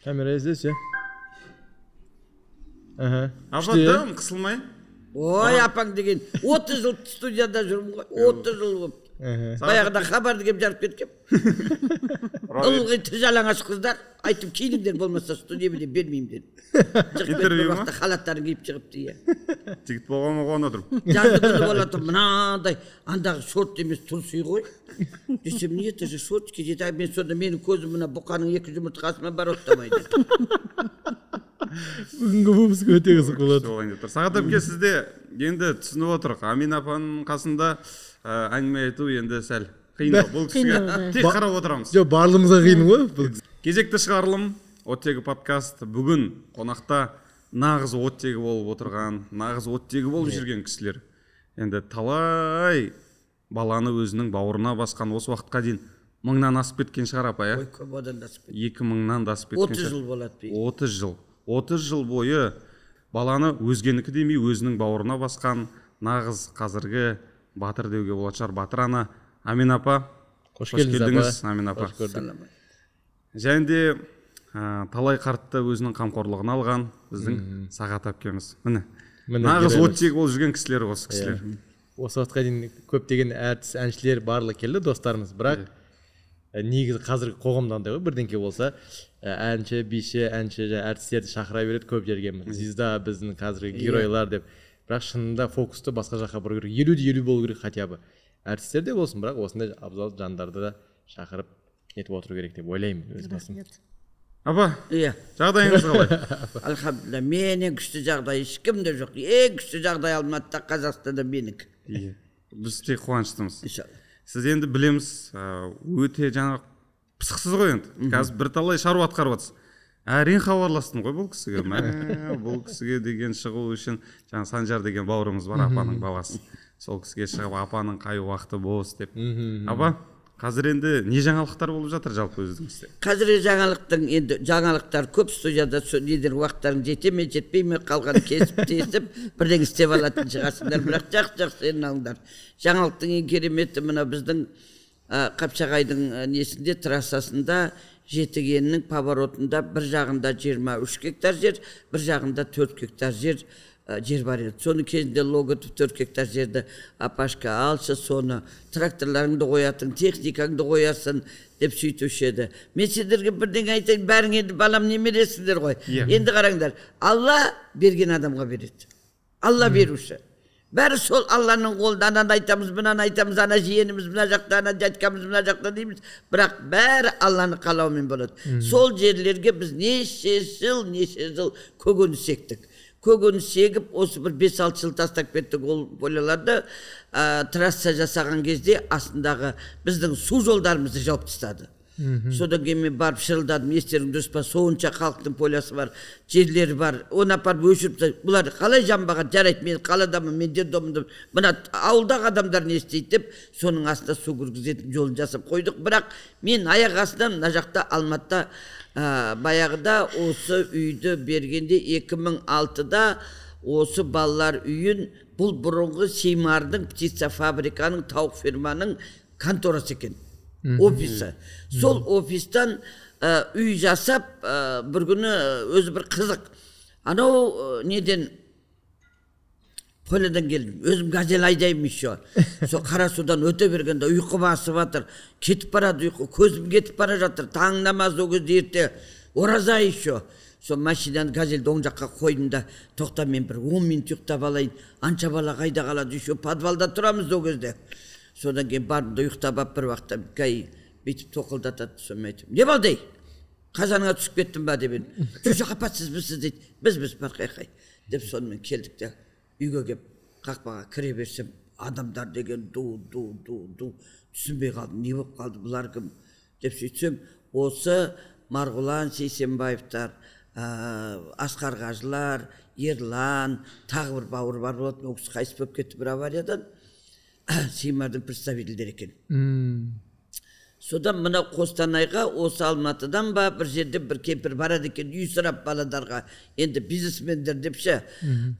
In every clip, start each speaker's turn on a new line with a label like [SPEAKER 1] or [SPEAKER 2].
[SPEAKER 1] Камера іздесе.
[SPEAKER 2] Апатым қысылмай.
[SPEAKER 3] Ой, апаң деген 30 жыл студияда жүрмін ғой. 30 жыл болып. Баяғыда хабарды кеп жарып кеткем. Ылғи жалаңаш қыздар айтып киініңдер болмаса студияда бермеймін деді.
[SPEAKER 2] Интервью ма?
[SPEAKER 3] Халаттарын киіп шығыпты, иә.
[SPEAKER 2] Жігіт болғанмын қуана тұрып.
[SPEAKER 3] Жазды күні болады, мынандай андағы шорт емес тұрсый ғой. Десем, не это же шортики дейді, мен сонда менің көзім мына бұқаның 2 жұмыртқасына бар оттамайды.
[SPEAKER 1] Бүгінгі выпуск өте қызық болады.
[SPEAKER 2] Сағат әпке, сізде енді түсініп отырық. Амин апаның қасында әңгіме айту енді сәл қиын. Бұл кісіге тек қарап отырамыз.
[SPEAKER 1] Жоқ, барлығымызға қиын ғой.
[SPEAKER 2] Кезекті шығарылым Оттегі подкаст. Бүгін қонақта нағыз оттегі болып отырған, нағыз оттегі болып жүрген кісілер. Енді талай баланы өзінің бауырына басқан, осы уақытқа дейін 1000-нан асып кеткен шығар апа,
[SPEAKER 3] Ой, көп одан асып кеткен.
[SPEAKER 2] 2000-нан да асып кеткен.
[SPEAKER 3] 30 жыл болады.
[SPEAKER 2] 30 жыл. 30 жыл бойы баланы өзгенікі демей өзінің бауырына басқан нағыз қазіргі батыр деуге болады шығар. Батыр ана Амин апа.
[SPEAKER 1] Қош келдіңіз,
[SPEAKER 2] Амин апа. Және де талай қартты өзінің қамқорлығына алған біздің Сағат әпкеміз. Міне. Нағыз оттегі болып жүрген кісілер осы кісілер.
[SPEAKER 1] Осы уақытқа дейін көптеген әртіс, әншілер барлығы келді, достарымыз. Бірақ негізі қазіргі қоғамда андай ғой, бірдеңке болса, әнші, биші, әртістерді шақыра береді көп жерге. Звезда, біздің қазіргі геройлар деп. Бірақ шынында фокусты басқа жаққа бұру керек. 50-50 болу керек хотя бы. Әртістер де болсын, бірақ осындай абзал жандарды да шақырып нетіп отыру керек деп ойлаймын өз басым.
[SPEAKER 2] Апа,
[SPEAKER 3] иә.
[SPEAKER 2] Жағдайыңыз қалай?
[SPEAKER 3] Алхамдулилля, менен күшті жағдай ешкімде жоқ. Ең күшті жағдай Алматыда, Қазақстанда менікі.
[SPEAKER 2] Иә. Біз тек қуаныштымыз.
[SPEAKER 3] Иншалла.
[SPEAKER 2] Сіз енді білеміз, өте жаңа пысықсыз ғой енді. Қазір бірталай шаруа атқарып жатсыз. Әрең хабарластым ғой бұл кісіге. Бұл кісіге деген шығу үшін жаңа Санжар деген бауырымыз бар, апаның баласы. Сол кісіге шығып апаның қай уақыты бос деп. Апа, қазір енді не жаңалықтар болып жатыр жалпы өзіңізде?
[SPEAKER 3] Қазір жаңалықтар көп, студияда недер уақыттарын жете ме жетпей ме қалған кесіп тесіп бірден істеп алатын шығасыңдар, бірақ жақсы енді алыңдар. Жаңалықтың ең кереметі мына біздің Қапшағайдың несінде, трассасында Жетігеннің поворотында бір жағында 23 гектар жер, бір жағында 4 гектар жер бар еді. Соның кезінде логотип 4 гектар жерді апашка алшы, соны тракторларыңды қоятын, техникаңды қоясын деп сөйтуші еді. Мен сендерге бірден айтайын, бәрің енді балам немересіңдер ғой. Енді қараңдар, Алла берген адамға береді. Алла беруші. Бәрі сол Алланың қолында. Ананы айтамыз, мынаны айтамыз, ана жиеніміз мына жақта, ана жайткамыз мына жақта дейміз. Бірақ бәрі Алланың қалауымен болады. Сол жерлерге біз неше жыл көкөніс ектік. Көкөніс егіп, осы бір 5-6 жыл тастап кеттік ол поляларды. Трасса жасаған кезде астындағы біздің су жолдарымызды жауып тастады. Содан кейін мен барып шырылдадым, естерің дұрыс па, сонша халықтың полясы бар, жерлері бар, оны апарып өшіріп, бұлар қалай жанбаған, жарайды, мен қаладамын, мен дедомын, мына ауылдағы адамдар не істейді деп, соның астына су кіргізетін жолын жасап қойдық. Бірақ мен аяқ астынан мына жақта Алматыда баяғыда осы үйді бергенде 2006-да осы балалар үйін, бұл бұрынғы Сеймардың птица фабриканың, тауық фирманың конторасы екен. Офисі. Сол офистан үй жасап, бір күні өзі бір қызық. Анау неден полядан келдім. Өзім газел айдаймын еще. Сол Қарасудан өте бергенде ұйқы басып жатыр. Кетіп барады ұйқы, көзім кетіп бара жатыр. Таң намазы ол кезде ерте. Ораза еще. Сол машинаны газелді оң жаққа қойдым да, тоқта мен бір 10 минут ұйықтап алайын. Анша бала қайда қалады, еще подвалда тұрамыз ол кезде. Содан кейін барым да ұйықтап ап бір уақытта бүйтіп тоқылдатады. Соны айтым, не болды? Қазаныңа түсіп кеттім ба деп едім. Жоқ апа, сіз дейді. Біз бар қай. Деп сонымен келдік те үйге кеп қақпаға кіре берсем, адамдар деген ду түсінбей қалдым. Не болып қалды, бұлар кім деп сөйтсем, осы Марғұлан Сейсенбаевтар, Асқар Қажылар, Ерлан, тағы бір бауыр бар болатын, ол кісі қайтыс болып кетті бір авариядан. Сеймардың представительдер екен. Содан мына Қостанайға осы Алматыдан ба бір жерде бір кемпір барады екен, үй сұрап баладарға, енді бизнесмендер депші.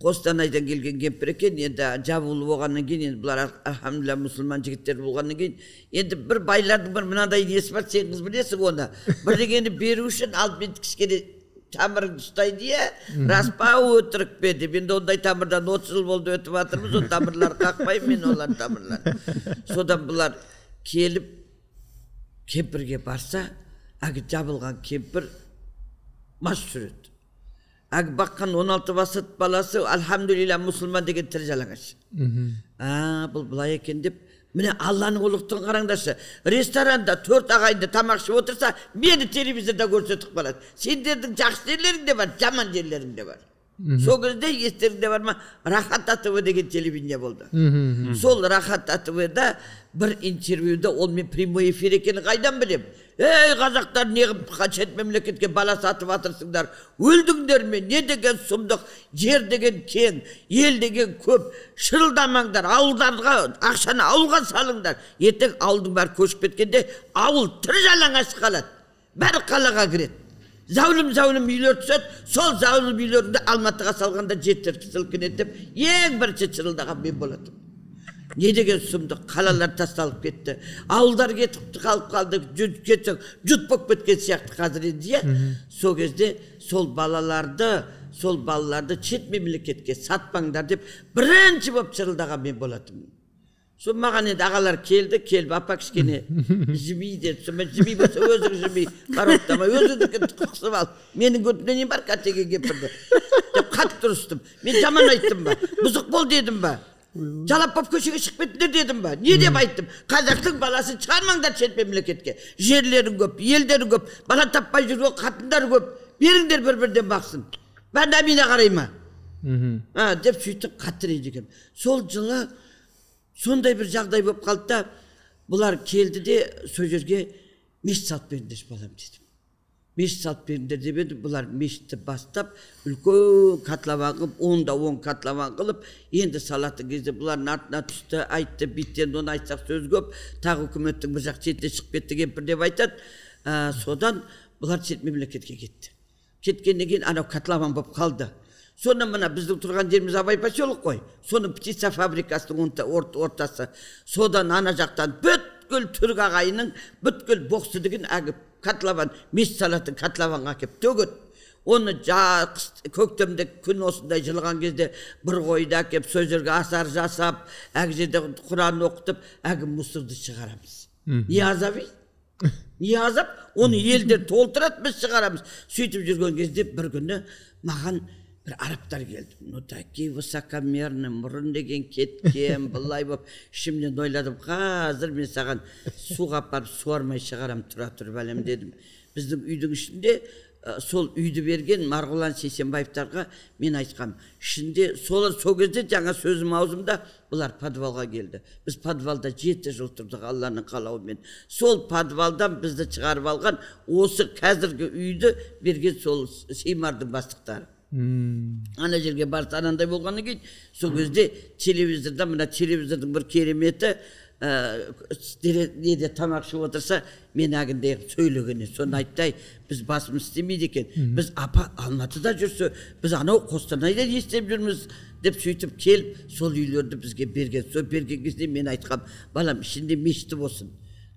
[SPEAKER 3] Қостанайдан келген кемпір екен, енді жабулы болғаннан кейін, енді бұлар алхамдулилля мұсылман жігіттер болғаннан кейін, енді бір байлардың бір мынадай несі бар, сен қыз білесің оны. Бірдеңені беру үшін алдымен кішкене тамырын ұстайды, рас па өтірік пе деп. Енді ондай тамырдан 30 жыл болды өтіп жатырмыз, ол тамырлар қақпаймын мен олар тамырлар. Содан бұлар келіп кемпірге барса, әгі жабылған кемпір мас жүреді. Әгі баққан 16 басыт баласы, алхамдулилля мұсылман деген тірі жалаңаш. Бұл бұлай екен деп, міне Алланың ұлықтығын қараңдаршы. Ресторанда 4 ағайынды тамақ ішіп отырса, мені телевизорда көрсетіп қалады. Сендердің жақсы жерлерің де бар, жаман жерлерің де бар. Сол кезде естеріңде бар ма, Рахат АТВ деген телевидение болды. Сол Рахат АТВ-да бір интервьюда ол мен прямой эфир екенін қайдан білем. Ей қазақтар, неғып шет мемлекетке бала сатып атырсыңдар, өлдіңдер ме, не деген сұмдық, жер деген кең, ел деген көп, шырылдамаңдар, ауылдарға ақшаны ауылға салыңдар. Ертең ауылдың бәрі көшіп кеткенде ауыл тірі жалаңаш қалады, бәрі қалаға кіреді. Зәулім үйлер түседі, сол зәулім үйлерінде Алматыға салғанда жеттер кісілкінеді деп, ең бірінші шырылдаған мен болатым. Не деген сұмдық, қалалар тасталып кетті, ауылдар кетіп қалып қалды, жұт болып кеткен сияқты қазір енді. Сол кезде сол балаларды шет мемлекетке сатпаңдар деп бірінші болып шырылдаған мен болатым. Сол маған енді ағалар келіп апа кішкене жымей деді. Сол мен жымей болса өзің жымей, қароттама, өзіңдікі қысып ал. Менің көтімде не бар кәтеге кемпірді деп қатты ұрыстым. Мен жаман айттым ба, бұзық бол дедім ба, жалап болып көшеге шығып кетіңдер дедім ба, не деп айттым? Қазақтың баласын шығармаңдар шет мемлекетке, жерлерің көп, елдерің көп, бала таппай жүрген қатындар көп, беріңдер бір-бірден бақсын. Бән әмина қарайма деп сөйтіп қатты ренжігем. Сол жылы сондай бір жағдай болып қалды да, бұлар келді де сол жерге мешіт салып беріңдерші балам дедім. Мешіт салып беріңдер деп еді, бұлар мешітті бастап, үлкен котлован қылып, 10 котлован қылып, енді салатын кезде бұлардың артына түсті, айтты, биттен оны айтсақ сөз көп, тағы үкіметтің бір жақ шетіне шығып кетті кемпір деп айтады. Содан бұлар шет мемлекетке кетті. Кеткеннен кейін анау котлован болып қалды. Соны мына біздің тұрған жеріміз Абай поселок қой. Соны птица фабрикасының ортасы. Содан ана жақтан бүткіл түрік ағайының, бүткіл боқсы деген әгіп котлован, мешіт салатын котлованға кеп төгеді. Оны көктемде күн осындай жылған кезде бір қойды әкеп, сол жерге асар жасап, әгі жерде Құран оқытып, әгі мұсырды шығарамыз. Не азап? Не азап? Оны елдер толтырады, біз шығарамыз. Сөйтіп жүрген кезде бір күні маған бір арабтар келді. Ну такие высокомерный, мұрын деген кеткен, бұлай болып, ішімнен ойладым, қазір мен саған суға апарып суармай шығарам, тұра тұр бәлем дедім. Біздің үйдің ішінде сол үйді берген Марғұлан Сейсенбаевтарға мен айтқам. Ішінде сол кезде жаңа сөзім аузымда, бұлар подвалға келді. Біз подвалда 7 жыл тұрдық Алланың қалауымен. Сол подвалдан бізді шығарып алған, осы қазіргі үйді берген сол Сеймардың бастықтары. Ана жерге барса анандай болғаннан кейін, сол кезде телевизорда, мына телевизордың бір кереметі, неде тамақ ішіп отырса, мен әгінде сөйлегені, соны айттай, біз басымыз істемейді екен. Біз апа Алматыда жүрсе, біз анау Қостанайда не істеп жүрміз деп сөйтіп келіп, сол үйлерді бізге берген. Сол берген кезде мен айтқам, балам, ішінде мешіті болсын,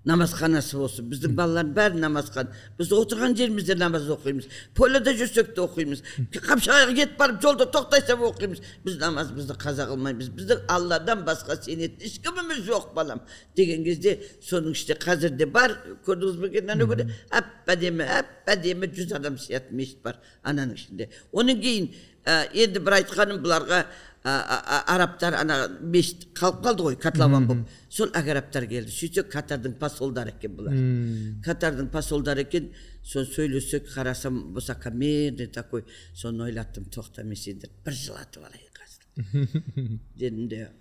[SPEAKER 3] намазханасы болсын. Біздің балалардың бәрі намазхан. Біз отырған жерімізде намаз оқимыз. Поляда жүрсек те оқимыз. Қапшағайға кетіп барып жолда тоқтайсақ оқимыз. Біз намазымызды қаза қылмаймыз. Біздің Алладан басқа сенетін ешкіміміз жоқ, балам. Деген кезде соның іште қазірде бар, көрдіңіз бе екен, ана көрде, әп-әдемі 100 адам сиятын мешіт бар ананың ішінде. Оның кейін енді бір айтқаным бұларға, арабтар ана мешіт қалып қалды ғой, котлован болып. Сол арабтар келді. Сөйтсек Катардың посолдары екен бұлар. Катардың посолдары екен. Сон сөйлесек, қарасам, высокомерный такой. Соны ойлаттым, тоқтамай сендер бір жылатып алайын қазір. Дедім де,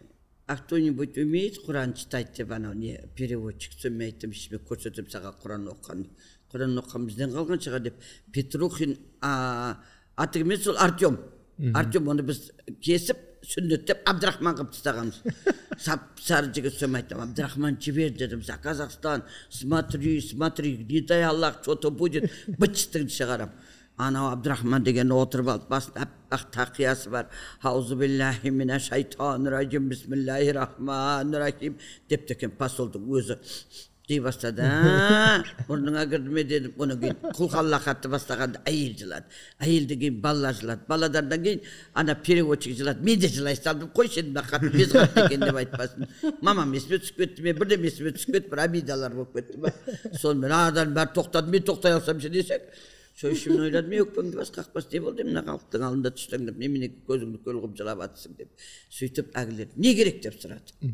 [SPEAKER 3] а кто-нибудь умеет Құран читать деп анау не переводчик сөйме айттым, ішіме көрсетіп саған Құран оққан. Құран оққан бізден қалған шығар деп. Петрухин, атығымен сол Артем. Артем оны біз кесіп, сүндеттеп Абдрахман қылып тастағанбыз. Сап-сары жігіт соны айтам, Абдрахман жібер дедім, за Казахстан, смотри, не дай Аллах, что-то будет, бытчыстығын шығарам. Анау Абдрахман деген отырып алып, басында аппақ тақиясы бар. Аузу биллахи мина шайтан ражим, бисмиллахи рахман рахим деп текен посолдың өзі дей бастады. Мұрныңа кірдіме дедім. Оның кейін құлқаллақатты бастағанда әйел жылады. Әйелден кейін балалар жылады. Баладардан кейін ана переводчик жылады. Мен де жылай салдым. Қойшы едім хат без хат екен деп айтпасын. Мамам есіме түсіп кетті ме? Бірден есіме түсіп кетті. Бір обидалар болып кетті ме? Сонымен анадан бәрі тоқтады. Мен тоқтай алсам ше десек. Сол үшін ойладым, өкпеңді бас қақпас не болды, мына халықтың алдында түстің деп, немене көзіңді көл қылып жылап атсың деп. Сөйтіп әгілер, не керек деп сұрады.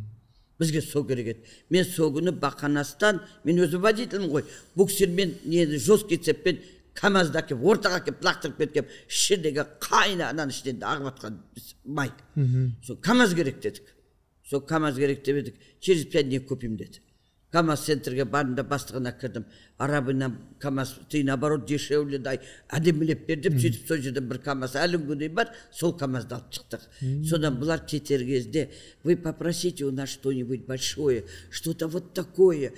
[SPEAKER 3] Бізге со керек еді. Мен со күні Бақанастан, мен өзі водителім ғой, буксермен, жесткий цеппен КамАЗда кеп, ортаға кеп, лақтырып кеткеп, ішіндегі қайна анан ішінен ағып атқан май. Сол КамАЗ керек дедік. Сол КамАЗ керек деп едік, через 5 дней купим деді. КамАЗ центрге бардым, бастығына кірдім. Арабына КамАЗ, ты наоборот дешевле дай, әдемілеп бер деп, сөйтіп сол жерде бір КамАЗ әлі күнде бар, сол КамАЗды алып шықтық. Содан бұлар кетер кезде, вы попросите у нас что-нибудь большое, что-то вот такое.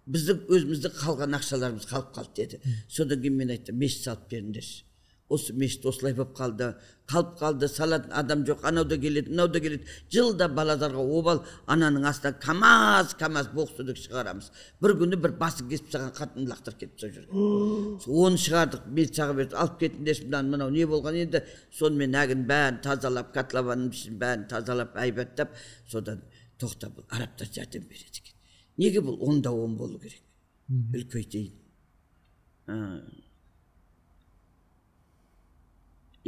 [SPEAKER 3] Біздің өзіміздің қалған ақшаларымыз қалып қалды деді. Содан кейін мен айттым, мешіт салып беріңдерші. Осы мешіт осылай болып қалды, қалып қалды, салатын адам жоқ, анау да келеді, мынау да келеді. Жылда балаларға обал, ананың астынан КамАЗ боқсудық шығарамыз. Бір күні бір басын кесіп саған қатын лақтырып кетіп сол жерге. Оны шығардық, милицияға берді, алып кетіңдерші, мынау не болған енді. Сонымен әгін бәрін тазалап, котлованың ішін бәрін тазалап, айбаттап, содан тоқта бұл арабтар жәрдем береді екен. Неге бұл 10-да 10 болу керек? Үлкейтейін.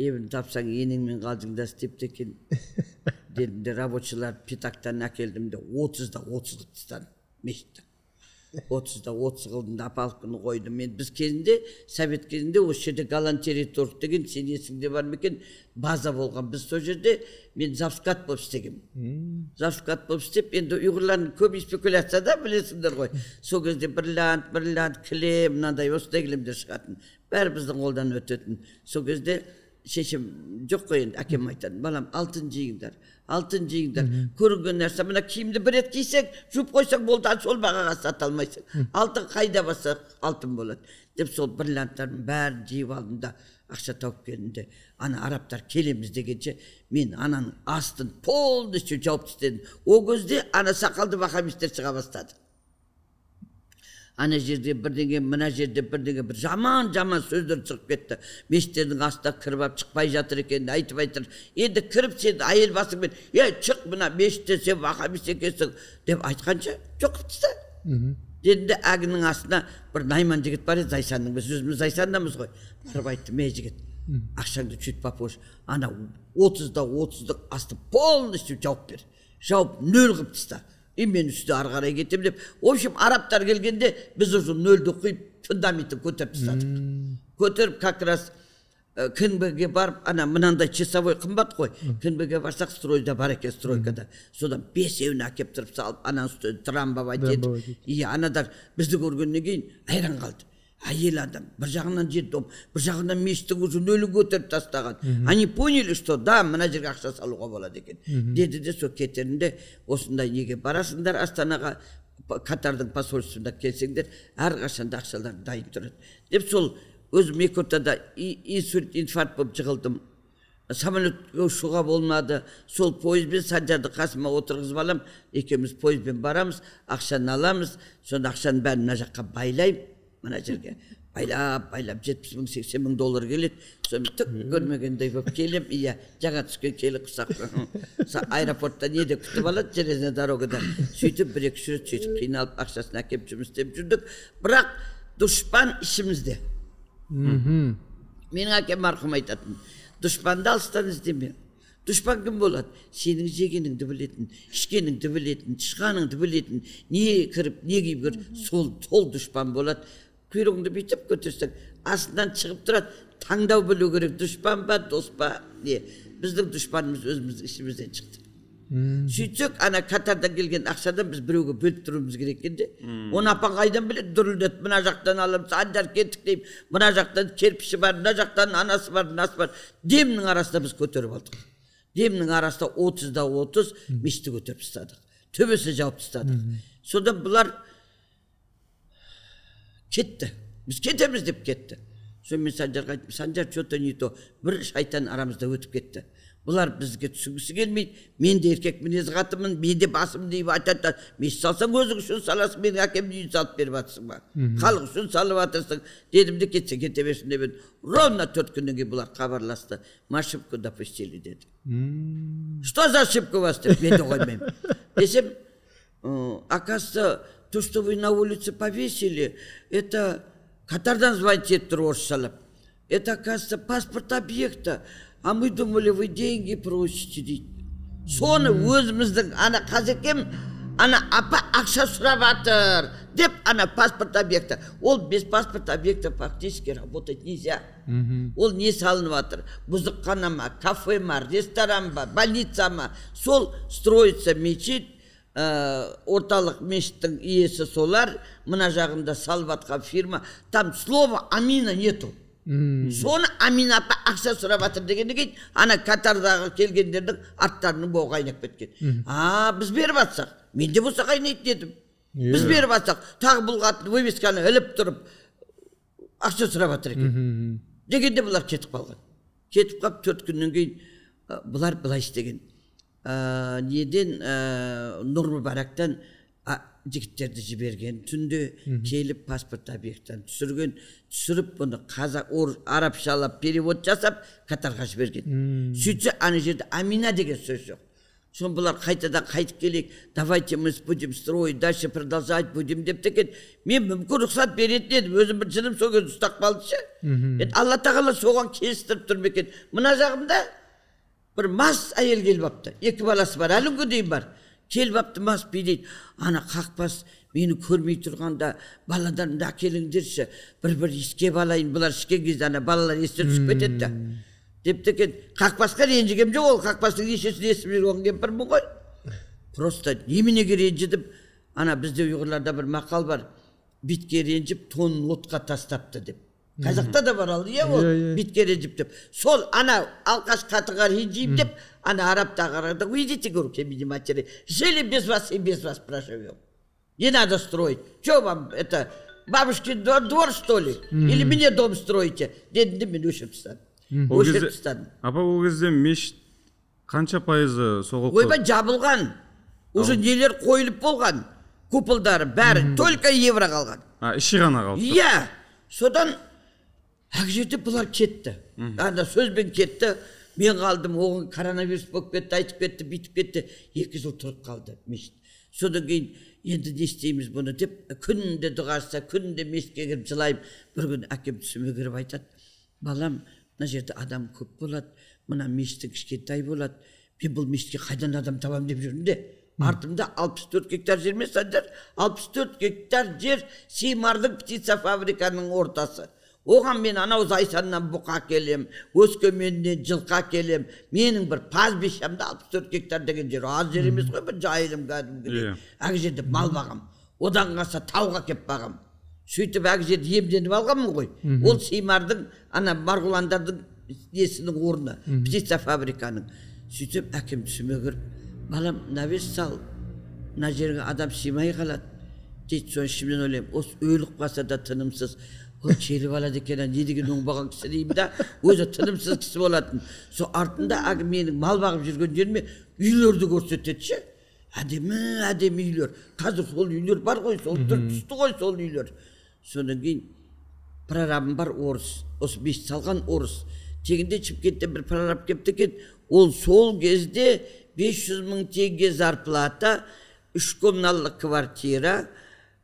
[SPEAKER 3] Ебін тапсаң енеңмен қалжыңда істепті екен дедімде, рабочылар питактан әкелдім де 30-да 30 қылып тастадым мешітті. 30-да 30 қылдым да апалық күні қойдым. Мен біз кезінде, совет кезінде осы жерде галантерей торг деген, сен есіңде бар ма екен, база болған. Біз сол жерде мен завскат болып істегем. Завскат болып істеп, енді ұйғырлардың көп спекуляцияда білесіңдер ғой. Сол кезде бриллиант, кілем, мынандай осындай кілемдер шығатын. Бәрі біздің қолдан өтетін. Сол кезде шешем жоқ қой енді, әкем айтады, балам алтын жиыңдар, көрінген нәрсе, мына киімді бір рет кисең, жуып қойсаң болды, сол бағаға сата алмайсың. Алтын қайда баса алтын болады деп, сол бриллианттардың бәрін жиып алдым да ақша тауып келдім де, ана арабтар келеміз дегенше мен ананың астын полностью жауып тастадым. О кезде ана сақалды вахабистер шыға бастады. Ана жерде бірдеңе, мына жерде бірдеңе, бір жаман сөздер шығып кетті. Мешіттердің астына кіріп алып шықпай жатыр екен, айтып айтыр. Енді кіріп сен әйел басыңмен, шық мына мешітте, сен вахабист екенсің деп айтқанша жоқ қыпты. Деді әгінің астына бір найман жігіт бар еді, Зайсанның, біз өзіміз Зайсандамыз ғой. Кіріп айтты, жігіт, ақшаңды чуть попозже, ана 30-да 30-дық асты полностью жауып бер. Жауып 0 қылып таста. Мен үсті ары қарай кетем деп. В общем, арабтар келгенде біз уже 0-ді құйып фундаментін көтеріп тастадық. Көтеріп, как раз КНБ-ге барып, ана мынандай часовой қымбат қой. КНБ-ге барсақ стройда бар екен, стройкада. Содан 5-еуін әкеп тұрып салып, ананың үсті трамбовать етіп. Анадар бізді көргеннен кейін айран қалды. Әйел адам, бір жағынан жетдом, бір жағынан мешіттің уже 0-ін көтеріп тастаған. Они поняли, что да, мына жерге ақша салуға болады екен. Деді де сол кетерінде, осындай неге барасыңдар Астанаға, Катардың посольствосында келсеңдер, әрқашанда ақшалар дайын тұрады. Деп сол өзім екі ортада инфаркт болып жығылдым. Самолетке ұшуға болмады. Сол пойызбен Санжарды қасыма отырғызып алам, екеуміз пойызбен барамыз, ақшаны аламыз, соны ақшаны бәрін мына жаққа байлаймын. Мына жерге байлап 70 мың 80 мың доллар келеді. Соны түк көрмегендей болып келем. Жаңа түскен келі құсақ. Аэропортта неде күтіп алады, железная дорогада. Сөйтіп 1-2 рет сөйтіп қиналып ақшасын әкеп жұмыс істеп жүрдік. Бірақ дұшпан ішімізде. Менің әкем марқұм айтатын, дұшпанды алыстан іздеме. Дұшпан кім болады? Сенің жегеніңді білетін, ішкеніңді білетін, тышқаныңды білетін, не кіріп, не киіп кір, сол дұшпан болады. Құйрығыңды бүйтіп көтерсең, астынан шығып тұрады. Таңдау білу керек, дұшпан ба, дос па, не? Біздің дұшпанымыз өзіміздің ішімізден шықты. Сөйтсек, ана Катардан келген ақшадан біз біреуге бөліп тұруымыз керек екенде. Оны апаң қайдан біледі, дүрілдет, мына жақтан алып, Санжар кеттік дейм, мына жақтан керпіші бар, мына жақтан анасы бар, мынасы бар. Демнің арасында біз көтеріп алдық. демнің арасында 30-да 30 мешітті көтеріп тастадық. Төбесін жауып тастадық. Содан бұлар кетті. Біз кетеміз деп кетті. Содан мен Санжарға айттым, Санжар, что-то не то. Бір шайтан арамызда өтіп кетті. Бұлар бізге түсінгісі келмейді. Мен де еркек мінез қатымын, мен де басым дейіп айтады. Мешіт салсаң өзің үшін саласың, менің әкемді үйін салып беріп жатсың ба? Халық үшін салып жатырсың. Дедім де кетсе кете берсін деп едім. Ровно 4 күннен кейін бұлар хабарласты. Мы ошибку допустили деді. Что за ошибка у вас деп? Мен де қоймаймын. Десем, оказывается, то, что вы на улице повесили, это Катардан звоните тұр орысшалап. Это, оказывается, паспорт объекта. А мы думали, вы деньги просите дейді. Соны өзіміздің ана қазекем ана апа ақша сұрап жатыр деп ана паспорт объекта. Ол без паспорта объекта фактически работать нельзя. Ол не салынып жатыр? Бұзықхана ма, кафе ма, ресторан ба, больница ма? Сол строится мечеть, орталық мешіттің иесі солар, мына жағында салып жатқан фирма. Там слова амина нету. Соны Амина апа ақша сұрап жатыр дегеннен кейін ана Катардағы келгендердің арттарының боғы қайнап кеткен. Біз беріп жатсақ, мен де болса қайнайды дедім. Біз беріп жатсақ, тағы бұл қатын вывесканы іліп тұрып ақша сұрап жатыр екен. Дегенде бұлар кетіп қалған. Кетіп қалып 4 күннен кейін бұлар былай істеген. Неден Нұрмы Барактан жігіттерді жіберген, түнде келіп паспорт объекттан түсіріп бұны арабшалап перевод жасап Катарға жіберген. Сөйтсе ана жерде Амина деген сөз жоқ. Соны бұлар қайтадан қайтып келейік, давайте мы будем строить, дальше продолжать будем деп текен. Мен мүмкін рұқсат беретін едім, өзім бір жыным сол кезде ұстап қалды ше. Алла тағала соған келістіріп тұр ма екен. Мына жағымда бір мас әйел келіп апты, 2 баласы бар, әлі күнге дейін бар. Келіп апты мас билейді. Ана қақпас мені көрмей тұрғанда баладарымды әкеліңдерші, бір искеп алайын. Бұлар ішкен кезде ана балалар естер түсіп кетеді. Деп текен, қақпасқа ренжігем жоқ, ол қақпастың ешесін естіп жүрген кемпірмін ғой. Просто неменеге ренжідім? Ана бізде ұйғырларда бір мақал бар. Битке ренжіп, тонын отқа тастапты деп. Қазақта да бар ал, ол битке ренжіп деп. Сол ана алқаш қатыға ренжейм деп, ана арабтағы вы идите, говорю, к себе матери, жили без вас и без вас проживем. Не надо строить. Что вам это, бабушкин двор, что ли? Или мне дом строите? Деді мен өшіп тастадым.
[SPEAKER 2] Апа, ол кезде мешіт қанша пайызы соғылып?
[SPEAKER 3] Ойбай жабылған. Уже нелер қойылып болған. Куполдары бәрі только евро қалған.
[SPEAKER 2] Іші ғана қалды.
[SPEAKER 3] Иә. Содан ақ жерде бұлар кетті. Анда сөзбен кетті. Мен қалдым, оған коронавирус болып кетті, айтып кетті, битіп кетті. 2 жыл тұрып қалды мешіт. Содан кейін енді не істейміз бұны деп, күнде дұғарса, күнде мешітке кіріп жылайым. Бір күн әкем түсіме кіріп айтады. Балам, мына жерде адам көп болады, мына мешіттің кішкентай болады. Мен бұл мешітке қайдан адам табам деп жүрмін де. Артымда 64 гектар жер емес, 64 гектар жер Симардың птица фабриканың ортасы. Оған мен анау Зайсаннан бұқа келем, Өскеменнен жылқа келем. Менің бір пастбищамда 64 гектар деген жер. Аз жер емес қой, бір жайылым кәдімгідей. Ақ жерде мал бағам. Одан қалса тауға кеп бағам. Сөйтіп ақ жерде емденіп алғанмын ғой. Ол Симардың, ана Марғұландардың несінің орны, птица фабриканың. Сөйтіп әкем түсіме кіріп, балам, навес сал, мына жерге адам симай қалады. Дейді, соны ішімнен ойлаймын, осы өлік баса да тынымсыз. Ол келіп алады екен, не деген оңбаған кісі деймін да, өзі тынымсыз кісі болатын. Сол артында ағы менің мал бағып жүрген жеріме үйлерді көрсетеді ше. Әдемі үйлер. Қазір сол үйлер бар ғой, сол түсті ғой сол үйлер. Содан кейін прорабым бар орыс, осы мешіт салған орыс. Тегінде Шымкентте бір прораб кепті екен, ол сол кезде 500 000 теңге зарплата, 3 комнаталық квартира,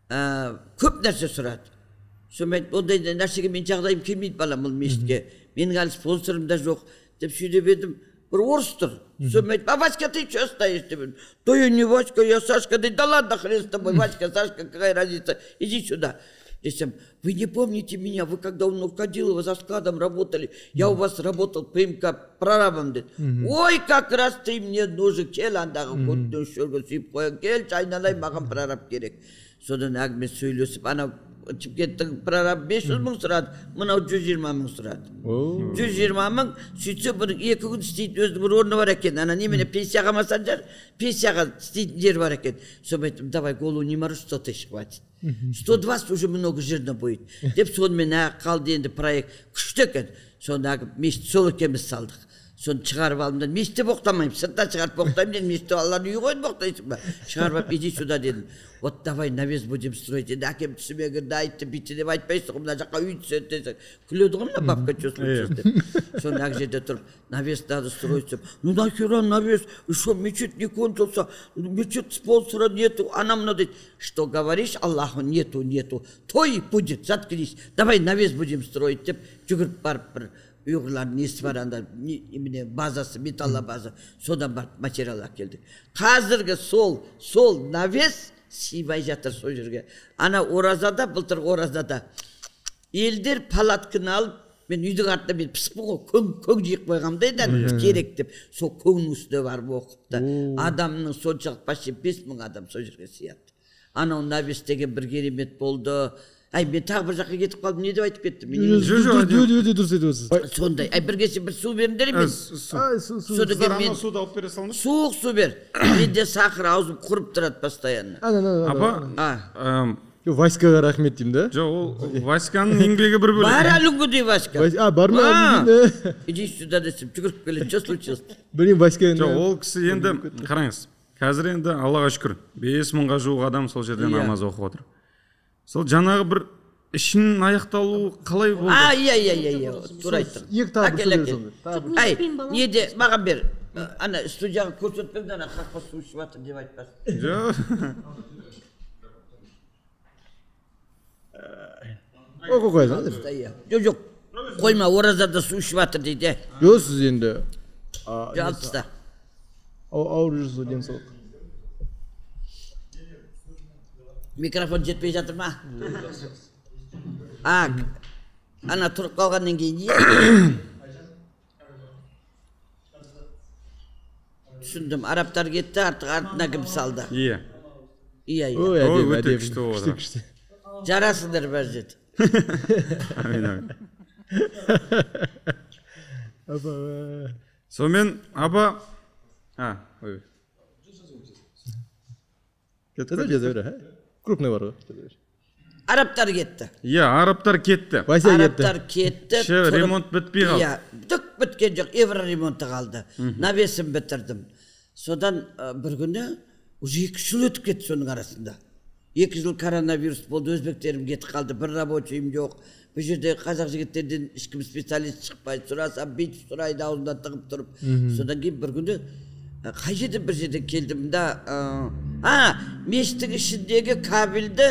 [SPEAKER 3] көп нәрсе сұрады. Сонымен ондай нәрсеге мен жағдайым келмейді балам бұл мешітке. Менің әлі спонсорым да жоқ деп сөйлеп едім. Бір орыс тұр. Сонымен а Васька, ты что стоишь? Да я не Васька, я Сашка. Да ладно, хрен с тобой, Васька, Сашка, какая разница? Иди сюда. Десем, вы не помните меня, вы когда у Новкадилова за складом работали, я у вас работал ПМК прорабом. Ой, как раз ты мне нужен, кел андағы көттен шөлгі сүйіп қоян, кел, айналай маған прораб керек. Содан әңгіме сөйлесіп, ана Чымкенттің прораб 500 мың сұрады, мынау 120 мың сұрады. 120 мың, сөйтсе бұның 2 күн істейтін өзінің бір орны бар екен. Ана немене пенсияға масанжар, пенсияға істейтін жер бар екен. Соны айттым, давай голову не морочь, 100 тысяч хватит. 120 уже много жирно будет. Деп сонымен қалды енді проект күшті екен. Соны мешіт сол екеміз салдық. Соны шығарып алдым да, мешітте боқтамайым, сыртта шығарып боқтаймын дедім, мешітте алланы үй қойын боқтайсың ба? Шығарып, иди сюда дедім. Вот давай навес будем строить. Енді әкем түсіме кірді, айтты, бүйті деп айтпайсың, мына жаққа үй түседі десең. Күледі ғой мына бабка чөсіліп деп. Соны ақ жерде тұрып, навес надо строить деп. Ну нахера навес, еще мечеть не кончился, мечеть спонсора нету, а нам надо. Что говоришь, Аллаху нету, то и будет, заткнись. Давай навес будем строить деп, жүгіріп барып бір ұйғырлардың несі бар анда, базасы, металла база, содан барып материал әкелдік. Қазіргі сол навес сыймай жатыр сол жерге. Ана оразада, былтыр оразада елдер палатканы алып, мен үйдің артында мен пысықпын ғой, көң жиып қойғамда еді, керек деп, сол көңнің үстіне барып оқыпты. Адамның соншалық почти 5000 адам сол жерге сияды. Анау навес деген бір керемет болды. Ай, мен тағы бір жаққа кетіп қалдым, не деп айтып кеттім?
[SPEAKER 1] Өте дұрыс айтып отырсыз.
[SPEAKER 3] Сондай. Ай, бір кесе бір су беріңдер мен.
[SPEAKER 2] Суды алып бере салыңыз.
[SPEAKER 3] Суық су бер. Менде сахар аузым құрып тұрады постоянно.
[SPEAKER 2] Апа,
[SPEAKER 1] Васькаға рахмет деймін да.
[SPEAKER 2] Жоқ, ол Васьканың еңбегі бір бөлек.
[SPEAKER 3] Бар әліңгідей Васька.
[SPEAKER 1] Бар ма?
[SPEAKER 3] Иди сюда десем, жүгіріп келеді, что случилось?
[SPEAKER 1] Білмеймін, Васька.
[SPEAKER 2] Жоқ, ол кісі енді, қараңыз, қазір енді Аллаға шүкір, 5000-ға жуық адам сол жерде намаз оқып отыр. Сол жаңағы бір ішінің аяқталуы қалай болды?
[SPEAKER 3] Иә, тура айттың.
[SPEAKER 1] Екі тағы
[SPEAKER 3] Ай, неде, маған бер. Ана студияға көрсетпеңді, ана қақпа су ішіп жатыр деп айтпасын.
[SPEAKER 2] Жоқ.
[SPEAKER 1] Оқы қойсың.
[SPEAKER 3] Жоқ, қойма, оразада су ішіп жатыр дейді.
[SPEAKER 1] Жоқ, сіз енді
[SPEAKER 3] Жалпыста.
[SPEAKER 1] ауыр жүрсіз ғой, денсаулық.
[SPEAKER 3] Микрофон жетпей жатыр ма? Ана тұрып қалғаннан кейін түсіндім, арабтар кетті, артына кім салды?
[SPEAKER 2] Иә.
[SPEAKER 3] Иә.
[SPEAKER 2] Өте күшті болды.
[SPEAKER 3] Жарасыңдар бәр жет.
[SPEAKER 2] Амин. Сонымен, апа...
[SPEAKER 1] Крупный бар ғой.
[SPEAKER 3] Арабтар кетті.
[SPEAKER 2] Иә, арабтар кетті.
[SPEAKER 3] Арабтар кетті.
[SPEAKER 2] Ремонт бітпей қалды.
[SPEAKER 3] Иә, түк біткен жоқ, евро ремонты қалды. Навесін бітірдім. Содан бір күні уже 2 жыл өтіп кетті соның арасында. 2 жыл коронавирус болды, өзбектерім кетіп қалды, бір рабочийім жоқ. Бұл жерде қазақ жігіттерден ешкім специалист шықпайды, сұрасам бүйтіп сұрайды, аузынан тығып тұрып. Содан кейін бір күні қай жерден бір жерден келдім да, мешіттің ішіндегі кабельді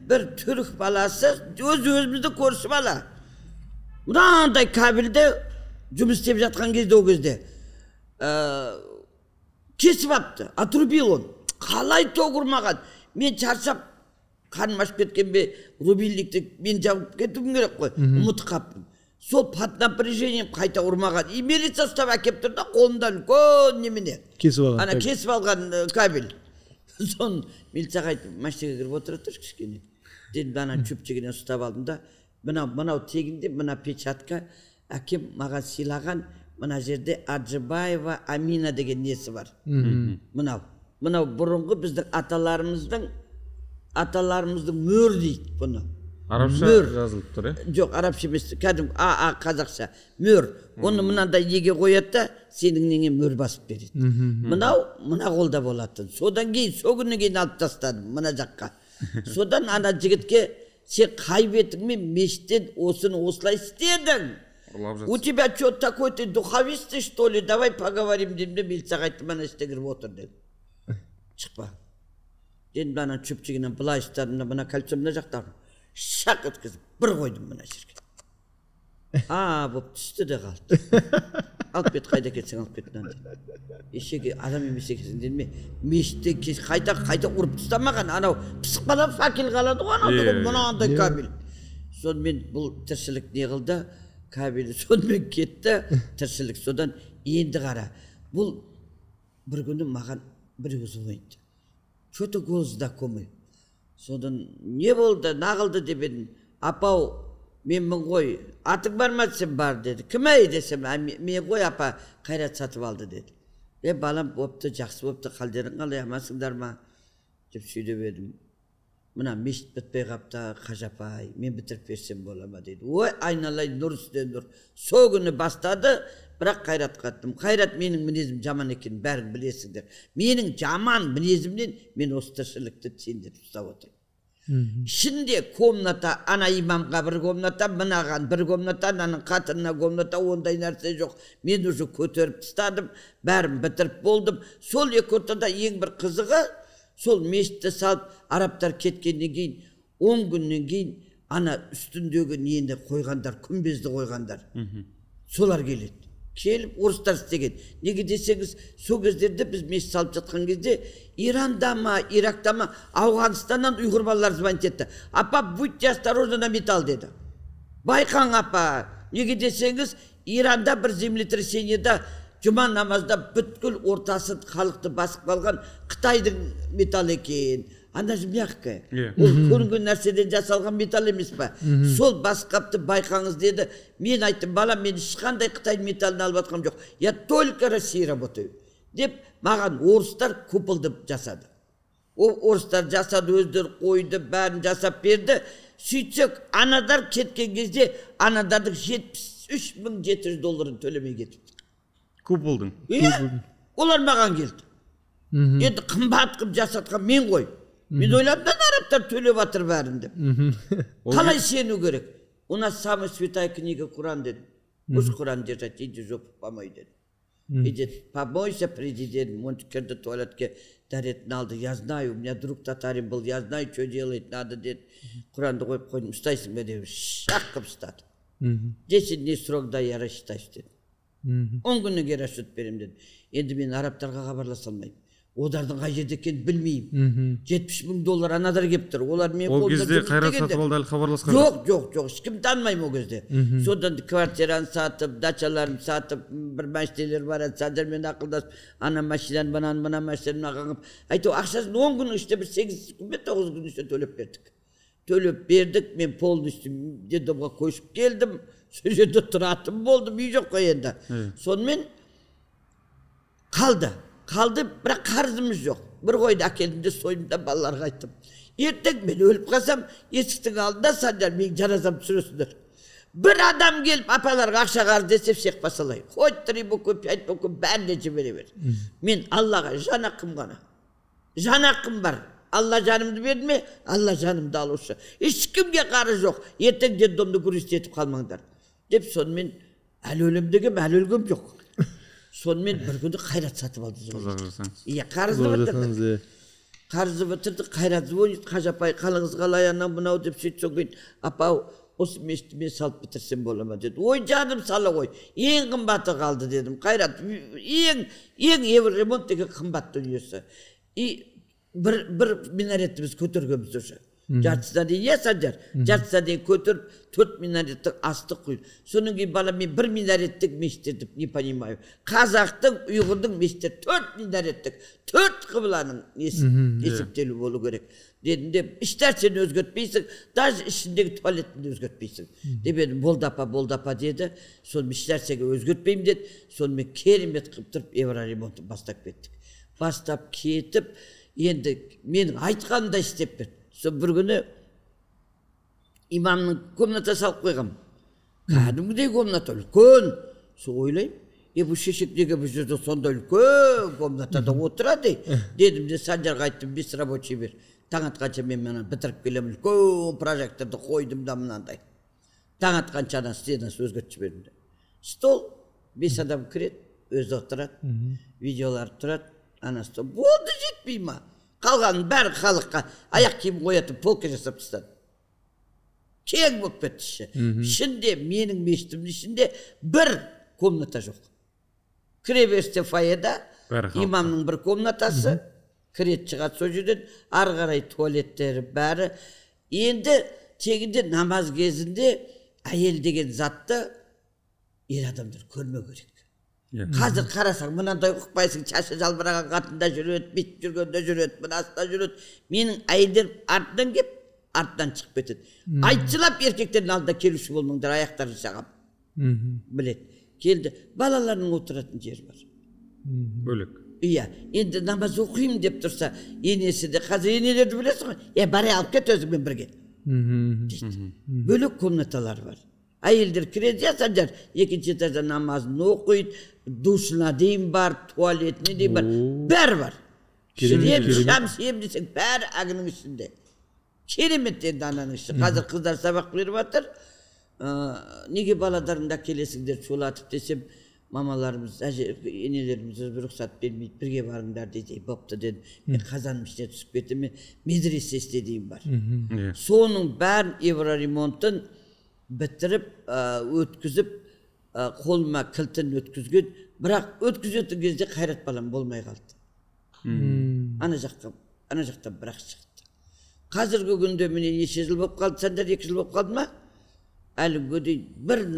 [SPEAKER 3] бір түрік баласы, өзімізді көрші бала. Мынандай кабельді жұмыс істеп жатқан кезде, о кезде кесіп апты, отрубил он. Қалай тоғырмаған? Мен шаршап, қаным ашып кеткен бе, рубильникті мен жауып кетуім керек қой, ұмытып қаптым. Сол под напряжением қайта ұрмаған. И милиция ұстап әкеп тұр да, қолында үлкен немене. Кесіп алған кабель. Сон милицияға айтып, машинаға кіріп отыра тұр кішкене. Дедім, ана чөпчігінен ұстап алдым да, мынау тегінде, мына печатка әкем маған сыйлаған, мына жерде Аджыбаева Амина деген несі бар. Мынау бұрынғы біздің аталарымыздың мөр дейді бұны.
[SPEAKER 2] Арабша жазылып тұр,
[SPEAKER 3] Жоқ, арабша емес, кәдімгі қазақша мөр. Оны мынандай неге қояды да, сенің неге мөр басып береді. Мына қолда болатын. Содан кейін, сол күннен кейін алып тастадым мына жаққа. Содан ана жігітке, сен қай бетіңмен мешіттен осыны осылай істедің. У тебя что такой, ты духовистый, что ли? Давай поговорим, дедім де, милицияға айттым, ана істе кіріп отыр дедім. Шықпа. Дедім, ана чөпчігінен былай ұстадым, мына кольцо мына жақтағы. Шақ өткізіп, бір қойдым мына жерге. Боп түсті де қалды. Алып кет, қайда кетсең алып кет мынаны. Ешеге адам емес екенсің дедім ме? Мешітте қайта ұрып тастамаған. Анау пысық бала факел қалады ғой, анау мынандай кабель. Сонымен бұл тіршілік не қылды? Кабель сонымен кетті, тіршілік. Содан енді қара. Бұл бір күні маған бір өзі ойынды. Что-то голос знакомый. Содан не болды, нағылды деп едім. Апау, менмін ғой, атың бар ма десем, бар деді. Кім әй десем, мен ғой апа, Қайрат сатып алды деді. Балам, бопты, жақсы бопты, қалдерің қалай, амансыңдар ма? Деп сөйлеп едім. Мына мешіт бітпей қапта, Қажапай, мен бітіріп берсем бола ма деді. Ой, айналайын, нұр үстіне нұр. Сол күні бастады, бірақ Қайратқа айттым. Қайрат, менің мінезім жаман екенін бәрін білесіңдер. Менің жаман мінезімнен мен осы тіршілікті сендер ұстап отырмын. Ішінде комната, ана имамға бір комната, мынаған бір комната, ананың қатынына комната, ондай нәрсе жоқ. Мен уже көтеріп тастадым, бәрін бітіріп болдым. Сол екі ортада ең бір қызығы, сол мешітті салып, арабтар кеткеннен кейін, 10 күннен кейін, ана үстіндегі нені қойғандар, күмбезді қойғандар. Солар келеді. Келіп, орыстар істеген. Неге десеңіз, сол кездерде біз мешіт салып жатқан кезде, Иранда ма, Иракта ма, Ауғанстаннан ұйғыр балалар звонить етті. Апа, будьте осторожны на металл деді. Байқан апа, неге десеңіз, Иранда бір землетрясениеда жұма намазда бүткіл ортасын халықты басып қалған Қытайдың металл екен. Ана же мягкая. Ол көрінген нәрседен жасалған металл емес па? Сол басқапты байқаңыз деді. Мен айттым, балам, мен ешқандай Қытай металлын алып атқам жоқ. Я только Россия работаю. Деп, маған орыстар купылды жасады. Орыстар жасады, өздері қойды, бәрін жасап берді. Сөйтсек, анадар кеткен кезде, анадардың $73,700 төлемей кетіпті.
[SPEAKER 2] Купылдың.
[SPEAKER 3] Олар маған келді. Енді қымбат қып жасатқан мен ғой. Мен ойладым, арабтар төлеп атыр бәрін деп. Қалай сену керек? У нас самая святая книга Құран деді. Пусть Құран держать, иди жопу помой деді. Иди, помойся, приди деді. Он кірді туалетке, дәретін алды. Я знаю, у меня друг татарин был, я знаю, что делать надо деді. Құранды қойып қойдым, ұстайсың ба деп, шақ қып ұстады. 10 дней срокда я рассчитаюсь деді. 10 күнге расчет берем деді. Енді мен арабтарға хабарласа алмаймын. Олардың қай жерде екенін білмеймін. $70,000 анадар келіп тұр. Олар мен
[SPEAKER 2] ол кезде Қайрат Сатыбалды әлі хабарласқан
[SPEAKER 3] жоқ, ешкім танымаймын ол кезде. Содан квартираны сатып, дачаларын сатып, бір мәшінелер бар еді, Санжармен ақылдасып, ана машинаны, мына машинаны ағаңып. Әйтеу, ақшасын 10 күннің ішінде бір 8 күн бе 9 күн ішінде төлеп бердік. Төлеп бердік, мен полностью детдомға көшіп келдім. Сол жерде тұратын болдым, үй жоқ қой енді. Сонымен қалды, бірақ қарызымыз жоқ. Бір қойды әкелдім де сойымда балаларға айттым. Ертең мен өліп қалсам, есіктің алдында Санжар, менің жаназам түсіресіңдер. Бір адам келіп апаларға ақша қарыз десе шек басалай. Хоть 3 буква, 5 буква бәріне жібере бер. Мен Аллаға жан ақым ғана. Жан ақым бар. Алла жанымды берді ме? Алла жанымды алушы. Ешкімге қарыз жоқ. Ертең детдомды күресте етіп қалмаңдар. Деп сонымен әлі өлем деген, әлі өлгем жоқ. Сонымен бір күні Қайрат Сатыбалды қарызы бітірді, Қайрат звонит, Қажапай, қалыңыз қалай, анау мынау деп сөйтсен кейін, апау, осы мешітті мен салып бітірсем бола ма деді. Ой, жаным сала ғой, ең қымбаты қалды дедім. Қайрат, ең Евроремонт деген қымбат дүниесі. Бір минаретті біз көтергенбіз уже. Жартысына дейін, Санжар, жартысына дейін көтеріп, 4 минареттік астық құйды. Соның кейін бала мен 1 минареттік мешіттерді не понимаю. Қазақтың, ұйғырдың мешіттері 4 минареттік, 4 қыбланың есептелу болу керек. Дедім де, іштәрсені өзгертпейсің, даже ішіндегі туалетті өзгертпейсің. Деп едім, болды апа деді. Соны іштәрсеге өзгертпеймін деді. Соны мен керемет қып тұрып, Евроремонтты бастап кеттік. Бастап кетіп, енді менің айтқанымда істеп берді. Сол бір күні имамның комната салып қойғам. Кәдімгідей комната үлкен. Сол ойлайым, бұл шешек неге бұл жерде сондай үлкен комнатада отырады. Дедім де Санжарға айттым, 5 рабочий бер. Таң атқанша мен бітіріп келем, үлкен прожекторды қойдым да мынандай. Таң атқанша ана стенасы өзгертіп жібердім. Стол, 5 адам кіреді, өзі отырады, видеолар тұрады, ана стол. Болды жетпей ма? Қалғанын бәрі халыққа аяқ киім қоятын полка жасап тастады. Кең болып кетті іші. Ішінде, менің мешітімнің ішінде бір комната жоқ. Кіре берсе фойеда, имамның бір комнатасы, кірет шығады сол жерден, ары қарай туалеттері бәрі. Енді тегінде намаз кезінде әйел деген затты ер адамдар көрмеу керек. Қазір қарасаң, мынандай ұқпайсың, шашы жалбыраған қатында жүреді, бүйтіп жүргенде жүреді, мынасында жүреді. Менің әйелдер артынан кеп, артынан шығып кетеді. Айтшылап еркектердің алдында келуші болмаңдар, аяқтарын шағап. Біледі. Келді, балаларының отыратын жері бар.
[SPEAKER 2] Бөлек.
[SPEAKER 3] Иә, енді намаз оқимын деп тұрса, енесі де, қазір енелерді білесің ғой, бәрі алып кет өзіңмен бірге. Бөлек комнаталар бар. Әйелдер кіреді, Санжар, екінші этажда намазын оқиды, душына дейін бар, туалетіне дейін бар, бәрі бар. Шам шем десең, бәрі әгінің ішінде. Керемет енді ананың іші. Қазір қыздар сабақ беріп жатыр. Неге баладарыңда келесіңдер шулатып десем, мамаларымыз, енелеріміз рұқсат бермейді, бірге барыңдар дейді, бопты дедім. Мен қазаным ішіне түсіп кеттім, мен медресе істедейім бар. Соның бәрін евроремонтын бітіріп, өткізіп, қолыма кілтін өткізген, бірақ өткізетін кезде Қайрат балам болмай қалды. Ана жақтан бірақ шықты. Қазіргі күнде міне неше жыл болып қалды, сендер 2 жыл болып қалды ма? Әлі дейін бір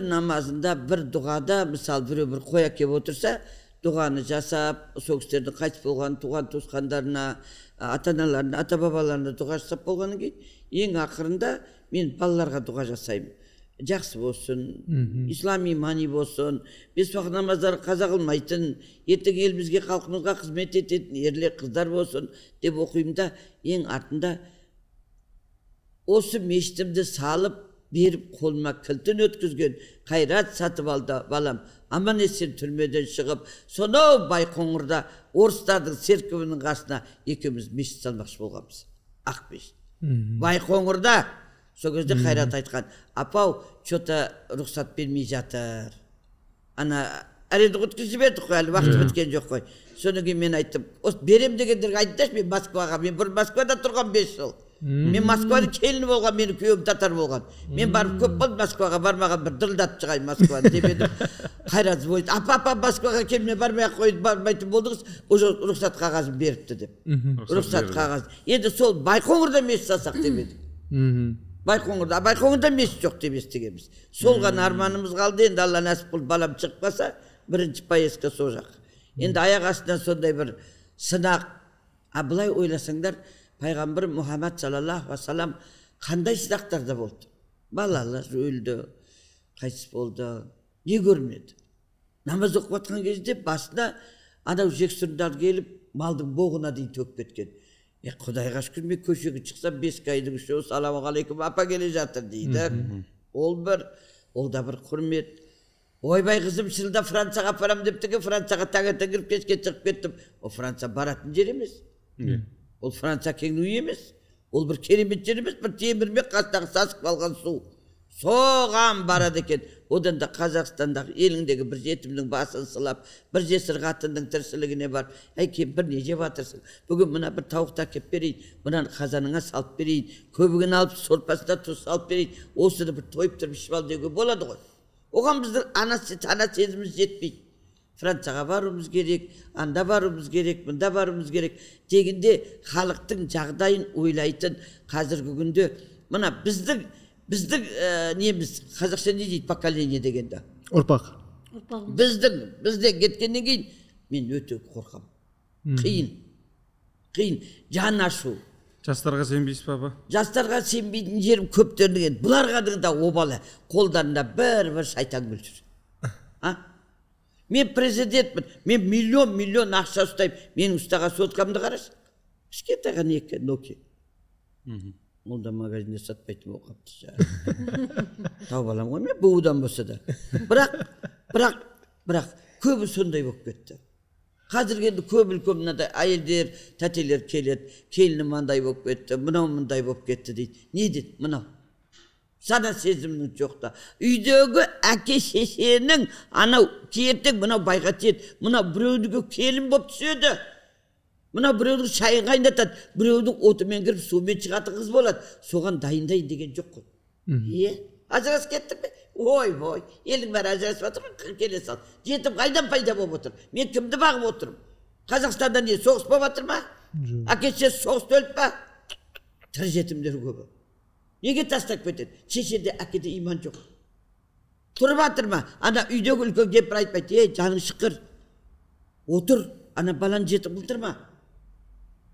[SPEAKER 3] намазында, бір дұғада, мысалы біреу бір қоя кеп отырса, дұғаны жасап, сол кісілердің қайтыс болған туған туысқандарына, ата-аналарына, ата-бабаларына дұға жасап болғаннан кейін, ең ақырында мен балаларға дұға жасаймын. Жақсы болсын, ислам имани болсын, 5 уақыт намаздары қаза қылмайтын, ертең елімізге, халқымызға қызмет ететін ерлер қыздар болсын деп оқимын да, ең артында осы мешітімді салып беріп қолыма кілтін өткізген Қайрат сатып алды балам, аман есен түрмеден шығып, сонау Байқоңырда орыстардың церковінің қасына екеуміз мешіт салмақшы болғанбыз. Ақ мешіт. Байқоңырда сол кезде Қайрат айтқан, апау, что-то рұқсат бермей жатыр. Ана әреді өткізіп едік қой, әлі уақыт біткен жоқ қой. Содан кейін мен айттым, берем дегендерге айтыңдаршы, мен Москваға, мен бұрын Москвада тұрған 5 жыл. Мен Москваның келіні болған, менің күйеуім татар болған. Мен барып көп болды Москваға, бармаған бір дырылдатып шығайын Москваны деп едім. Қайрат звонит, апа, Москваға келме, бармай-ақ қойды, бармайтын болдыңыз, уже рұқсат қағазын беріпті деп. Рұқсат қағазын. Енді сол Байқоңырда мешіт салсақ деп едік. Байқоңырда мешіт жоқ деп естігенбіз. Сол ғана арманымыз қалды, енді Алла нәсіп қылып балам шығып қалса, бірінші поездка сол жақ. Енді аяқ астынан сондай бір сынақ. Былай ойласаңдар, пайғамбар Мұхаммад саллаллаху алейхи қандай сынақтарда болды? Балалар өлді, қайтыс болды, не көрмеді? Намаз оқып жатқан кезде басына анау жексұрындар келіп, малдың боғына дейін төгіп кеткен. Құдайға шүкір, мен көшеге шықсам 5 айдың үшеуі саламағалейкум апа келе жатыр дейді. Ол да бір құрмет. Ойбай қызым, шынында Францияға апарам дептіге, Францияға таңертең кіріп кешке шығып кеттім. Ол Франция баратын жер емес. Ол Франция кең үй емес. Ол бір керемет жер емес, бір темірмен қастағы сасып қалған су. Соған барады екен. Одан да Қазақстандағы еліңдегі бір жетімнің басын сылап, бір жесір қатынның тіршілігіне барып, кемпір не жеп жатырсың? Бүгін мына бір тауықты әкеп берейін, мынаны қазаныңа салып берейін, көбігін алып сорпасына тұз салып берейін, осыны бір тойып тұрып ішіп ал деуге болады ғой. Оған біздің ана сезіміміз жетпейді. Францияға баруымыз керек, анда баруымыз керек, мұнда баруымыз керек. Дегенде халықтың жағдайын ойлайтын қазіргі күнде мына біздің неміз қазақша не дейді поколение дегенде?
[SPEAKER 1] Ұрпақ.
[SPEAKER 3] Бізден кеткеннен кейін мен өте қорқам. Қиын, жан ашу.
[SPEAKER 2] Жастарға сенбейсіз ба?
[SPEAKER 3] Жастарға сенбейтін жерім көптерінен. Бұларға да обалы, қолдарында бір шайтан гүл жүр. Мен президентпін, мен миллион ақша ұстаймын. Менің ұстаға соткамды қарашы. Кішкентай ғана екі Nokia. Ол да магазинде сатпайтын болып қапты. Тауып алам ғой мен, бұғыдан болса да. Бірақ көбі сондай болып кетті. Қазіргі енді көп мынадай әйелдер, тәтелер келеді, келіні мындай болып кетті, мынау мындай болып кетті дейді. Не дейді мынау? Сана сезімнің жоқта. Үйдегі әке шешенің анау ертең мынау байға тиеді, мынау біреуге келін болып түседі. Мынау біреудің шайын қайнатады, біреудің отымен кіріп сумен шығатын қыз болады. Соған дайындайын деген жоқ қой. Ажырасып кеттің бе? Ой, елің бәрі ажырасып жатыр, келе сал. Жетім қайдан пайда болып отыр? Мен кімді бағып отырмын? Қазақстанда не, соғыс болып жатыр ма? Әке-шешесі соғыста өліп па? Тірі жетімдер көбі. Неге тастап кетеді? Шешеде, әкеде иман жоқ. тұрып жатыр ма? Ана үйдегі үлкен кемпір айтпайды, жаның шыққыр, отыр, ана баланы жетіп қылдырма.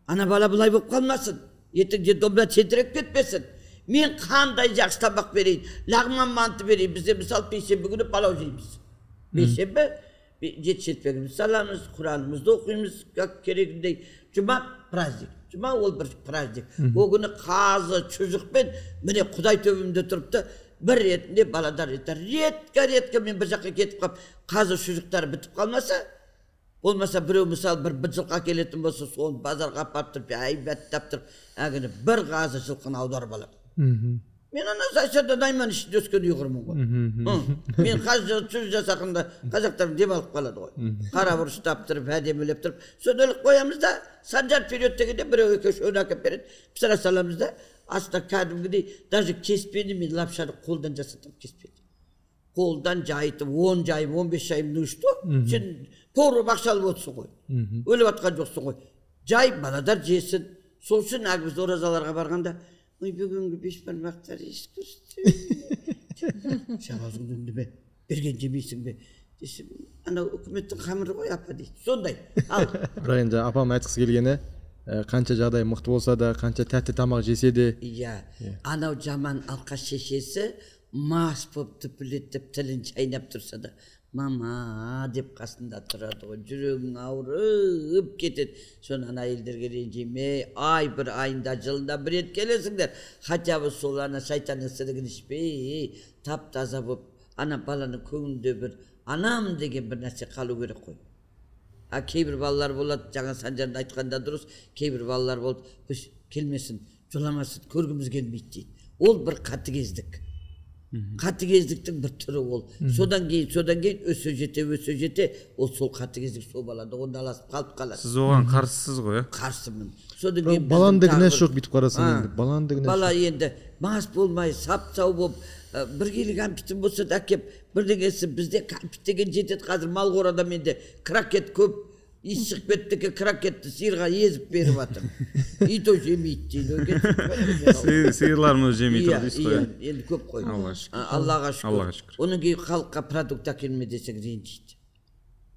[SPEAKER 3] Ана бала бұлай болып қалмасын, ертең жетомда тентіреп кетпесін. Мен қандай жақсы тамақ берейін, лағман манты берейін. Бізде мысалы бейсенбі күні палау жейміз. Бейсенбі жеті-жетпегімізді саламыз, Құранымызды оқимыз керегіндей. Жұма праздник. Жұма ол бір праздник. Ол күні қазы, чүжікпен, міне Құдай төбемде тұрыпты, бір ретінде баладар етер. Ретке мен бір жаққа кетіп қап, қазы шұжықтары бітіп қалмаса, болмаса біреу мысалы бір жылқы келетін болса, соны базарға апарып тұрып, әйбәттап тұрып, әгіні бір қазы жылқыны аударып алады. Мен ана Сайсардан айман ішінде өскен ұйғырмын ғой. Мен қазір жасақында қазақтарым демалып қалады ғой. Қара бұрыштап тұрып, әдемілеп тұрып, соны қоямыз да, Санжар период дегенде біреу екеу шөне әкеп береді, пісіре саламыз да, астына кәдімгідей, даже кеспені мен лапшаны қолдан жасатып кеспені. Қолдан жайытып, 10 жайым, 15 жайым нүшті, сен қорып ақшалып отырсың ғой. Өліп атқан жоқсың ғой. Жай баладар жесін. Сол үшін әгіміз оразаларға барғанда, ой, бүгінгі бешбармақтар ешкірісті. Шабазың үнді бе, берген жемейсің бе? Десем, ана үкіметтің қамыры ғой, апа дейді. Сондай.
[SPEAKER 1] Бірақ енді апам айтқысы келгені, қанша жағдай мықты болса да, қанша тәтті тамақ жесе де.
[SPEAKER 3] Иә, анау жаман алқа шешесі мас болып түпілетіп тілін шайнап тұрса да, мама деп қасында тұрады ғой, жүрегің ауырып кетеді. Соны ана әйелдерге ренжімей, ай бір айында жылында бір рет келесіңдер. Хотя бы сол ана шайтанның сірігін ішпей, тап таза болып, ана баланың көңілінде бір анам деген бір нәрсе қалу керек қой. Кейбір балалар болады, жаңа Санжардың айтқанда дұрыс, кейбір балалар болды, біз келмесін, жоламасын, көргіміз келмейді дейді. Ол бір қатыгездік. Қатыгездіктің бір түрі ол. Содан кейін өсе жете, ол сол қатыгездік сол балада ондаласып қалып қалады.
[SPEAKER 2] Сіз оған қарсысыз ғой,
[SPEAKER 3] Қарсымын.
[SPEAKER 1] Баланың да кінәсі жоқ бүйтіп қарасаң енді. Баланың да кінәсі жоқ.
[SPEAKER 3] Бала енді мас болмай, сап-сау болып, бір келі кәмпитін болса да әкеп, бірдеңесі бізде кәмпит деген жетеді. Қазір мал қорада менде кракет көп. Ис шығып кетті, кракетті сиырға езіп беріп жатыр. Ит о жемейді дейді.
[SPEAKER 2] Сиырларымыз жемей тұр дейсіз ғой.
[SPEAKER 3] Енді көп қой.
[SPEAKER 2] Аллаға шүкір.
[SPEAKER 3] Оның кейін халыққа продукт әкелме десең ренжиді.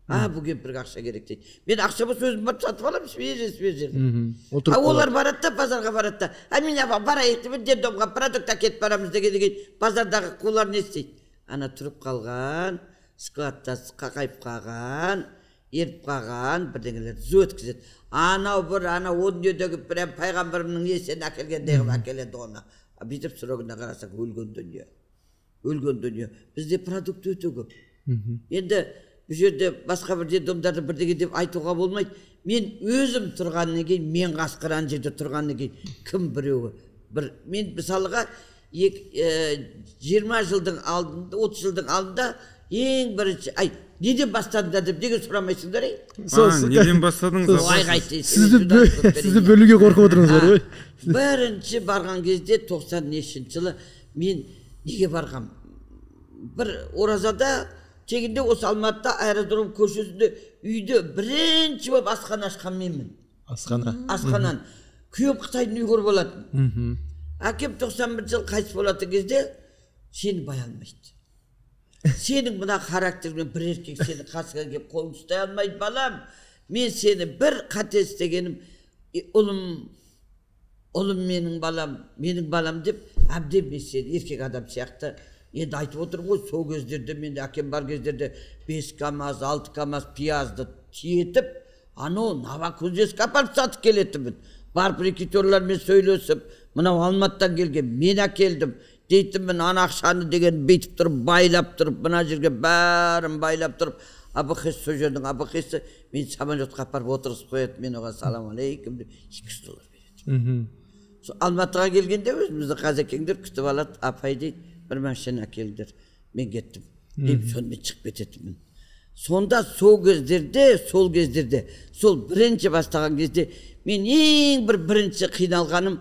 [SPEAKER 3] Бұл кемпірге ақша керек дейді. Мен ақша болса өзім барып сатып аламын, свежий. Олар барады да, базарға барады да. Мен барайық деп детдомға продукт әкетіп барамыз деген базардағы қулар не істейді? Ана тұрып қалған, складта қақайып қалған, еріп қалған бірдеңелерді зу өткізеді. Анау 10 дүниедегі бір пайғамбарымның несен әкелгендегі әкеледі оны. Бүйтіп сұрағына қарасақ өлген дүние. Бізде продукт өте көп. Енді бұл жерде басқа бір детдомдарды бірдеңе деп айтуға болмайды. Мен өзім тұрғаннан кейін, мен қасқыран жерде тұрғаннан кейін кім біреуі. Мен мысалыға 20 жылдың алдында, 30 жылдың алдында ең бірінші, неден бастадыңдар деп неге сұрамайсыңдар,
[SPEAKER 2] неден бастадыңыз?
[SPEAKER 1] Сізді бөлуге қорқып отырыңыздар ғой.
[SPEAKER 3] Бірінші барған кезде 90 жылы мен неге барғам? Бір оразада тегінде осы Алматыда аэродром көшесінде үйде бірінші болып асхана ашқан менмін. Асханан. Күйеуім Қытайдың үйгөр болатын. Әкем 91 жыл қайтыс болатын кезде сені бай алмайды. Сенің мына характермен бір еркек сені қасыға келіп қолын ұстай алмайды, балам. Мен сені бір қате істегенім, ұлым менің балам деп, әбден мен сені еркек адам сияқты. Енді айтып отырмын ғой, сол кездерде, мен әкем бар кездерде 5 камаз, 6 камаз пиязды тиетіп, Новокузнецкке апарып сатып келетімін. Барып рекетерлермен сөйлесіп, мынау Алматыдан келген, мен әкелдім. Дейтімін, ана ақшаны деген бейтіп тұрып, байлап тұрып, мына жерге бәрін байлап тұрып, абықес сол жердің абықесі, мен самолетқа апарып отырғызып қояды, мен оған салам алейкум деп $200 береді. Алматыға келгенде өзімізді қазекеңдер күтіп алады, апай дейді, бір машина әкелдер, мен кеттім, деп сонымен шығып кететімін. Сонда сол кездерде, сол бірінші бастаған кезде, мен ең бірінші қиналғаным,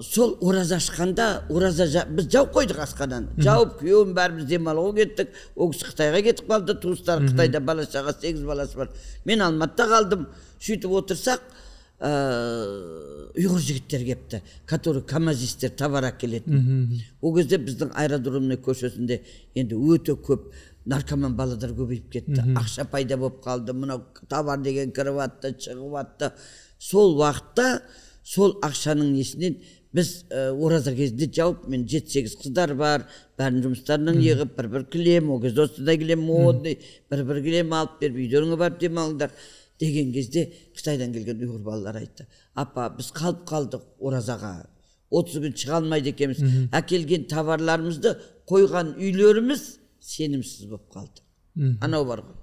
[SPEAKER 3] сол ораза ашқанда, біз жауып қойдық асқанан. Жауып күйеуім бәріміз демалуға кеттік. Ол кісі Қытайға кетіп қалды, туыстары Қытайда бала шаға 8 баласы бар. Мен Алматыда қалдым. Сөйтіп отырсақ, ұйғыр жігіттер кепті, который камазистер товар әкелетін. Ол кезде біздің аэродромный көшесінде енді өте көп наркоман баладар көбейіп кетті. Ақша пайда болып қалды, мынау товар деген кіріп атты, шығып атты. Сол уақытта сол ақшаның несінен біз ораза кезінде жауып, мен 7-8 қыздар бар, бәрін жұмыстарынан еғіп, бір кілем, ол кезде осындай кілем модный, бір кілем алып беріп, үйлеріңе барып демалыңдар деген кезде Қытайдан келген ұйғыр балалар айтты: апа, біз қалдық оразаға, 30 күн шыға алмайды екенбіз, әкелген товарларымызды қойған үйлеріміз сенімсіз болып қалды. Анау бар ғой.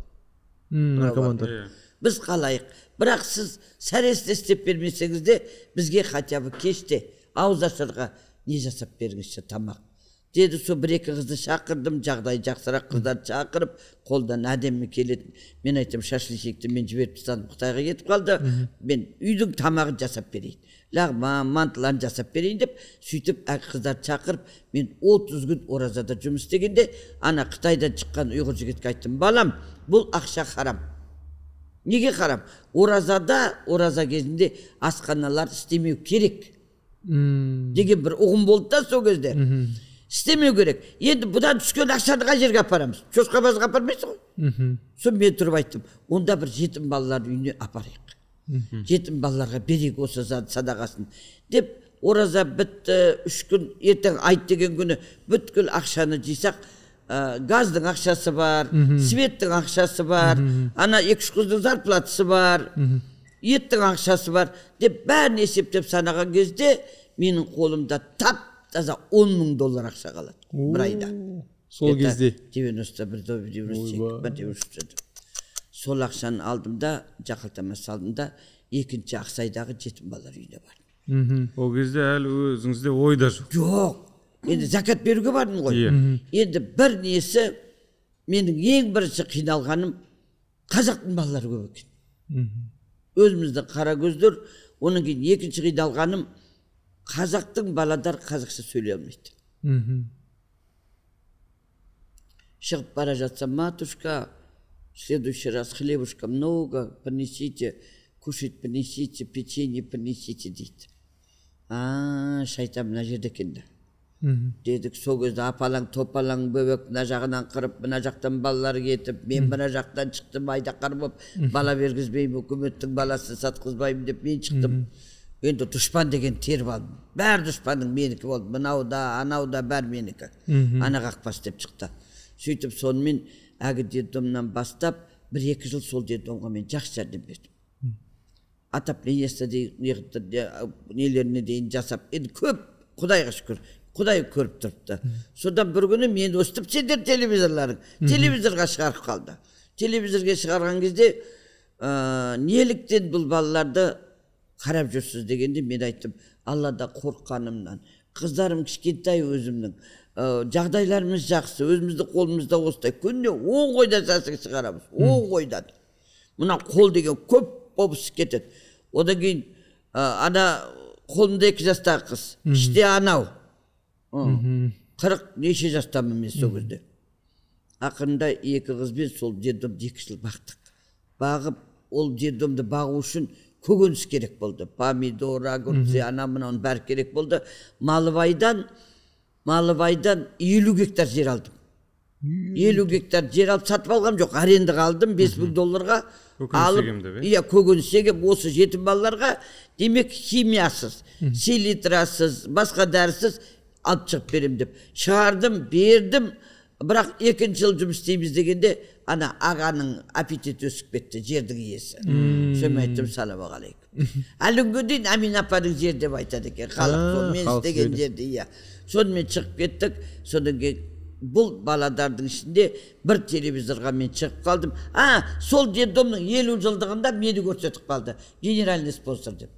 [SPEAKER 3] Біз қалайық, бірақ сіз сәресті істеп бермесеңіз де, бізге хотя бы кеште ауыз ашарға не жасап беріңізші, тамақ деді. Сол 1-2 қызды шақырдым, жағдай жақсырақ қыздарды шақырып, қолдан әдемі келетін. Мен айтым, шашлычекті мен жіберіп тастадым, Қытайға кетіп қалды, мен үйдің тамағын жасап берейін, лағма, мантыларын жасап берейін деп, сөйтіп қыздарды шақырып, мен 30 күн оразада жұмыс істегенде, ана Қытайдан шыққан ұйғыр жігітке айттым: балам, бұл ақша харам. Неге харам? Ораза кезінде асханалар істемеу керек деген бір ұғым болды да сол кезде. Істемеу керек. Енді бұдан түскен ақшаны қай жерге апарамыз? Шошқа базға апармайсың ғой. Сол мен тұрып айттым: онда бір жетім балалар үйіне апарайық. Жетім балаларға берейік осы садақасын деп, ораза бітті, 3 күн, ертең айт деген күні бүткіл ақшаны жисақ, газдың ақшасы бар, светтің ақшасы бар, ана 2-3 қыздың зарплатасы бар, еттің ақшасы бар деп, бәрін есептеп санаған кезде менің қолымда таза $10,000 ақша қалады бір айда.
[SPEAKER 1] Сол кезде
[SPEAKER 3] 91 сол ақшаны алдым да, жақалтама салдым да, екінші Ақсайдағы жетім балалар үйіне бардым.
[SPEAKER 2] Ол кезде әлі өзіңізде ойда жоқ.
[SPEAKER 3] Жоқ, енді закат беруге бардым ғой. Енді бір несі, менің ең бірінші қиналғаным қазақтың балалары көп екен. Өзімізді қара көздер. Оның кейін екінші қиналғаным қазақтың баладар қазақша сөйлей алмайды. Шығып бара жатсам: матушка, в следующий раз хлебушка много, принесите, кушать принесите, печенье принесите дейді. Шайтан мына жерде екен да дедік. Сол кезде апалаң топалаң бөбек мына жағынан қырып, мына жақтан балалар кетіп, мен мына жақтан шықтым, айдақар болып, бала бергізбеймін, үкіметтің баласы сатқызбаймын деп мен шықтым. Енді дұшпан деген теріп алдым. Бәр дұшпаның менікі болды. Мынау да, анау да бәр менікі. Ана қақпас деп шықты. Сөйтіп сонымен әгі детдомнан бастап 1-2 жыл сол детдомға мен жақсы жәрдем бердім. Отоплениесі нелеріне дейін жасап, енді көп, Құдайға шүкір, Құдай көріп тұрыпты. Содан бір күні мен өстіп, сендер телевизорларың, телевизорға шығарып қалды. Телевизорға шығарған кезде неліктен бұл балаларды қарап жүрсіз дегенде, мен айттым: Алладан қорыққанымнан, қыздарым кішкентай өзімнің, жағдайларымыз жақсы, өзімізді қолымызда осылай күніне 10 қойдан сәсік шығарамыз, 10 қойдан. Мына қол деген көп болып кетеді. Одан кейін ана қолымда 2 жастағы қыз, іште анау 40 неше жастамын мен сол кезде. Ақырында 2 қызбен сол детдомды 2 жыл бақтық. Бағып, ол детдомды бағу үшін көкөніс керек болды. Помидор, огурцы, ана мынауын бәрі керек болды. Малыбайдан 50 гектар жер алдым. 50 гектар жер алып сатып алғам жоқ, арендаға алдым $5,000 алып. Иә, көкөніс егіп, осы жетім балаларға, демек химиясыз, селитрасыз, басқа дәрісіз алып шығып берем деп шығардым, бердім. Бірақ 2 жыл жұмыс істейміз дегенде, ана ағаның аппетиті өсіп кетті, жердің иесі. Сөйме айттым: салама алейкум. Әлі күнге дейін Амин апаның жер деп айтады екен, халық сол мен істеген жерді. Иә, сонымен шығып кеттік. Содан кейін бұл баладардың ішінде бір телевизорға мен шығып қалдым. Сол детдомның 50 жылдығында мені көрсетіп қалды, генеральный спонсор деп.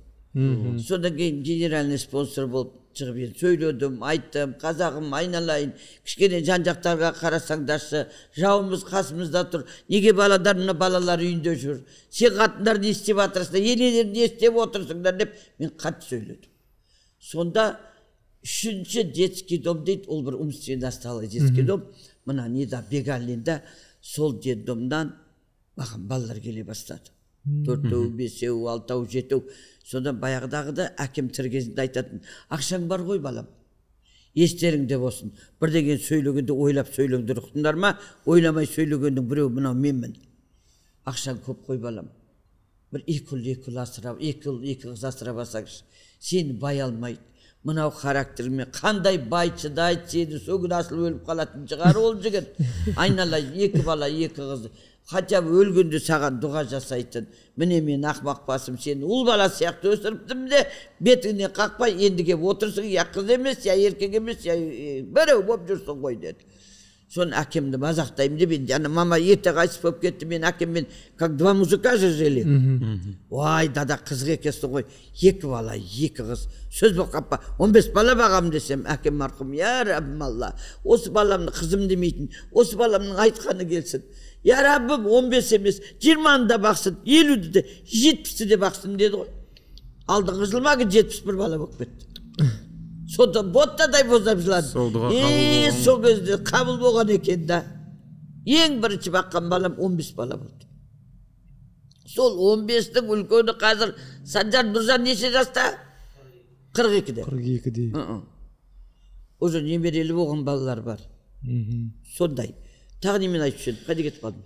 [SPEAKER 3] Содан кейін генеральный спонсор болып шығып сөйледім, айттым: қазағым, айналайын, кішкене жан-жақтарға қарасаңдаршы, жауымыз қасымызда тұр, неге баладар мына балалар үйінде жүр, сен қатындар не істеп жатырсыңдар, енелер не істеп отырсыңдар деп мен қатты сөйледім. Сонда 3-ші детский дом дейді, ол бір умственно отсталый детский дом, мына неда Бегалинда, сол детдомнан маған балалар келе бастады. төртеу, бесеу, алтау, жетеу. Содан баяғыдағыда әкем тірі кезінде айтатын, ақшаң бар ғой балам, естеріңде болсын. Бірдеген сөйлегенде ойлап сөйлеңдер ұқтыңдар ма? Ойламай сөйлегендің біреу мынау менмін. Ақшаң көп қой балам. Бір екі ұл асырап, екі қыз асырап алсаңшы, сені бай алмайды. Мынау характерімен қандай бай шыдайды, сені сөгін асыл өліп қалатын шығар ол жігіт. Айналайын, екі бала, екі қыз. Хотя өлгенде саған дұға жасайтын. Міне мен ақмақ басым сені ұл бала сияқты өсіріптім де, бетіңнен қақпай, енді кеп отырсың, я қыз емес, я еркек емес, я біреу боп жүрсің ғой деді. Соны әкемді мазақтаймын деп енді, мама ерте қайтыс болып кетті, мен әкеммен как два мужика жили. Ой, дада қызық екесің ғой, екі бала, екі қыз. Сөз болып қаппа, 15 бала бағам десем, әкем марқұм, я Раббым Алла, осы баламны қызым демейтін, осы баламның айтқаны келсін. Я Раббым 15 емес, 20-ны да бақсын, 50-ді де, 70-ді де бақсын деді ғой. Алдыңғы жылмағы 71 бала болып кетті. Сонда боттадай бозап жылады. Сол кезде қабыл болған екен да. Ең бірінші баққан балам 15 бала болды. Сол 15-дің үлкені қазір Санжар Нұржан неше жаста? 42-де.
[SPEAKER 1] 42-де.
[SPEAKER 3] Уже немерелі болған балалар бар. Сондай. Тағы немен айтып жүрдім, қайда кетіп қалдым?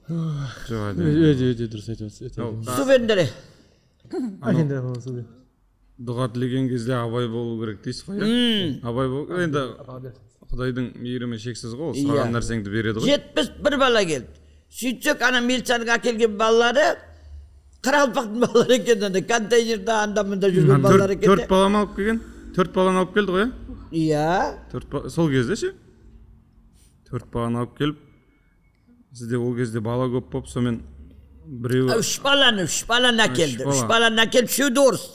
[SPEAKER 1] Өте дұрыс айтып отырсыз.
[SPEAKER 3] Су беріңдер.
[SPEAKER 2] Дұға тілеген кезде абай болу керек дейсіз ғой. Абай болу керек. Енді Құдайдың мейірімі шексіз ғой, сұраған нәрсеңді береді ғой.
[SPEAKER 3] 71 бала келді. Сөйтсек, ана милицияның әкелген балалары Қарақалпақтың балалары екен, контейнерде анда-мында жүрген балалар екен.
[SPEAKER 2] 4 баланы алып келген? 4 баланы алып келді ғой,
[SPEAKER 3] иә?
[SPEAKER 2] Сол кезде ше? 4 баланы алып келіп, сізде ол кезде бала көп болып, сонымен біреуі...
[SPEAKER 3] 3 баланы әкелді. 3 баланы әкеліп, үшеуі орыс.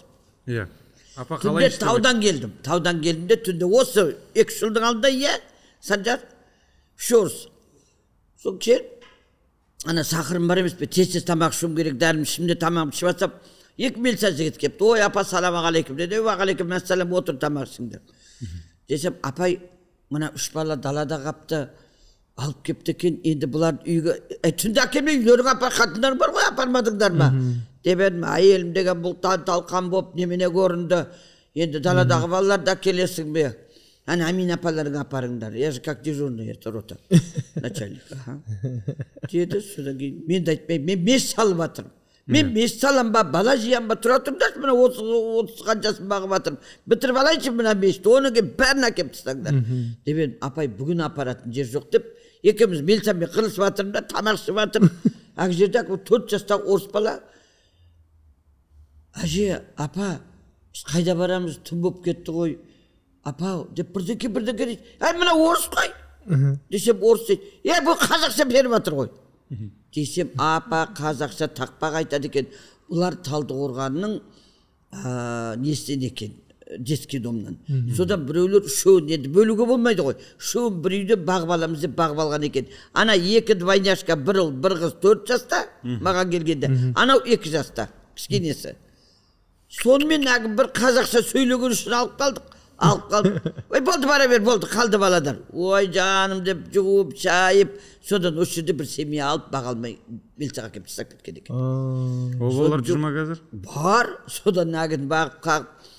[SPEAKER 2] Иә. Апа қалай
[SPEAKER 3] істеп? Таудан келдім. Таудан келдім де түнде осы 2 жылдың алдында, иә, Санжар, орыс. Сол келіп, ана сақырым бар емес пе, тез тамақ ішуім керек, дәрім ішімде тамағым ішіп алсам, 2 милиция жігіт кепті. Ой, апа, саламағалейкум деді. Уағалейкум ассалам, отыр тамақ ішіңдер. Десем, апай, мына 3 бала далада қапты, алып кепті екен, енді бұлар үйге, түнде әкеме үйлерің апар, қатындар бар ғой, апармадыңдар ма? Деп едім, әйелім деген бұл талқан боп немене көрінді, енді даладағы балалар да келесің бе? Ана Амин апаларың апарыңдар, я же как дежурный, это рота, начальник. Деді, содан кейін, мен де айтпаймын, мен мешіт салып атырмын. Мен мешіт салам ба, бала жиям ба, тұра тұрыңдаршы, мына 30 қаншасын бағып атырмын. Бітіріп алайыншы мына мешітті, оны кейін бәрін әкеп тастаңдар. Деп едім, апай, бүгін апаратын жер жоқ деп, екеуміз милициямен қырылысып атырмын да, тамақ ішіп атырмын. Ақ жерде 4 жастағы орыс бала, әже, апа, біз қайда барамыз, түн болып кетті ғой. Апа, деп бірдеке дейді. Мына орыс қой. Десем, орыс дейді. Бұл қазақша беріп атыр ғой. Десем, апа, қазақша тақпақ айтады екен. Бұлар Талдықорғанның несінен екен, детский домнан. Содан біреулер үшеуін, енді бөлуге болмайды ғой. Үшеуін бір үйде бағып аламыз деп бағып алған екен. Ана 2 двойняшка, бір ұл, бір қыз 4 жаста, маған келгенде. Анау 2 жаста, кішкенесі. Сонымен бір қазақша сөйлеген үшін алып қалдық. Ой, болды, бара бер, болды, қалды баладар. Ой, жаным деп жуып, шайып, содан осы жерде бір семья алып, баға алмай, милицияға кеп тастап кеткен екен.
[SPEAKER 2] Ол балалар жүр ма қазір?
[SPEAKER 3] Бар, содан нағын бағып қағып.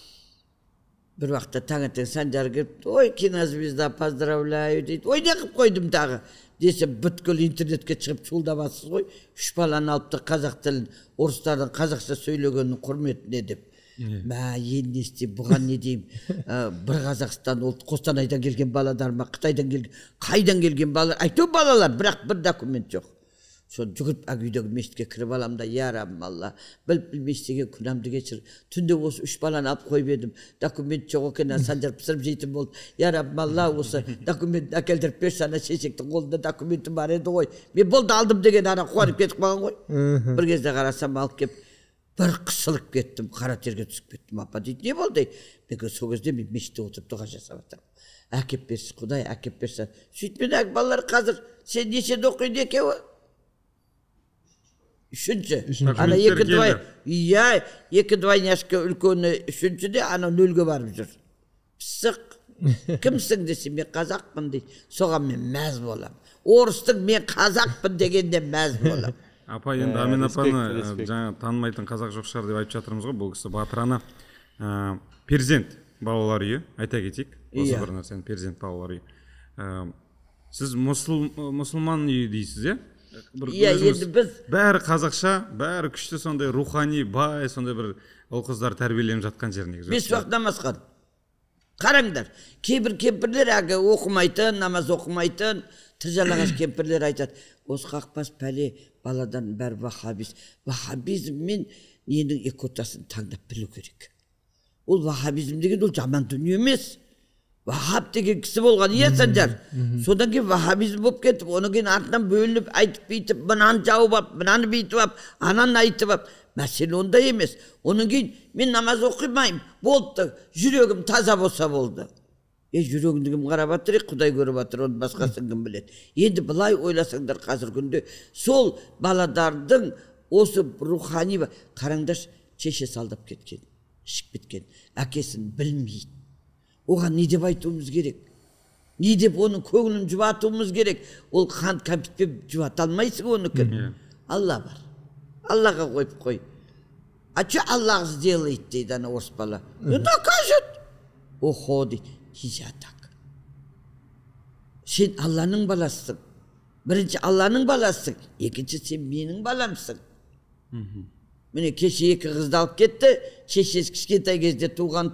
[SPEAKER 3] Бір уақытта таңертең Санжар келіп, ой, кинозвезда, поздравляю дейді. Ой, не қып қойдым тағы. Десе, бүткіл интернетке шығып шулдабасыз ғой. 3 баланы алыпты қазақ тілін, орыстардың қазақша сөйлегенінің құрметіне деп. Мә, енді не істеп, бұған не деймін, бір Қазақстан, ол Қостанайдан келген баладар ма, Қытайдан келген, қайдан келген балалар, әйтеу балалар, бірақ бір документ жоқ. Соны жүгіріп ақ үйдегі мешітке кіріп алам да, я Раббым Алла, білместеген күнәмді кешір. Түнде осы 3 баланы алып қойып едім, документ жоқ екен, Санжар пісіріп жейтін болды. Я Раббым Алла, осы документ әкелдіріп берші, ана шешектің қолында документі бар еді ғой. Мен болды алдым деген ана қуанып кетіп қалған ғой. Бір кезде қарасам алып кеп, бір қысылып кеттім, қара терге түсіп кеттім. Апа дейді, не болды? Мен сол кезде мен мешітте отырып дұға жасап жатырмын. Әкеп берсін, Құдай, әкеп берсін. Сөйтпен әк балалар қазір, сен нешеде оқиды екеуі? 3-ші. Ана 2 двойняшка үлкені 3-шіде, ана 0-ге барып жүр. Пысық. Кімсің десе, мен қазақпын дейді. Соған мен мәз болам. Орыстың мен қазақпын дегенде мәз болам.
[SPEAKER 2] апа енді Амин апаны
[SPEAKER 1] респект.
[SPEAKER 2] жаңа танымайтын қазақ жоқ шығар деп айтып жатырмыз ғой. Бұл кісі батыр ана перзент балалар үйі, айта кетейік. Осы бір нәрсені, перзент балалар үйі. Сіз мұсылман үйі дейсіз, иә?
[SPEAKER 3] Иә, енді біз
[SPEAKER 2] бәрі қазақша, бәрі күшті, сондай рухани, бай, сондай бір ұл қыздар тәрбиеленіп жатқан жер негізі.
[SPEAKER 3] 5 уақыт намаз қылады. Қараңдар, кейбір кемпірлер әлгі оқымайтын, намаз оқымайтын, тыржалағаш кемпірлер айтады, осы қақпас пәле баладан бәрі вахабист. Вахабизммен ненің екі ортасын таңдап білу керек. Ол вахабизм деген ол жаман дүние емес. Вахаб деген кісі болған, иә Санжар? Содан кейін вахабизм болып кетіп, оның кейін артынан бөлініп, айтып бүйтіп, мынаны жауып алып, мынаны бүйтіп алып, ананы айтып алып. Мәселе ондай емес. Оның кейін мен намаз оқимаймын, болды, жүрегім таза болса болды. Жүрегіңді кім қарап жатыр, Құдай көріп жатыр, оны басқасын кім біледі. Енді былай ойласаңдар қазір күнде сол баладардың осы рухани қараңдар, шешесі алдап кеткен, ішіп кеткен, әкесін білмейді. Оған не деп айтуымыз керек? Не деп оның көңілін жұбатуымыз керек? Ол қант кәмпитпен жұбата алмайсың оныкі. Алла бар. Аллаға қойып қой. А что Аллах сделает, дейді ана орыс бала. Накажет. Охо, дейді. Нельзя так. Сен Алланың баласысың. Бірінші Алланың баласысың, екінші сен менің баламсың. Міне кеше 2 қызды алып кетті, шешесі кішкентай кезде туған,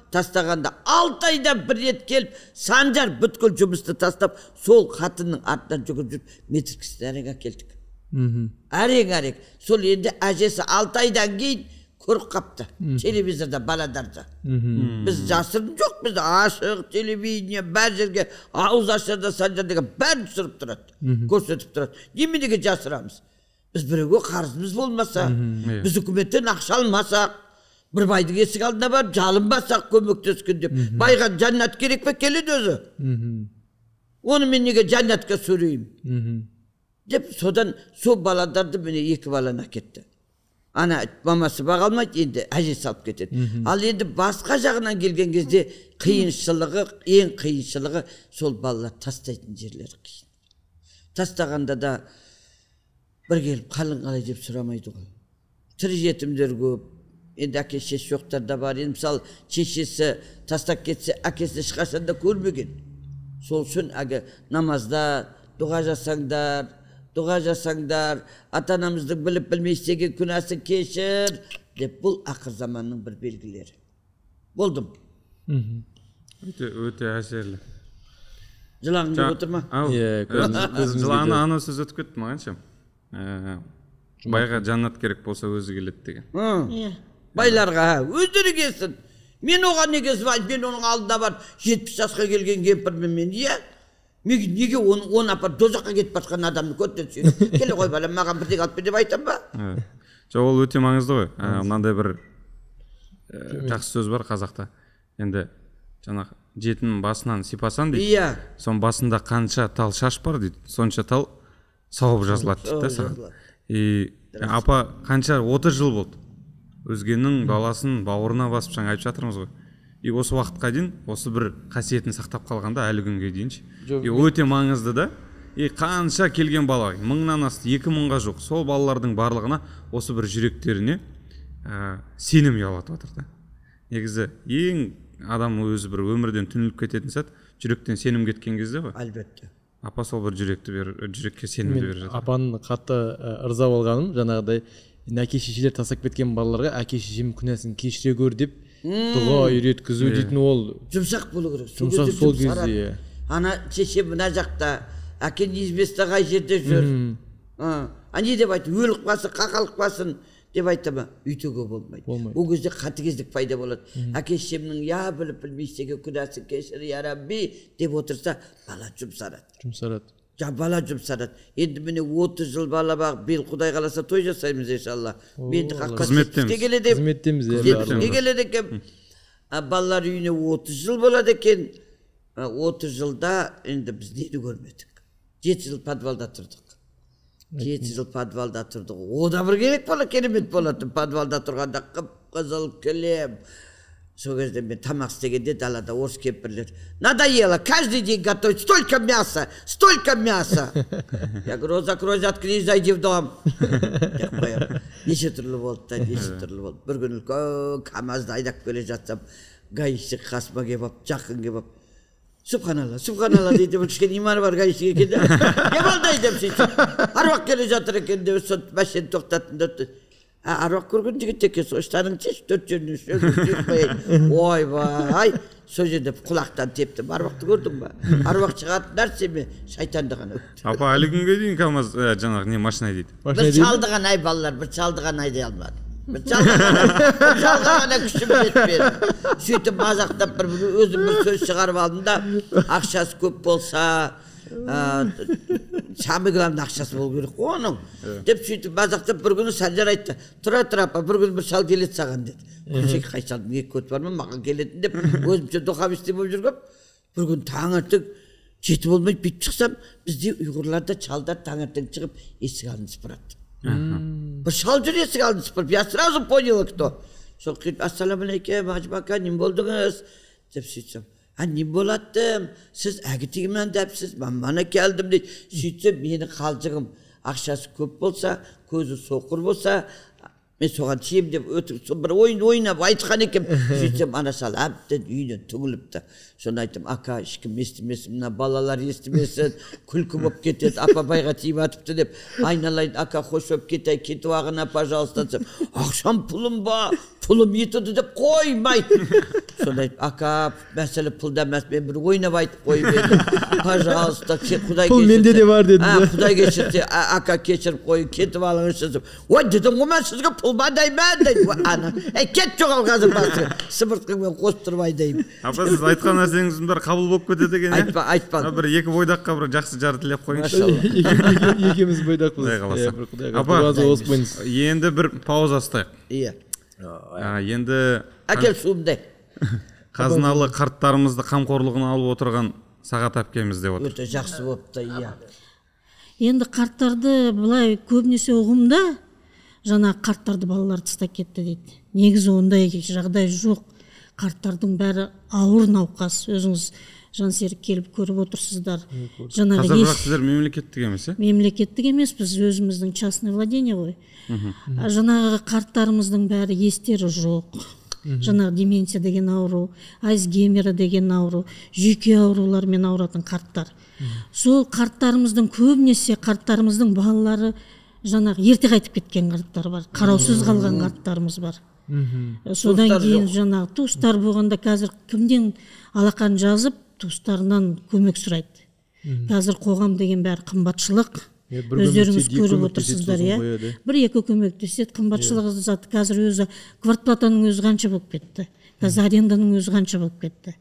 [SPEAKER 3] тастағанда 6 айда бір рет келіп, Санжар бүткіл жұмысты тастап, сол қатынның артынан жүгіріп жүріп, метркісін әрең әкелдік. Әрең. Сол енді әжесі 6 айдан кейін көріп қапты, телевизорда, баладарда. Біз жасырын жоқ, біз ашық, телевидение, бәр жерге ауыз ашарда Санжар деген бәрін түсіріп тұрады, көрсетіп тұрады. Неменеге жасырамыз? Біз біреуге қарызымыз болмаса, біз үкіметтен ақша алмасақ, бір байдың есік алдына барып жалынбасақ көмектескен деп, байға жәннат керек пе келеді өзі? Оны мен неге жәннатқа сөреймін? Деп содан сол баладарды міне 2 баланы әкетті. Ана мамасы баға алмайды, енді әжесі алып кетеді. Ал енді басқа жағынан келген кезде қиыншылығы, ең қиыншылығы сол балалар тастайтын жерлері қиын. Тастағанда да бір келіп қалың қалай деп сұрамайды ғой. Тірі жетімдер көп. Енді әке шешесі жоқтар да бар. Енді мысалы шешесі тастап кетсе, әкесі ешқашан да көрмеген. Сол үшін әге намазда дұға жасаңдар, ата-анамыздың біліп білмей істеген күнәсін кешір деп, бұл ақыр заманның бір белгілері. Болдым.
[SPEAKER 2] Өте әсерлі.
[SPEAKER 3] Жылағың деп отыр ма?
[SPEAKER 2] Ана сөз өтіп кетті мағанша. Байға жәннат керек болса өзі келеді деген.
[SPEAKER 3] Байларға өздері келсін. Мен оған неге звайд, мен оның алдында бар 70 жасқа келген кемпірмін мен, иә? Неге оны апар дозаққа кетіп басқан адамды көттен сүйіп, келе қой балам, маған бірдеңе алып бер деп айтам ба?
[SPEAKER 2] Ол өте маңызды ғой. Мынандай бір жақсы сөз бар қазақта. Енді жаңағы жетінің басынан сипасан дейді.
[SPEAKER 3] Иә.
[SPEAKER 2] Сон басында қанша тал шаш бар дейді, сонша тал сауап жазылады дейді саған. Апа қанша 30 жыл болды. Өзгенің баласын бауырына басып жаңа айтып жатырмыз ғой. Осы уақытқа дейін осы бір қасиетін сақтап қалғанда әлі күнге дейінші. Өте маңызды да. Қанша келген бала, 1000-нан асты, 2000-ға жоқ. Сол балалардың барлығына осы бір жүректеріне сенім ұялатып жатыр да. Негізі ең адам өзі бір өмірден түңіліп кететін сәт, жүректен сенім кеткен кезде ғой.
[SPEAKER 3] Әлбетте.
[SPEAKER 2] Апа сол бір жүрекке сенімді беріп жатыр.
[SPEAKER 1] Апаның қатты ырза болғаным, жаңағыдай әке шешелер тастап кеткен балаларға әке шешем күнәсін кешіре көр деп дұға үйреткізу дейтін, ол
[SPEAKER 3] жұмсақ болу керек.
[SPEAKER 1] Жұмсақ сол кезде.
[SPEAKER 3] Ана шеше мына жақта, әке неизбесті қай жерде жүр. Не деп айтты, өлік басын, қақалық басын деп айтты ма? Үйтуге болмайды. Ол кезде қатыгездік пайда болады. Әке шешемнің я біліп білмей істеген күнәсін кешір, я Рабби деп отырса, бала жұмсарады. Бала жұмсарады. Енді міне 30 жыл бала бағып, бел Құдай қаласа той жасаймыз иншалла. Менді қызметке келеді. Қызметке келеді екен. Балалар үйіне 30 жыл болады екен. 30 жылда енді біз нені көрмедік. 7 жыл подвалда тұрдық. 7 жыл подвалда тұрдық. О да бір керек бола, керемет болатын. Подвалда тұрғанда қып-қызыл кілем, Сол кезде мен тамақ істегенде далада орыс кемпірлер надоело каждый день готовить столько мяса. Я говорю, закрой, заткнись, зайди в дом. деп қоямын. Неше түрлі болды. Бір күн үлкен камазды айдап келе жатсам гаишник қасыма келіп алып, жақын келіп алып, субханалла дейді, бір кішкене иманы бар гаишник екен де. Не болды деп сөйтіп, аруақ келе жатыр екен деп машинаны тоқтаттым. Аруақ көрген жігіт екенсің, ұштаның тез 4 жеріне сүйіп қояйын. Ойбай, сол жерде құлақтан тептім. Аруақты көрдің ба? Аруақ шығатын нәрсе ме? Шайтанды ғана.
[SPEAKER 2] Апа, әлі күнге дейін КамАЗ жаңағы не машина дейді.
[SPEAKER 3] Бір шалдыған ай балалар, бір шалдыған айдай алмады. Бір шалдыған күшім жетпеді. Сөйтіп мазақтап өзім бір сөз шығарып алдым да, ақшасы көп болса, Шамыграмның ақшасы болу керек оның деп сөйтіп мазақтап бір күні Санжар айтты, тұра апа, бір күні бір шал келеді саған деді. Көшек қай шалдың екі көті бар ма, маған келетін деп өзімше доқабесте болып жүргем. Бір күні таңертең жеті болмай бүйтіп шықсам, бізде ұйғырларда шалдар таңертең шығып есік алдын сыпырады. Бір шал жүр есік алдын сыпырып, я сразу поняла кто. Сол қиып, ассаламалейкум, Ажбака, не болдыңыз деп сөйтсем. Не болаттым, сіз әгітігімен дәпсіз, мамана келдім дейді. Сөйтсе, мені қалжығым ақшасы көп болса, көзі соқыр болса, мен соған тием деп өтірік, бір ойнап айтқан екен. Сөйтсем, ана шал әбден үйінен түңіліпті. Соны айттым, ака, ешкім естімесін, мына балалар естімесін, күлкі болып кетеді, апа байға тиіп атыпты деп. Айналайын, ака, хош болып кетей, кетіп ағына, пожалуйста, деп. Ақшам пұлым ба, пұлым етеді деп қоймай. Соны айтып, ака, мәселе пұлда емес, мен бір ойнап айтып қойып едім. Пожалуйста, Құдай кешірсе.
[SPEAKER 1] Пұл менде де бар деді.
[SPEAKER 3] Құдай кешірсе, ака кешіріп қойып, кетіп алыңызшы деп. Ой, дедім, мен сізге пұл ба даймен дейді. Ана, кет жоғал қазір басы. Сыбыртқыңмен қосып тұрмай деймін.
[SPEAKER 2] Апа, сіз айтқан нәрсеңіздің бәрі қабыл болып кетеді екен.
[SPEAKER 3] Айтпа.
[SPEAKER 2] Бір екі бойдаққа бір жақсы жар тілеп қойыңызшы.
[SPEAKER 1] Екеуміз бойдақпыз.
[SPEAKER 2] Апа, енді бір пауза ұстайық.
[SPEAKER 3] Иә.
[SPEAKER 2] Енді
[SPEAKER 3] әкел суымды.
[SPEAKER 2] Қазыналы қарттарымызды қамқорлығына алып отырған Сағат әпкеміз деп отыр.
[SPEAKER 3] Өте жақсы болыпты, иә.
[SPEAKER 4] Енді қарттарды былай көбінесе ұғымда жаңа қарттарды балалар тастап кетті дейді. Негізі ондай жағдай жоқ. Қарттардың бәрі ауыр науқас. Өзіңіз Жансерік келіп көріп отырсыздар.
[SPEAKER 2] Қазір бірақ сіздер мемлекеттік емес, е?
[SPEAKER 4] Мемлекеттік емес, біз өзіміздің частный владение ғой. Жаңағы қарттарымыздың бәрі естері жоқ. Жаңағы деменция деген ауру, Альцгеймер деген ауру, жүйке ауруларымен ауыратын қарттар. Сол қарттарымыздың көбінесе қарттарымыздың балалары жаңағы ерте қайтып кеткен қарттар бар, қараусыз қалған қарттарымыз бар. Содан кейін жаңағы туыстар болғанда қазір кімден алақан жазып туыстарынан көмек сұрайды. Қазір қоғам деген бәрі қымбатшылық. Өздеріңіз көріп отырсыздар, иә. Бір-екі көмектеседі, қымбатшылығы заты қазір өзі квартплатаның өзі қанша болып кетті. Қазір аренданың өзі қанша болып кетті.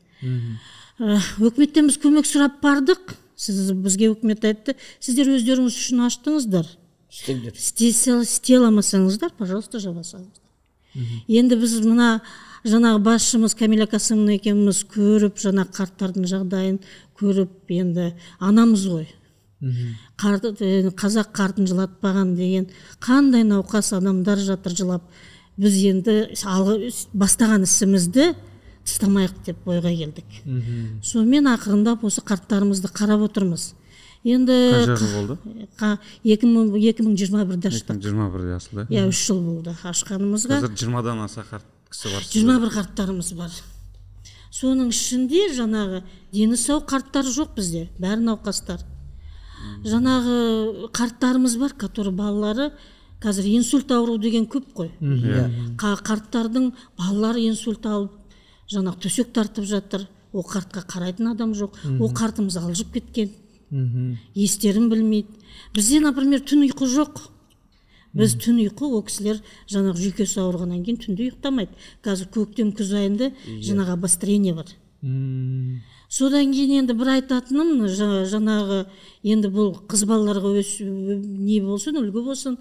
[SPEAKER 4] Өкіметтен біз көмек сұрап бардық. Бізге өкімет айтты, сіздер өздеріңіз үшін аштыңыздар. Істей алмасаңыздар, пожалуйста, жабасаңыздар. Енді біз мына жаңағы басшымыз Камиля Касымовна екеуміз көріп, жаңағы қарттардың жағдайын көріп, енді анамыз ғой. Қазақ қартын жылатпаған деген қандай науқас адамдар жатыр жылап. Біз енді бастаған ісімізді тастамайық деп ойға келдік. Сонымен ақырындап осы қарттарымызды қарап отырмыз. Енді
[SPEAKER 2] қанша жыл болды?
[SPEAKER 4] 2021-де аштық.
[SPEAKER 2] 2021-де ашылды.
[SPEAKER 4] Иә, 3 жыл болды ашқанымызға.
[SPEAKER 2] Қазір 20-дан аса қарт кісі бар.
[SPEAKER 4] 21 қарттарымыз бар. Соның ішінде жаңағы дені сау қарттар жоқ бізде, бәрі науқастар. Жаңағы қарттарымыз бар, который балалары қазір инсульт ауру деген көп қой. Қарттардың балалары инсульт алып, жаңағы төсек тартып жатыр. Ол қартқа қарайтын адам жоқ. Ол қартымыз алжып кеткен. Естерін білмейді. Бізде, например, түн ұйқы жоқ. Біз түн ұйқы, ол кісілер жаңағы жүйкесі ауырғаннан кейін түнде ұйықтамайды. Қазір көктем күз айында жаңағы обострение бар. Содан кейін енді бір айтатыным, жаңағы енді бұл қыз балаларға не болсын, үлгі болсын.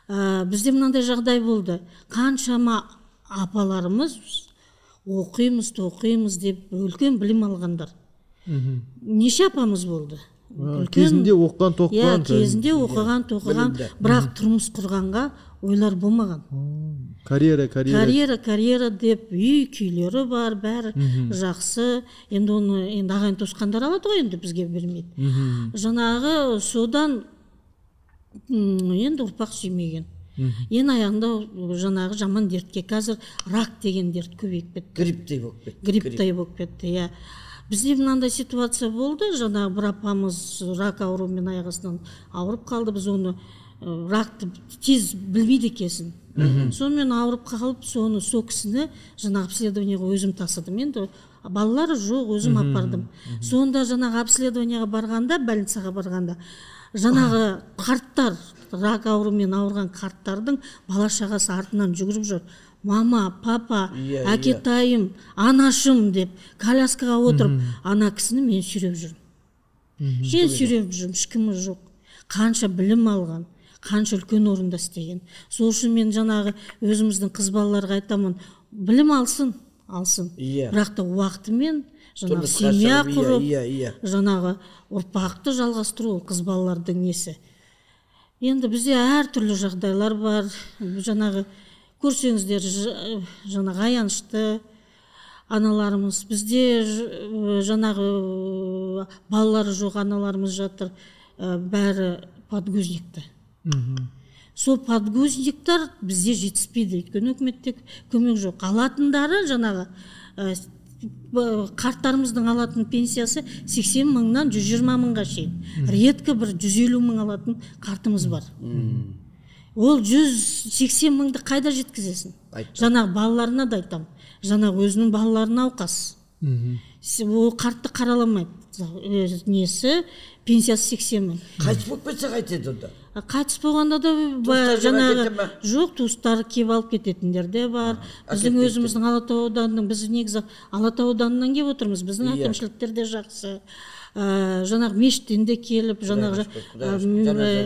[SPEAKER 4] Бізде мынандай жағдай болды. Қаншама апаларымыз оқимыз, тоқимыз деп үлкен білім алғандар. Неше апамыз болды?
[SPEAKER 1] Кезінде оқыған, тоқыған.
[SPEAKER 4] Кезінде оқыған, тоқыған, бірақ тұрмыс құрғанға ойлар болмаған. карьера деп үй күйлері бар, бәрі жақсы. Енді оны ағайын туысқандар алады ғой, енді бізге бермейді. Жаңағы содан енді ұрпақ сүймеген. Ең аяғында жаңағы жаман дертке, қазір рак деген дерт көбейіп кетті. Грипптай болып кетті, иә. Бізде мынандай ситуация болды, жаңағы бір апамыз рак ауруымен аяғасынан ауырып қалды, біз оны ракты тез білмейді екенсін. Сонымен ауырып қалып, соны со кісіні жаңағы обследованияға өзім тасыдым. Енді балалары жоқ, өзім апардым. Сонда жаңағы обследованияға барғанда, больницаға барғанда, жаңағы қарттар, рак ауруымен ауырған қарттардың бала шағасы артынан жүгіріп жүр. Мама, папа, әкетайым, анашым деп коляскаға отырып, ана кісіні мен сүйреп жүрмін. Ешкімі жоқ. Қанша білім алған, қанша үлкен орында істеген. Сол үшін мен жаңағы өзіміздің қыз балаларға айтамын, білім алсын. Бірақ та уақытымен жаңағы семья құрып, жаңағы ұрпақты жалғастыру қыз балалардың несі. Енді бізде әртүрлі жағдайлар бар. Жаңағы көрсеңіздер, жаңағы аянышты аналарымыз, бізде жаңағы балалары жоқ аналарымыз жатыр, бәрі подгузникті. Сол подгузниктар бізде жетіспейді, өйткені үкіметтік көмек жоқ. Алатындары жаңағы қарттарымыздың алатын пенсиясы 80 мыңнан 120 мыңға шейін. Редкі бір 150 мың алатын қартымыз бар. Ол 180 мыңды қайда жеткізесің? Жаңағы балаларына да айтам. Жаңағы өзінің балаларына ауқас. Ол қартты қараламайды. Несі? Пенсиясы 80 мың.
[SPEAKER 3] Қайтыс болып кетсе қайтеді онда?
[SPEAKER 4] Қайтыс болғанда да жаңағы жоқ, туыстары кеп алып кететіндер де бар. Біздің өзіміздің Алатау ауданының, біз негізі Алатау ауданынан кеп отырмыз. Біздің әкімшіліктер де жақсы. Жаңағы мешіттен де келіп, жаңағы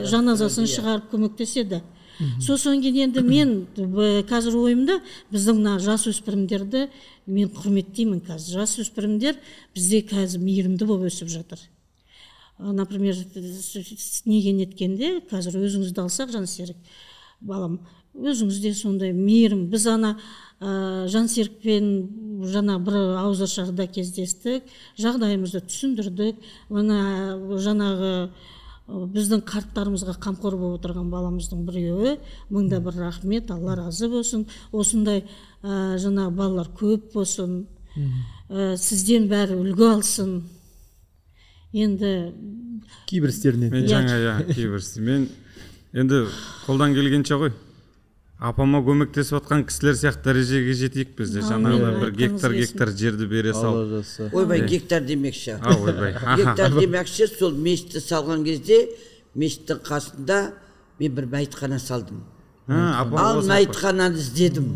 [SPEAKER 4] жаназасын шығарып көмектеседі. Сосын кейін енді мен қазір ойымда біздің жасөспірімдерді мен құрметтеймін қазір. Жасөспірімдер бізде қазір мейірімді болып өсіп жатыр. Например, неге неткенде, қазір өзіңізді алсақ, Жансерік балам, өзіңізде сондай мейірім. Біз Жансерікпен жаңа бір ауызашарда кездестік, жағдайымызды түсіндірдік. Жаңағы біздің қарттарымызға қамқор болып отырған баламыздың біреуі, мыңда бір рахмет, Алла разы болсын. Осындай жаңағы балалар көп болсын, сізден бәрі үлгі алсын. Енді
[SPEAKER 1] кейбір істерінен
[SPEAKER 2] мен кейбір істерінен енді қолдан келгенше ғой, апама көмектесіп жатқан кісілер сияқты дәрежеге жетейік бізде. Жаңағы бір гектар жерді бере сал.
[SPEAKER 3] Ойбай, гектар демекші. Гектар демекші, сол мешітті салған кезде мешіттің қасында мен бір мәйітхана салдым. Ал мәйітхананы іздедім.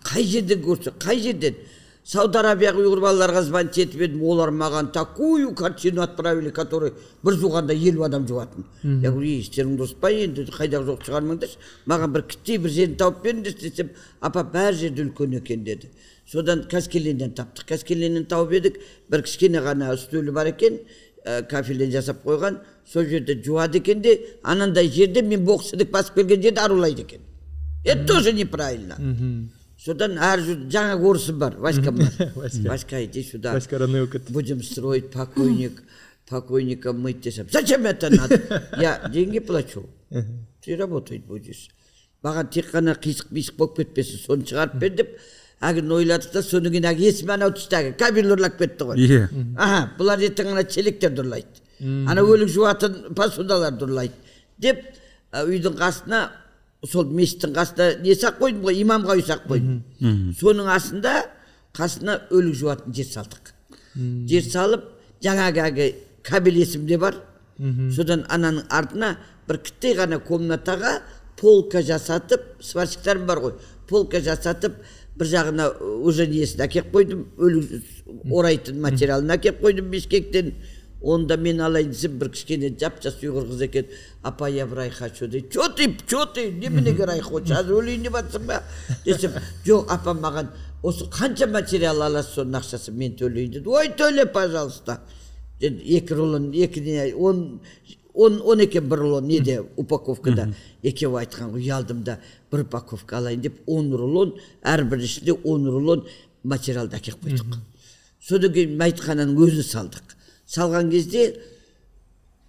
[SPEAKER 3] Қай жерден көрсе, қай жерден? Сауд Арабияға ұйғыр балаларға звонить етіп едім, олар маған такую картину отправили, который бір жуғанда 50 адам жуатын. Я говорю, естерің дұрыс па, енді қайдағы жоқ шығармаңдаршы, маған бір кіттей бір жерін тауып беріңдер десем, апа бәр жерде үлкен екен деді. Содан Каскеленнен таптық. Каскеленнен тауып едік, бір кішкене ғана үстөлі бар екен, кафелден жасап қойған, сол жерде жуады екен де, анандай жерде мен боқсыдық басып келген жерде арулайды екен. Это тоже неправильно. Содан жаңа орысы бар, Васька бар. Васька, иди сюда. Будем строить покойника мыть десем. Зачем это надо? Я деньги плачу. Ты работать будешь. Маған тек қана қисық-бисық болып кетпесі, соны шығарып бер деп, әгін ойлатып та, соны кейін есіме анау тұстағы кабель ұрлап кетті ғой. Бұлар ертең ана челектер дұрлайды. Ана өлік жуатын посудалар дұрлайды. Деп, үйдің қасына, сол мешіттің қасына не сақ қойдым ғой, имамға үй сақ қойдым. Соның қасына өлік жуатын жер салдық. Жер салып, жаңағы кабель есімде бар. Содан ананың артына бір кіттей ғана комнатаға полка жасатып, сварщиктарым бар ғой, полка жасатып, бір жағына уже несін әкеп қойдым, өлік орайтын материалын әкеп қойдым Бишкектен. Онда мен алайын десем, бір кішкене жап-жас ұйғыр қыз екен, апа, я в рай хочу дейді. Чо ты, неменеге рай хочешь, аз өлейін деп жатсың ба? Десем, жоқ, апа маған осы қанша материал аласыз, соның ақшасы мен төлейін деді. Ой, төле, пожалуйста. Екі рулын, он екен бір рулон неде упаковкада. Екеуі айтқан ұялдым да бір упаковка алайын деп 10 рулон, әрбір ішінде 10 рулон материалды әкеп қойдық. Содан кейін мәйітхананың өзін салдық. Салған кезде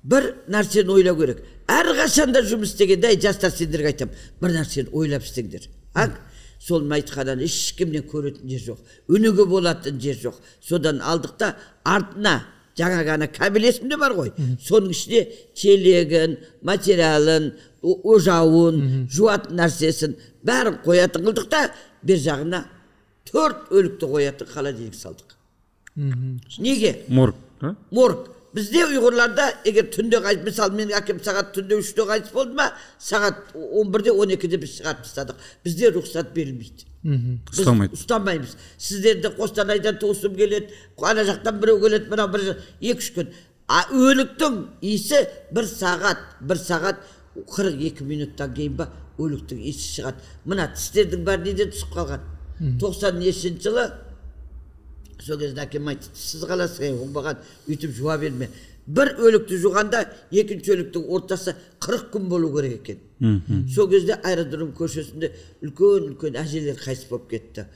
[SPEAKER 3] бір нәрсені ойлау керек. Әрқашанда жұмыс істегенде, жастар сендерге айтам, бір нәрсені ойлап істеңдер. Сол мәйітхананы ешкімнен көретін жер жоқ, өнеге болатын жер жоқ. Содан алдық та артына жаңағы ана кабель есімде бар ғой. Соның ішіне челегін, материалын, ожауын, жуатын нәрсесін бәрін қоятын қылдық та, бер жағына 4 өлікті қоятын холодильник салдық. Неге?
[SPEAKER 2] Морг.
[SPEAKER 3] Морг. Бізде ұйғырларда егер түнде қайтып, мысалы менің әкем сағат түнде 3-те қайтыс болды ма, сағат 11-де 12-де біз шығарып тастадық. Бізде рұқсат берілмейді. Ұстамаймыз. Сіздерді Қостанайдан туысым келеді, ана жақтан біреу келеді, мынау 1-2 күн. Өліктің иісі 1 сағат 42 минуттан кейін ба өліктің иісі шығады. Мына тістердің бәрі неден түсіп қалған? 90 жылы сол кезде әкем айтты, сіз қаласыз, оңбаған үйтіп жуа берме. Бір өлікті жуғанда, екінші өліктің ортасы 40 күн болу керек екен. Сол кезде аэродром көшесінде үлкен әжелер қайтыс болып кетті.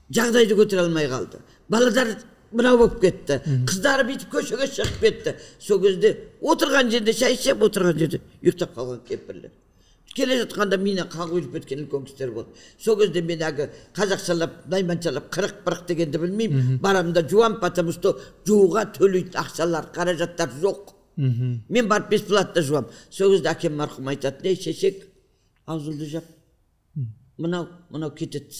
[SPEAKER 3] Жағдайды көтере алмай қалды. Баладар мынау болып кетті. Қыздары бүйтіп көшеге шығып кетті. Сол кезде отырған жерде шай ішіп, отырған жерде ұйықтап қалған кемпірлер. Келе жатқанда менен қағылып кеткен үлкен кісілер болды. Сол кезде мен әгі қазақшалап, найманшалап 40 дегенді білмеймін. Барамда жуам, потому что жууға төлейтін ақшалар, қаражаттар жоқ. Мен барып бесплатно жуам. Сол кезде әкем марқұм айтады, ей шешек, аузыңды жап. Мынау кетеді.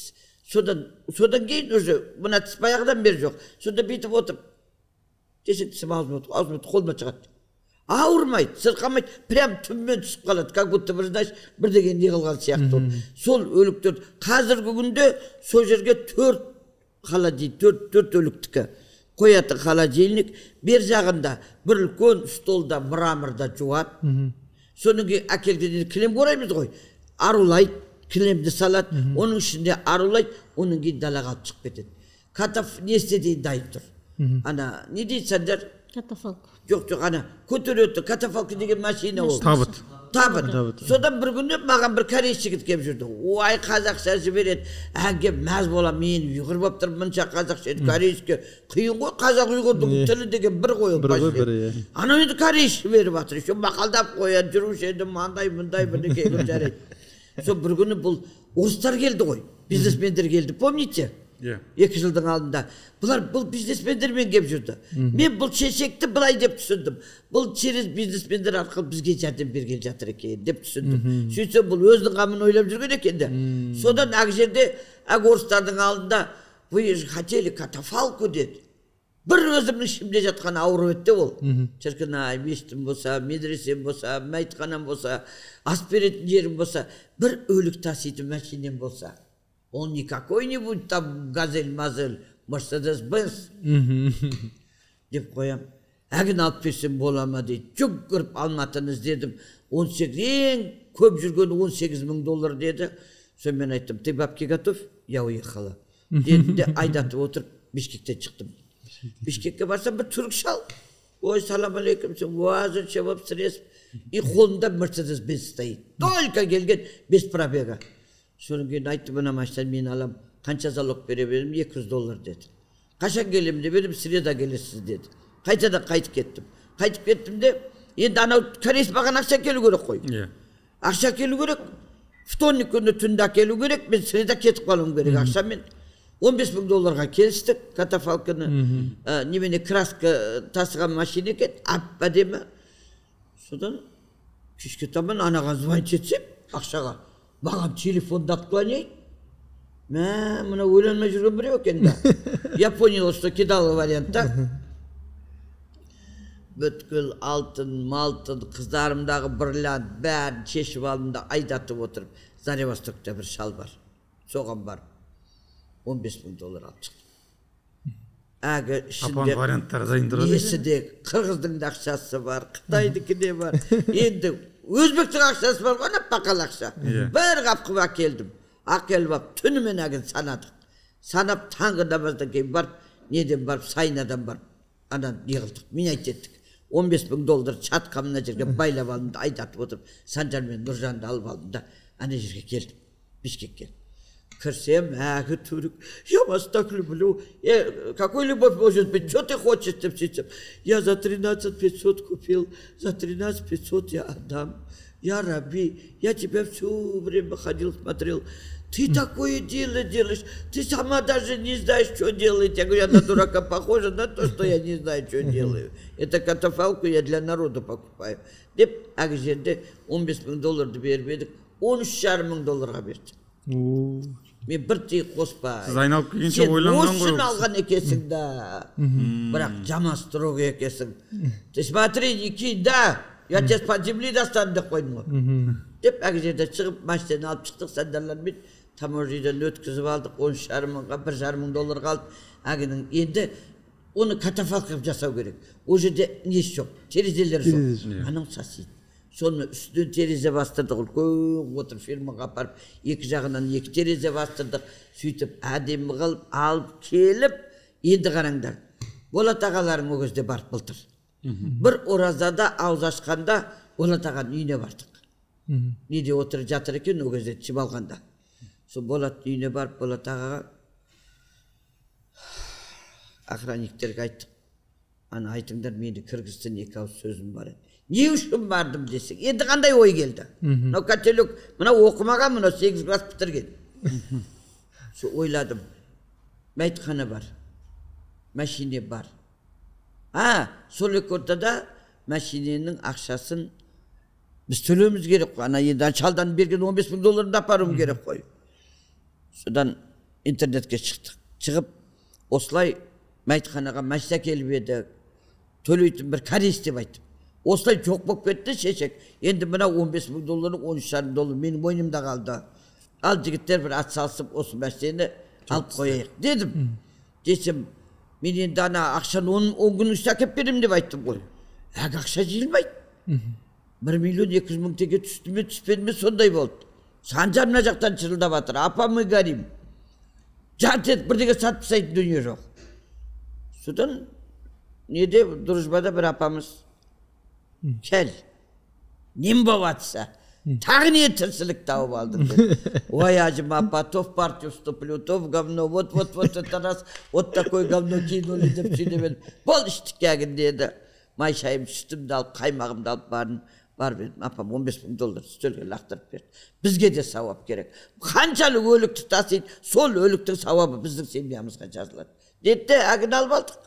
[SPEAKER 3] Содан кейін уже мына тіс баяғыдан бері жоқ. Сонда бүйтіп отырып, шешек тісім аузыма қолыма шығады. Ауырмайды, сырқамайды, прям түбімен түсіп қалады, как будто бір деген неғылған сияқты. Сол өліктер қазіргі күнде сол жерге 4 өліктікі қоятын холодильник, бер жағында бір үлкен столда мраморда жуады. Соның кейін әкелгенде кілем ораймыз ғой, арулайды, кілемді салады, оның ішінде арулайды, оның кейін далаға алып шығып кетеді. Катаф несте дейін дайын тұр. Ана, не дейді сендер?
[SPEAKER 4] Катафалк.
[SPEAKER 3] Жоқ, ана көтереді, катафалка деген машина ол.
[SPEAKER 2] Табыт.
[SPEAKER 3] Содан бір күні маған бір корей жігіт келіп жүрді. Ой, қазақша жібереді. Әнге мәз болам, мен ұйғыр болып тұрып, мұнша қазақша еді, корейске. Қиын ғой, қазақ ұйғырдың тілі деген бір қойыл. Ана енді корейші беріп жатыр. Еще мақалдап қояды, жүруші еді, мындай бірдеңе жарайды. Сол бір күні бұл орыстар келді ғой, бизнесмендер келді, помните? 2 жылдың алдында. Бұл бизнесмендермен кеп жүрді. Мен бұл шешекті былай деп түсіндім. Бұл через бизнесмендер арқылы бізге жәрдем берген жатыр екен деп түсіндім. Сөйтсем бұл өзінің қамын ойлап жүрген екенді. Содан әк жерде әк орыстардың алдында вы же хотели катафалку деді. Бір өзімнің ішімде жатқан ауырып еді ол. Шіркін-ай, мешітім болса, медресем болса, мәйітханам болса, ас беретін жерім болса, бір өлік таситын мәшинем болса. Он не какой-нибудь там газель-мазель, Мерседес-Бенз. Деп қоям. Әгін алып берсем бола ма дейді. Жүгіріп Алматыны іздедім. 18 ең көп жүрген $18,000 деді. Соны мен айттым, ты бабки готов? Я уехала. Дедім де айдатып отырып Бишкектен шықтым. Бишкекке барсам бір түрік шал. Ой, салам алейкум, сен уазырша болып сіресіп. И қолында Мерседес-Бенз стоит. Только келген без пробега. Содан кейін айтты, мына машинаны мен алам, қанша залог бере бердім, $200 деді. Қашан келем деп едім, среда келесіз деді. Қайтадан қайтып кеттім де, енді анау корейс маған ақша келу керек қой. Ақша келу керек, вторник күні түнде келу керек, мен среда кетіп қалуым керек ақшамен. $15,000 келістік, катафалканы, немене краска тасыған машина екен, әп-әдемі. Содан кешке таман анаға звонить етсем, ақшаға. Маған телефонды отклоняй. Мына ойланмай жүрген біреу екен да. Я понял, что кидал вариант, да? Бүткіл алтын, малтын, қыздарымдағы бриллиант бәрін шешіп алдым да айдатып отырып, Заревостокта бір шал бар. Соған бар. $15,000 алып шықтым. Әгі ішінде есі де қырғыздың да ақшасы бар, Қытайдікі де бар. Енді өзбектің ақшасы бар ғой, бақал ақша. Бір қапқып әкелдім. Әкеліп ап, түнімен әгін санадық. Санап таңғы намаздан кейін барып, неден барып, сайынадан барып, анан неғылдық. Мен айттеттік. $15.000 шатқа мына жерге байлап алдым да айдатып отырып Санжар мен Нұржанды алып алдым да ана жерге келдім, Бишкекке. Кірсем, әгі түрік, я вас так люблю, какой любовь может быть, что ты хочешь, деп сөйтсем, я за 13 500 купил, за 13 500 я отдам, я Раби, я тебя все время ходил, смотрел, ты такое дело делаешь, ты сама даже не знаешь, что делать. Я говорю, я на дурака похожа на то, что я не знаю, что делаю. Это катафалку я для народа покупаю. Деп, ағы жерде $15.000 беріп едік, $13.500 берді. Мен бір тей қоспай.
[SPEAKER 2] Сіз айналып келгенше ойланған ғой.
[SPEAKER 3] Сен алған екесің да. Бірақ жаман строго екесің. Ты смотри, не кинь, да. Я тебя с-под земли достану деп қойдым ғой. Деп, ағы жерде шығып, машинаны алып шықтық Санжарлармен. Таможниден өткізіп алдық, $1.5 қалды. Агының енді оны катафалк қылып жасау керек. Ол жерде несі жоқ, терезелер жоқ. Анау сасиды. Соны үстінен терезе бастырдық, үлкен отыр фирмаға апарып, екі жағынан екі терезе бастырдық. Сөйтіп әдемі қылып, алып келіп, енді қараңдар. Болат ағаларың о кезде барып былтыр. Бір оразада ауыз ашқанда Болат ағаның үйіне бардық. Неде отырып жатыр екен о кезде ішіп алғанда. Сол Болат үйіне барып, Болат ағаға охранниктерге айттық. Ана айтыңдар, мені кіргізсін, екі ауыз сөзім бар еді. Не үшін бардым десең, енді қандай ой келді? Мынау қателік, мынау оқымаған, мынау 8 класс бітірген. Сол ойладым, мәйітхана бар, машине бар. Сол екі ортада машиненің ақшасын біз төлеуіміз керек қой. Ана енді шалдан берген $15.000 апаруым керек қой. Содан интернетке шықтық. Шығып, осылай мәйітханаға машина келіп еді, төлейтін бір кореец деп айттым. Осылай жоқ болып кетті, шешек. Енді мына $15.000, $13.500 менің мойнымда қалды. Ал жігіттер бір ат салысып, осы мәселені алып қояйық дедім. Десем, мен енді ана ақшаны 10 күн іште әкеп беремін деп айттым ғой. Ақша жиылмайды. 1.200.000 теңге түсті ме, түспеді ме, сондай болды. Санжар мына жақтан шырылдап жатыр. Апамы гарим. Жарт етіп бірдеңе сатып тастайтын дүние жоқ. Содан неде дружбада бір апамыз кел, нем болып жатса, тағы не тіршілік тауып алдым деді. Ой, ажым апа, то в партию вступлю, то в говно, вот это раз, вот такой говно кинули деп сөйлеп. Бол іштік кәгін деді. Май шайым түстімді алып, қаймағымды алып барып едім. Апам $15.000 үстелге лақтырып берді. Бізге де сауап керек. Қаншалық өлікті тасиды, сол өліктің сауабы біздің семьямызға жазылады. Деді, әгін алып алдық.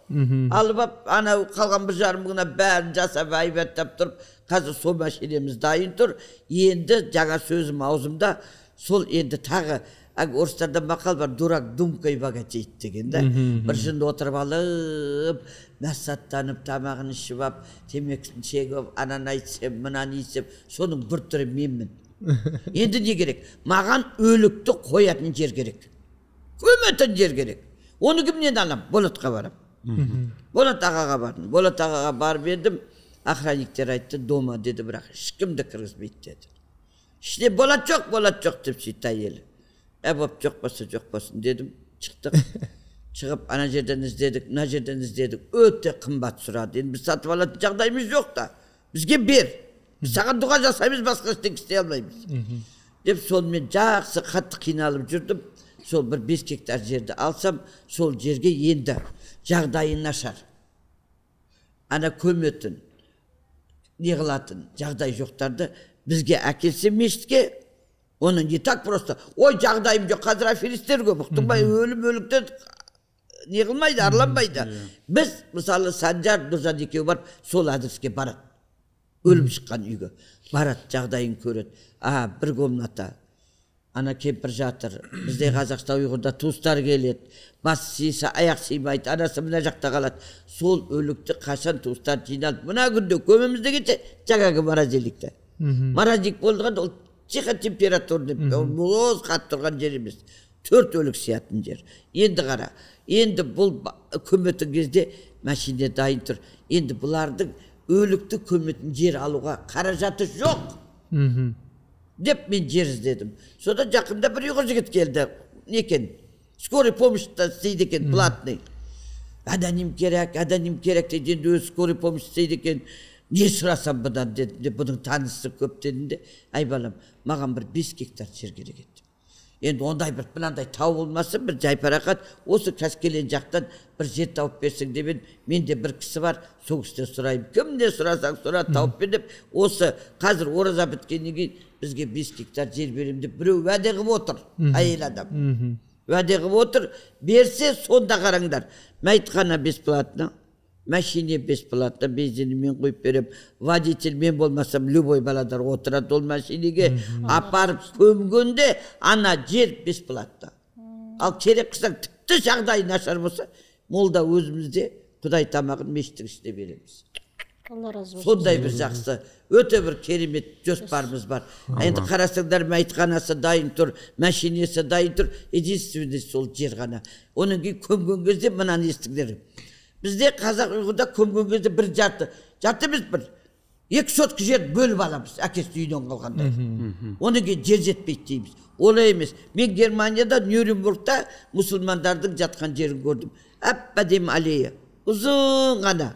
[SPEAKER 3] Алып ап, ана қалған $1.5 бәрін жасап, айбаттап тұрып, қазір сол машинеміз дайын тұр. Енді жаңа сөзім аузымда, сол енді тағы, орыстарда мақал бар, дурак думкой богатеет деген да. Бір жынды отырып алып, мәссаттанып, тамағын ішіп ап, темекісін шегіп, ананы айтсем, мынаны айтсем, соның бір түрі менмін. Енді не керек? Маған өлікті қоятын жер керек. Көметін жер керек. Оны кімнен алам? Болатқа барам. Болат ағаға бардым. Болат ағаға барып едім, охранниктер айтты, дома деді, бірақ ешкімді кіргізбейді деді. Іште болат жоқ деп сөйтті әйелі. Боп жоқ болсын дедім, шықтық. Шығып, ана жерден іздедік, мына жерден іздедік. Өте қымбат сұрады. Енді біз сатып алатын жағдайымыз жоқ та. Бізге бер. Біз саған дұға жасаймыз, басқа ештеңе істей алмаймыз. Деп сонымен жақсы қатты қиналып жүрдім. Сол бір 5 гектар жерді алсам, сол жерге енді жағдайын нашар. Ана көметін, неғылатын жағдай жоқтарды бізге әкелсе мешітке, оны не так просто, ой жағдайым жоқ, қазір аферистер көп, ұқтыңбай өлім-өліктер неғылмайды, арланбайды. Біз, мысалы, Санжар, Нұржан екеуі барып, сол адреске барады. Өлім шыққан үйге. Барады, жағдайын көреді. Бір комната. Ана кемпір жатыр. Бізде Қазақстан ұйғырда туыстар келеді. Бас сыйса, аяқ сыймайды. Анасы мына жақта қалады. Сол өлікті қашан туыстар жиналып. Мына күнде көмемізде кетсе, жаңағы морозилікте. Морозилік болдығанда ол психотемпературный, мұз қатып тұрған жер емес. 4 өлік сиятын жер. Енді қара. Енді бұл көметін кезде машине дайын тұр. Енді бұлардың өлікті көметін жер алуға қаражаты жоқ. Деп мен жер іздедім. Сода жақында бір ұйғыр жігіт келді. Некен? Скорый помощьта істейді екен, платный. Әдәнім керек дейді, енді өзі скорый помощь істейді екен. Не сұрасам бұдан деді, бұның танысы көп дедім. Ай балам, маған бір 5 гектар жер керек еді. Енді ондай бір мынандай тау болмаса, бір жайпарақат, осы Қаскелен жақтан бір жер тауып берсең деп, менде бір кісі бар, сол кісіден сұрайым. Кімде сұрасаң сұра, тауып бер деп, осы қазір ораза біткеннен кейін бізге 5 гектар жер берем деп біреу уәде қылып отыр, әйел адам. Уәде қылып отыр, берсе сонда қараңдар. Мәйтхана бесплатно, машине бесплатно, бензині мен қойып берем, водитель мен болмасам, любой баладар отырады ол машинеге, апарып көмгенде, ана жер бесплатно. Ал керек қылсаң, тіпті жағдай нашар болса, молда өзімізде Құдай тамағын мешіттің ішінде береміз. Сондай бір жақсы, өте бір керемет жоспарымыз бар. Енді қарасаңдар, мәйтханасы дайын тұр, машинесі дайын тұр, единственный сол жер ғана. Оның кейін көмген кезде мынаны естіңдер. Бізде қазақ ұйғыда көмген кезде бір жарты емес бір 2 сотка жер бөліп аламыз, әкесі үйден қалғандай. Оның кейін жер жетпейді дейміз. Олай емес. Мен Германияда, Нюрнбергта мұсылмандардың жатқан жерін көрдім. Әп-әдем аллея, ұзын ғана.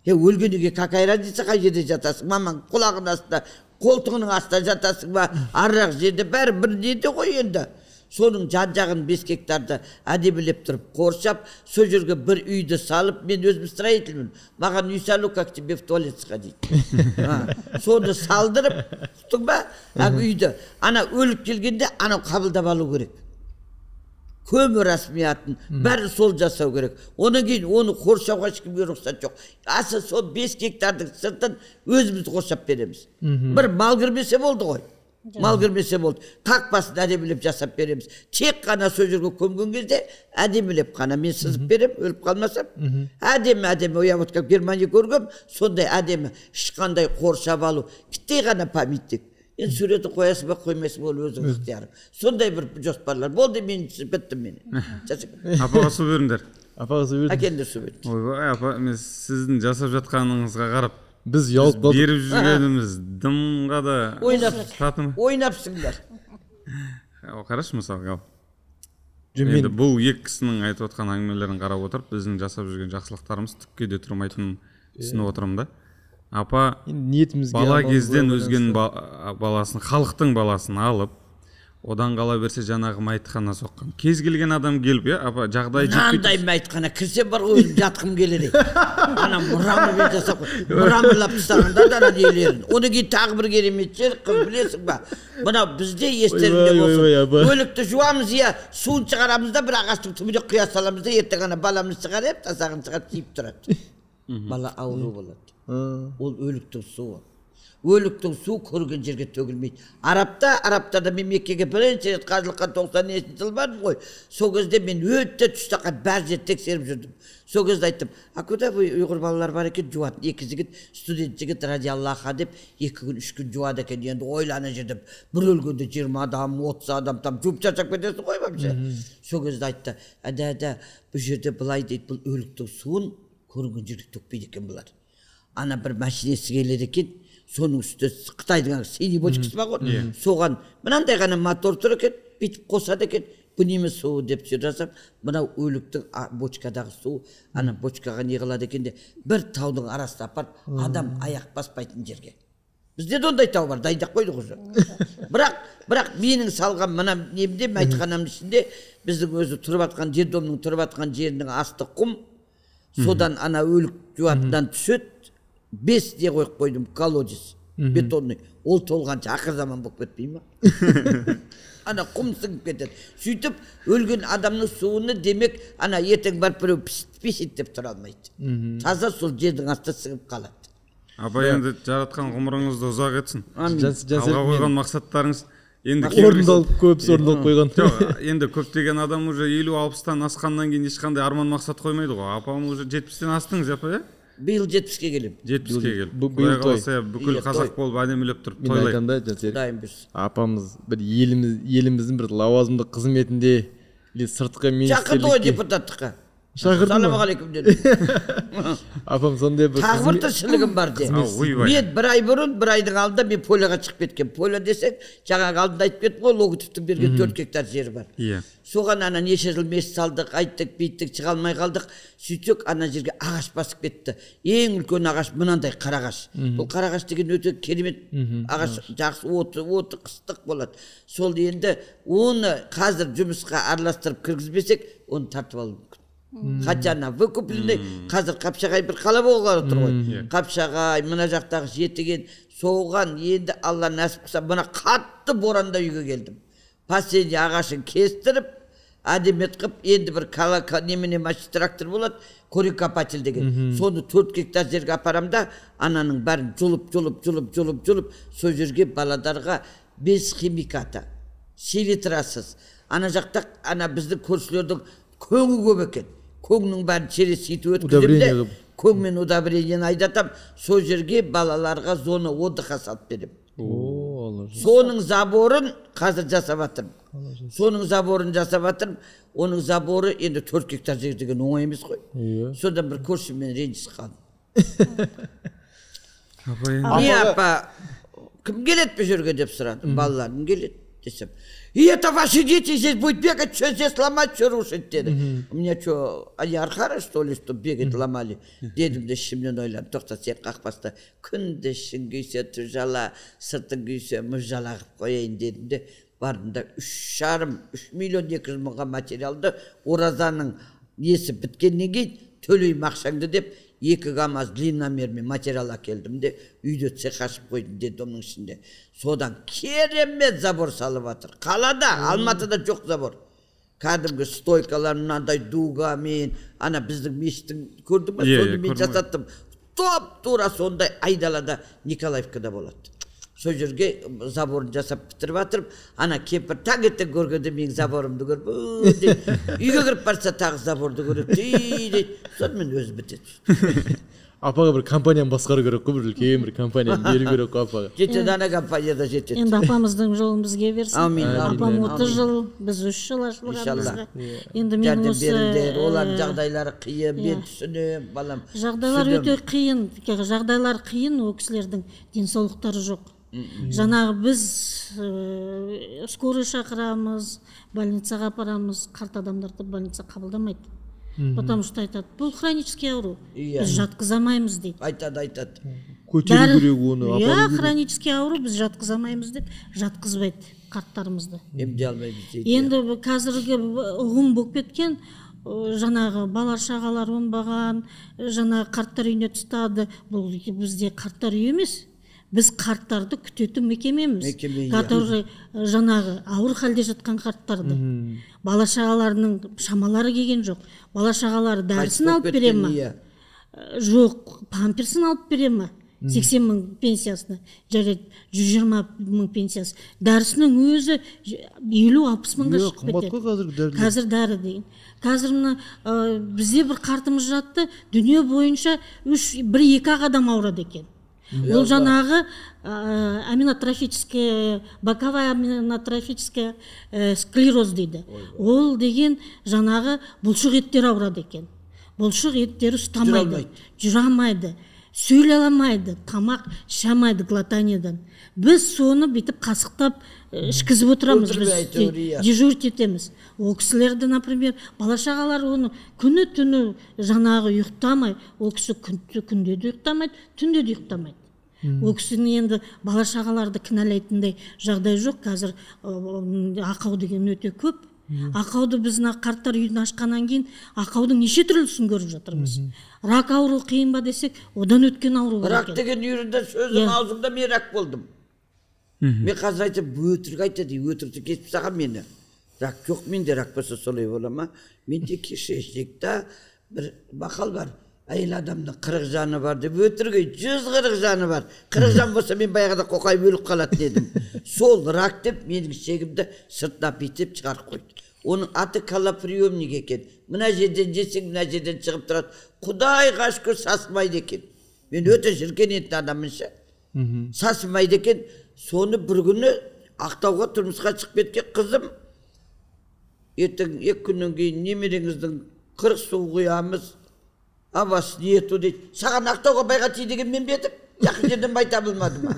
[SPEAKER 3] Өлгенеге какая разница, қай жерде жатасың? Мамаң құлағының астында, қолтығының астында жатасың ба? Аррақ жерде бәрі бір неде ғой енді. Соның жан-жағын 5 гектарды әдемілеп тұрып, қоршап, сол жерге бір үйді салып, мен өзім строительмін. Маған үй салу, как тебе в туалет сходить. Соны салдырып, тұқтың ба? Үйді. Ана өліп келгенде, ана қабылдап алу керек. Көмір рәсмиятын, бәрі сол жасау керек. Оның кейін оны қоршауға ешкімге рұқсат жоқ. Асы сол 5 гектардың сыртын өзіміз қоршап береміз. Бір мал кірмесе болды ғой. Мал кірмесе болды. Қақпасын әдемілеп жасап береміз. Тек қана сол жерге көмген кезде әдемілеп қана мен сызып берем, өліп қалмасам. Әдемі, вот как Германия көргем, сондай әдемі, ешқандай қоршап алу. Кіттей ғана памяттік. Енді суреті қоясың ба, қоймайсың ол өзің ықтиярың. Сондай бір жоспарлар болды, мен біттім мен.
[SPEAKER 2] Апаға су беріңдер.
[SPEAKER 1] Апаға су беріңдер.
[SPEAKER 3] Әкендер су беріңдер.
[SPEAKER 2] Ойбай, апа, мен сіздің жасап жатқаныңызға қарап,
[SPEAKER 1] біз ұялып қалдық.
[SPEAKER 2] Беріп жүргеніміз дымға да
[SPEAKER 3] ойнапсыңдар.
[SPEAKER 2] Қарашы мысалға. Енді бұл екі кісінің айтып отқан әңгімелерін қарап отырып, біздің жасап жүрген жақсылықтарымыз түкке де тұрмайтынын түсініп отырмын да. Апа бала кезден өзгенің баласын, халықтың баласын алып, одан қала берсе жаңағы мәйтхана соққан. Кез келген адам келіп, апа жағдай жетпейді.
[SPEAKER 3] Мынандай мәйтхана кірсе бар өзім жатқым келеді. Ана мұрамы бен жасап қой. Мұрамылап тастағанда да ана нелерін. Оны кейін тағы бір керемет жер, қыз білесің ба? Мына бізде естерінде болсын. Өлікті жуамыз, суын шығарамыз да бір ағаштың түбіне құя саламыз да, ертең ана баламыз шығарып, тасағын шығарып тиіп тұрады. Бала ауру болады. Ол өліктің суы. Өліктің су көрген жерге төгілмейді. Арабтарда мен Меккеге бірінші рет қажылыққа 97 жыл бардым ғой. Сол кезде мен өте түстаққа бәр жер тексеріп жүрдім. Сол кезде айттым, көда ұйғыр балалар бар екен, жуатын. 2 жігіт, студент жігіт радиаллаха деп 2 күн, 3 күн жуады екен. Енді ойлана жүрдім. Бір өлгенде 20 адам, 30 адам там жуып шаршап кетесің ғой бәмше. Сол кезде айтты, бұл жерде былай дейді, бұл өліктің суын көрген жерге төкпейді екен бұлар. Ана бір машинесі келеді екен, соның үсті Қытайдың синий бочкасы бар ғой, соған мынандай ғана мотор тұр екен, бүйтіп қосады екен, бұл неме суы деп жасап, мынау өліктің бочкадағы су, ана бочкаға не қылады екен де, бір таудың арасына апарып, адам аяқ баспайтын жерге. Бізде де ондай тау бар, дайындап қойдық уже. Бірақ менің салған мына немде, мәйтханамның ішінде, біздің өзі тұрып атқан, жердомның тұрып атқан жерінің асты құм, содан ана өлік жуатынан түсет, 5 де қойып қойдым, колодец, бетонный. Ол толғанша ақыр заман болып кетпей ма? Ана құм сіңіп кетеді. Сөйтіп, өлген адамның суыны демек, ана ертең барып біреу писит деп тұра алмайды. Таза сол жердің асты сіңіп қалады.
[SPEAKER 2] Апа, енді жаратқан ғұмырыңызды ұзақ етсін. Алға қойған мақсаттарыңыз
[SPEAKER 1] орындалып, көп орындалып қойған.
[SPEAKER 2] Енді көптеген адам уже 50-60-тан асқаннан кейін ешқандай арман мақсат қоймайды ғой. Апам уже 70-тен астыңыз, апа, иә?
[SPEAKER 3] Биыл 70-ке келем.
[SPEAKER 2] 70-ке келіп. Құдай қаласа бүкіл қазақ болып әдемілеп тұрып тойлайды.
[SPEAKER 3] Дайын берсін.
[SPEAKER 1] Апамыз бір еліміздің бір лауазымды қызметінде, сыртқы министрлікке.
[SPEAKER 3] Шақырды ғой депутаттыққа.
[SPEAKER 1] шақырды ма?
[SPEAKER 3] Ассалаумағалейкум дедім.
[SPEAKER 1] Апам сондай бір
[SPEAKER 3] Тағы бір тіршілігім бар де. Мен бір ай бұрын, бір айдың алдында мен поляға шығып кеткен. Поля десек, жаңағы алдында айтып кеттім ғой, Логотевтің берген 4 гектар жері бар.
[SPEAKER 2] Иә.
[SPEAKER 3] Соған ана неше жыл мешіт салдық, айттық, бейттік, шыға алмай қалдық. Сөйтсек, ана жерге ағаш басып кетті. Ең үлкен ағаш мынандай қарағаш. Бұл қарағаш деген өте керемет ағаш, жақсы оты қыстық болады. Сол енді оны қазір жұмысқа араластырып кіргізбесек, оны тартып алу мүмкін. Хотя ана выкупленный қазір Қапшағай бір қала болғалы тұр ғой. Қапшағай, мына жақтағы Жетіген, соған енді Алла нәсіп қылса, мына қатты боранда үйге келдім. Последний ағашын кестіріп, әдемет қып, енді бір немене машин трактор болады, корекопатель деген. Соны 4 гектар жерге апарамда, ананың бәрін жұлып, сол жерге баладарға без химиката, селитрасыз. Ана жақта, ана біздің көршілердің көңі көп екен. Көңнің бәрін через ситу өткіземде, көңмен удобрениені айдатам, сол жерге балаларға зона отдыха салып берем. Соның заборын қазір жасап жатырмын. Соның заборын жасап жатырмын. Оның заборы енді 4 гектар жер деген оңай емес қой. Содан бір көршіммен ренжісіп қалдым. Апа, кім келеді бұл жерге деп сұрадым. Балаларым келеді десем. И это ваши дети здесь будут бегать, что здесь ломать, что рушить, деді. У меня что, они архары, что ли, что бегать ломали? Дедім де ішімнен ойланып, тоқта сен қақпаста күнде ішің күйсе, тұжала, сыртың күйсе, мұжала қып қояйын дедім де. Бардым да 3,5 миллион 200 мыңға материалды оразаның несі біткеннен кейін төлеймін ақшаңды деп 2 КАМАЗ длинномермен материал әкелдім де үйде цех ашып қойдым детдомның ішінде. Содан керемет забор салып жатыр. Қалада, Алматыда жоқ забор. Кәдімгі стойкалар мынандай дугамен, ана біздің мешіттің көрдің бе? Соны мен жасаттым. Топ-тура сондай айдалада Николаевкада болады. Сол жерге заборын жасап бітіріп жатырып, ана кемпір таңертең көргенде менің заборымды көріп, үйге кіріп барса тағы заборды көреді дейді. Сонымен өзі бітеді.
[SPEAKER 1] Апаға бір компанияны басқару керек қой, бір үлкен бір компанияны беру керек қой апаға.
[SPEAKER 3] Жетеді, ана компанияда жетеді.
[SPEAKER 4] Енді апамыздың жолын бізге берсін.
[SPEAKER 3] Амин.
[SPEAKER 4] Апам 30 жыл, біз 3 жыл ашылғанымызға. Енді мен осы
[SPEAKER 3] олардың жағдайлары қиын, мен түсінем, балам.
[SPEAKER 4] Жағдайлар өте қиын, жағдайлар қиын, ол кісілердің денсаулықтары жоқ. Жаңағы біз скорый шақырамыз, больницаға апарамыз, қарт адамдарды больница қабылдамайды. Потому что айтады, бұл хронический ауру, біз жатқызамаймыз дейді.
[SPEAKER 3] Айтады.
[SPEAKER 1] Көтеру керек оны.
[SPEAKER 4] Иә, хронический ауру біз жатқызамаймыз деп жатқызбайды қарттарымызды.
[SPEAKER 3] Емде алмаймыз дейді.
[SPEAKER 4] Енді қазіргі ұғым болып кеткен, жаңағы бала шағалар оңбаған, жаңағы қарттар үйіне тастады. Бұл бізде қарттар үйі емес. Біз қарттарды күтетін мекемеміз. Который жаңағы ауыр халде жатқан қарттарды. Бала шағаларының шамалары келген жоқ. Бала шағалары дәрісін алып бере ма? Жоқ, памперсін алып бере ма? 80 мың пенсиясына, жарайды 120 мың пенсиясы. Дәрісінің өзі 50-60 мыңға шығып кетеді. Қазір дәрі деген. Қазір бізде бір қартымыз жатты, дүние бойынша 1-2 адам ауырады екен. Ол жаңағы аминотрофическая, боковая аминотрофическая склероз дейді. Ол деген жаңағы бұлшық еттер ауырады екен. Бұлшық еттері ұстамайды, жүрамайды, сөйлей алмайды, тамақ ішамайды глотаниядан. Біз соны бүйтіп қасықтап ішкізіп отырамыз, дежурить етеміз. Ол кісілерді, например, бала шағалар оны күні түні жаңағы ұйықтамай, ол кісі күнде де ұйықтамайды, түнде де ұйықтамайды. Ол кісіні енді бала шағаларды кінәлайтындай жағдай жоқ. Қазір ақау деген өте көп. Ақауды біздің қарттар үйін ашқаннан кейін ақаудың неше түрлісін көріп жатырмыз. Рак ауру қиын ба десек, одан өткен ауру бар екен.
[SPEAKER 3] Рак деген үйірінде сөзім аузымда мен рак болдым. Мен қазір айтып, өтірік айтады, өтірікті кетіп саған мені. Рак жоқ, менде рак болса солай бола ма? Менде кишечникте бір мақал бар. Әйел адамның 40 жаны бар деп, өтірік 140 жаны бар. 40 жан болса мен баяғыда қоқайып өліп қалады дедім. Сол рак деп менің ішегімді сыртына бүйтіп шығарып қойды. Оның аты колоприемник екен. Мына жерден жесең, мына жерден шығып тұрады. Құдайға шүкір сасымайды екен. Мен өте жүргенетін адаммын ше. Сасымайды екен. Соны бір күні Ақтауға тұрмысқа шығып кеткен қызым, ертең 2 күннен кейін немереңіздің 40 су құямыз, авас нету дейді. Саған Ақтауға байға тей деген мен бедім, жақын жерден бай табылмады ма?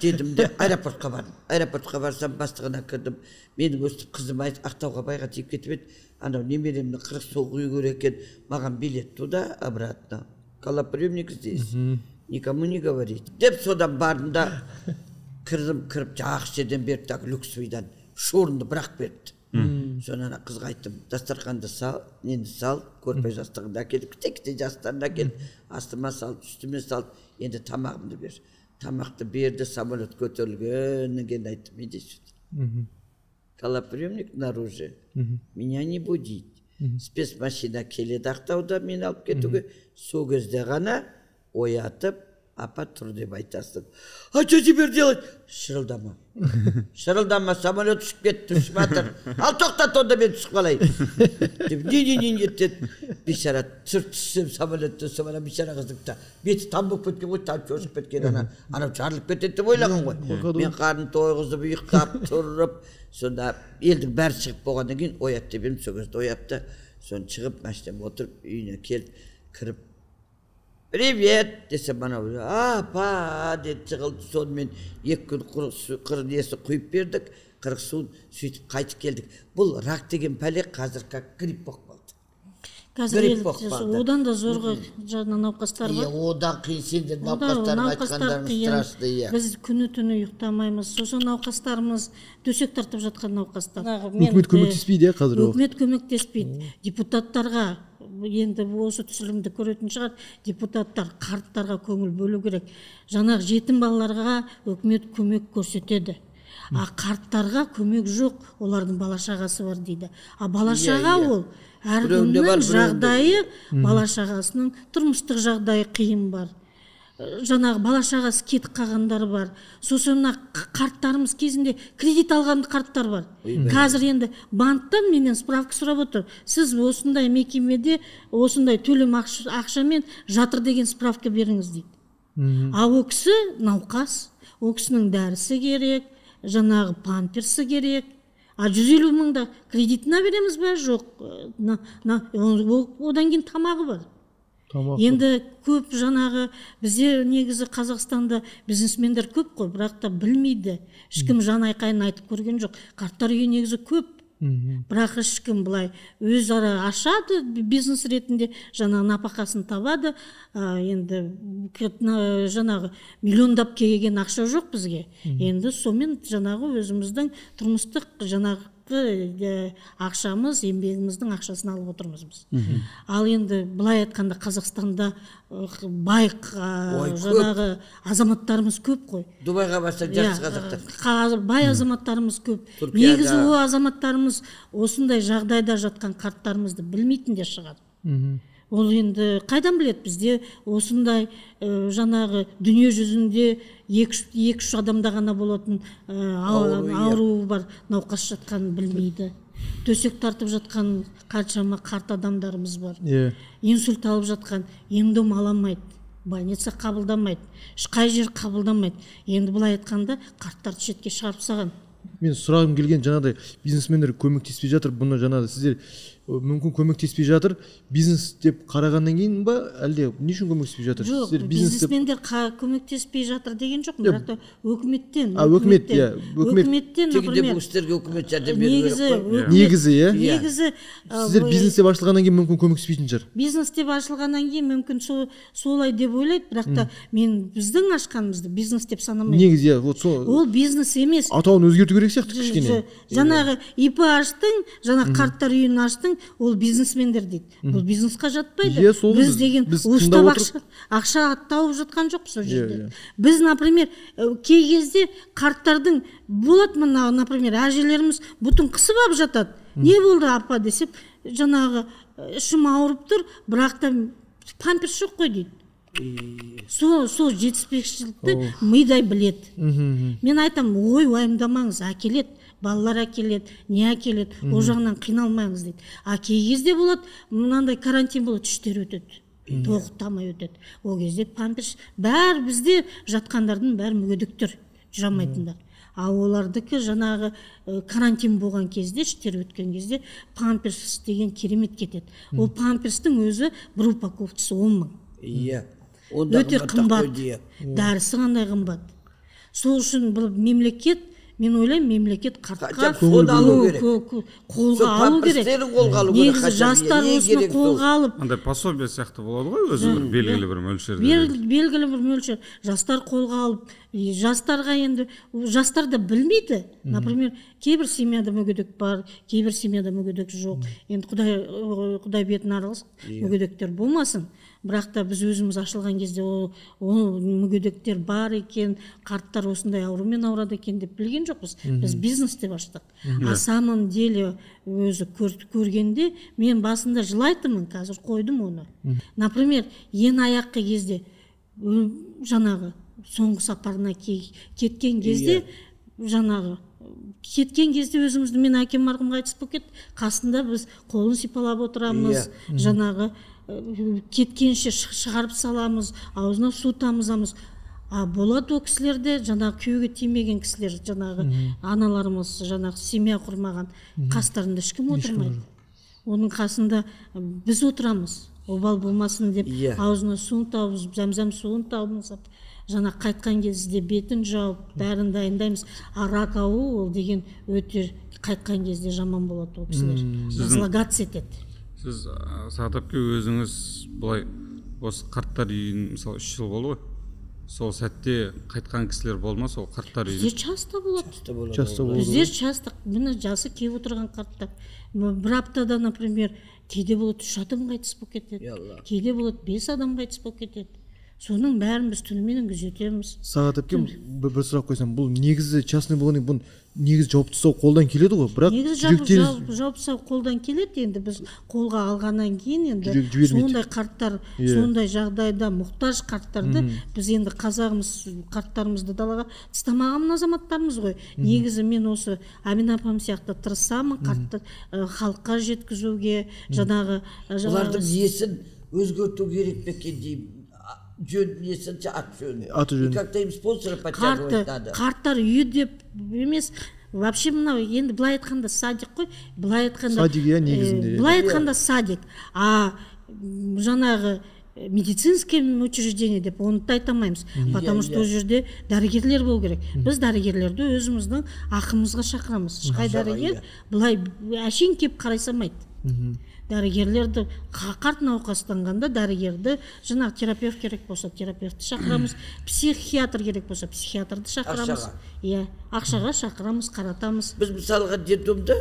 [SPEAKER 3] Дедім де аэропортқа бардым. Аэропортқа барсам бастығына кірдім. Менің өстіп қызым Ақтауға байға тиіп кетіп еді. Анау немеремді 40 су құю керек екен, маған билет туда обратно. Колоприемник здесь. Никому не говорить. Деп содан бардым да кірдім, кіріп жақсы жерден берді, так люксовыйдан шорынды бірақ берді. Сонан қызға айттым, дастарханды сал, нені сал, көрпе жастығында әкелді, кіте жастарына әкелді, астыма салды, үстіме салды, енді тамағымды бер. Тамақты берді, самолет көтерілгеннен кейін айттым, иди сюда. Колоприемник наружу, меня не будить. Спецмашина келеді Ақтауда мені алып кетуге, сол кезде ғана оятып, апа тұр деп айтасың. А что теперь делать? Шырылдама. Шырылдама, самолет ұшып кетті, ұшып жатыр. Ал тоқтат, онда мен түсіп қалайын. Не деді. Бейшара түсіп самолетті, соған бейшара қыздықта. Беті там болып кеткен ғой, там шошып кеткен ана. Анау жарылып кетеді деп ойлаған ғой. Мен қарын тойғызып, ұйықтап, тұрып, сонда елдің бәрі шығып болғаннан кейін оят деп едім, сол кезде оятты. Соны шығып, машинам отырып, үйіне келіп, кіріп, привет десем, ана апа деді, жығылды. Сонымен 2 күн қырын есі құйып бердік, 40 суын сөйтіп қайтып келдік. Бұл рак деген пәле қазір как грипп болып қалды.
[SPEAKER 4] Қазір одан да зорға жаңа науқастар бар.
[SPEAKER 3] Одан қиын, сендер науқастардың айтқандарың страшный.
[SPEAKER 4] Біз күні түні ұйықтамаймыз. Сосын науқастарымыз төсек тартып жатқан науқастар.
[SPEAKER 1] Үкімет көмектеспейді қазір.
[SPEAKER 4] Үкімет көмектеспейді. Депутаттарға енді осы түсірілімді көретін шығар, депутаттар қарттарға көңіл бөлу керек. Жаңағы жетім балаларға үкімет көмек көрсетеді. А қарттарға көмек жоқ, олардың бала-шағасы бар дейді. А бала-шаға ол әркімнің жағдайы, бала-шағасының тұрмыстық жағдайы қиын бар. Жаңағы бала-шағасы кетіп қалғандар бар. Сосын қарттарымыз кезінде кредит алған қарттар бар. Қазір енді банктан менен справка сұрап отыр. Сіз осындай мекемеде осындай төлем ақшамен жатыр деген справка беріңіз дейді. А ол кісі науқас, ол кісінің дәрісі керек, жаңағы памперсі керек. А 150 мыңда кредитіне береміз бе? Жоқ. Одан кейін тамағы бар. Енді көп жаңағы бізде негізі Қазақстанда бизнесмендер көп қой, бірақ та білмейді. Ешкім жан айқайын айтып көрген жоқ. Қарттар үйі негізі көп. Бірақ ешкім былай өзара ашады, бизнес ретінде жаңағы напақасын табады. Енді жаңағы миллиондап келген ақша жоқ бізге. Енді сомен жаңағы өзіміздің тұрмыстық жаңағы ақшамыз, еңбегіміздің ақшасын алып отырмыз біз. Ал енді былай айтқанда Қазақстанда бай жаңағы азаматтарымыз көп қой.
[SPEAKER 3] Дубайға барсақ жақсы қазақтар.
[SPEAKER 4] Бай азаматтарымыз көп. Негізі ол азаматтарымыз осындай жағдайда жатқан қарттарымызды білмейтін де шығар. Ол енді қайдан білет, бізде осындай жаңағы дүние жүзінде 2-3 адамда ғана болатын ауру бар, науқас жатқанын білмейді. Төсек тартып жатқан қаншама қарт адамдарымыз бар. Инсульт алып жатқан, ем-дом ала алмайды, больница қабылдамайды, ешқай жер қабылдамайды. Енді былай айтқанда қарттарды шетке шығарып тастаған.
[SPEAKER 1] Мен сұрағым келген, жаңағыдай бизнесмендер көмектеспей жатыр, бұны жаңағыдай сіздер мүмкін көмектеспей жатыр, бизнес деп қарағаннан кейін ба, әлде не үшін көмектеспей жатыр?
[SPEAKER 4] Жоқ, бизнесмендер көмектеспей жатыр деген жоқ, бірақ та өкіметтен.
[SPEAKER 1] Өкіметтен,
[SPEAKER 3] например, бұл істерге өкімет жәрдем беру керек.
[SPEAKER 4] Негізі
[SPEAKER 1] сіздер бизнес деп ашылғаннан кейін мүмкін көмектеспейтін шығар.
[SPEAKER 4] Бизнес деп ашылғаннан кейін мүмкін солай деп ойлайды, бірақ та мен біздің ашқанымызды бизнес деп санамаймын.
[SPEAKER 1] Негізі,
[SPEAKER 4] ол бизнес емес.
[SPEAKER 1] Атауын өзгерту керек сияқты кішкене.
[SPEAKER 4] Жаңағы ИП аштың, жаңағы қарттар үйін аштың, ол бизнесмендер дейді. Бұл бизнесқа жатпайды. Біз деген уыстап ақша тауып жатқан жоқпыз ол жерде. Біз, например, кей кезде қарттардың болады, мына, например, әжелеріміз бұтын қысып алып жатады. Не болды апа десеп, жаңағы ішім ауырып тұр, бірақ та памперс жоқ қой дейді. Сол жетіспеушілікті мидай біледі. Мен айтам, ой, уайымдамаңыз, әкеледі. Балалар әкеледі, не әкеледі, ол жағынан қиналмаңыз дейді. А кей кезде болады, мынандай карантин болады, іштер өтеді, тоқтамай өтеді. Ол кезде памперс, бәрі бізде жатқандардың бәрі мүгедектер, жүре алмайтындар. олардікі жаңағы карантин болған кезде, іштер өткен кезде памперс деген керемет кетеді. Ол памперстің өзі бір упаковкасы 10 000.
[SPEAKER 3] Иә.
[SPEAKER 4] Өте қымбат. Дәрісі қандай қымбат. Сол үшін бұл мемлекет, мен ойлаймын, мемлекет қартқа қолға алу керек. Негізі жастар осыны қолға алып,
[SPEAKER 2] андай пособие сияқты болады ғой, өзі бір белгілі бір мөлшерде.
[SPEAKER 4] Белгілі бір мөлшер. Жастар қолға алып, жастарға енді, жастар да білмейді. Например, кейбір семьяда мүгедек бар, кейбір семьяда мүгедек жоқ. Енді Құдай бетін аралас, мүгедектер болмасын. Бірақ та біз өзіміз ашылған кезде ол мүгедектер бар екен, қарттар осындай аурумен ауырады екен деп білген жоқпыз. Біз бизнес деп аштық. А самом деле өзі көргенде мен басында жылайтынмын, қазір қойдым оны. Например, ең аяққа кезде жаңағы соңғы сапарына кеткен кезде өзімізді, мен әкем марқұм қайтыс болып кетті, қасында біз қолын сипалап отырамыз, жаңағы кеткенше шығарып саламыз, аузына су тамызамыз. Болады о кісілерде, жаңағы күйеуге тимеген кісілер, жаңағы аналарымыз, жаңағы семья құрмаған, қастарында ешкім отырмайды. Оның қасында біз отырамыз, обал болмасын деп, аузына суын тауып, зәмзәм суын тауып, жаңа қайтқан кезде бетін жауып, бәрін дайындаймыз. Рак ауыру ол деген өте қайтқан кезде жаман болады ол кісілер. Разлагаться етеді.
[SPEAKER 2] Сіз Сағат әпке өзіңіз былай осы қарттар үйін мысалы 3 жыл болды ғой. Сол сәтте қайтқан кісілер болды ма сол қарттар үйіне?
[SPEAKER 4] Бізде часто болады. Бізде часто, міне жасы келіп отырған қарттар. Бір аптада, например, кейде болады 3 адам қайтыс болып кетеді. Кейде болады 5 адам қайтыс болып кетеді. Соның бәрін біз түнімен күзетеміз.
[SPEAKER 5] Сағат әпке, бір сұрақ қойсам, бұл негізі частный болғаннан бұл негізі жауапты ұстау қолдан келеді ғой, бірақ
[SPEAKER 4] негізі жауапты ұстау қолдан келеді. Енді біз қолға алғаннан кейін енді сондай қарттар, сондай жағдайда мұқтаж қарттарды біз енді қарттарымызды далаға тастамаған азаматтарымыз ғой. Негізі мен осы Амина апам сияқты тырысамын қартты халыққа жеткізуге, жаңағы
[SPEAKER 3] олардың есін өзгерту керек пе екен деймін. Жөн несін ат жөнін. Как-то им спонсоры подтягивать надо.
[SPEAKER 4] Қарттар үйі деп емес, вообще мынау енді былай айтқанда садик қой, былай айтқанда
[SPEAKER 5] садик, негізінде.
[SPEAKER 4] Былай айтқанда садик, жаңағы медицинское учреждение деп оны да айта алмаймыз, потому что ол жерде дәрігерлер болу керек. Біз дәрігерлерді өзіміздің ақымызға шақырамыз. Ешқай дәрігер былай әшейін кеп қарай салмайды. Дәрігерлерді қарт науқастанғанда дәрігерді, жаңағы терапевт керек болса терапевтті шақырамыз, психиатр керек болса психиатрды шақырамыз. Ақшаға шақырамыз, қаратамыз.
[SPEAKER 3] Біз мысалға детдомды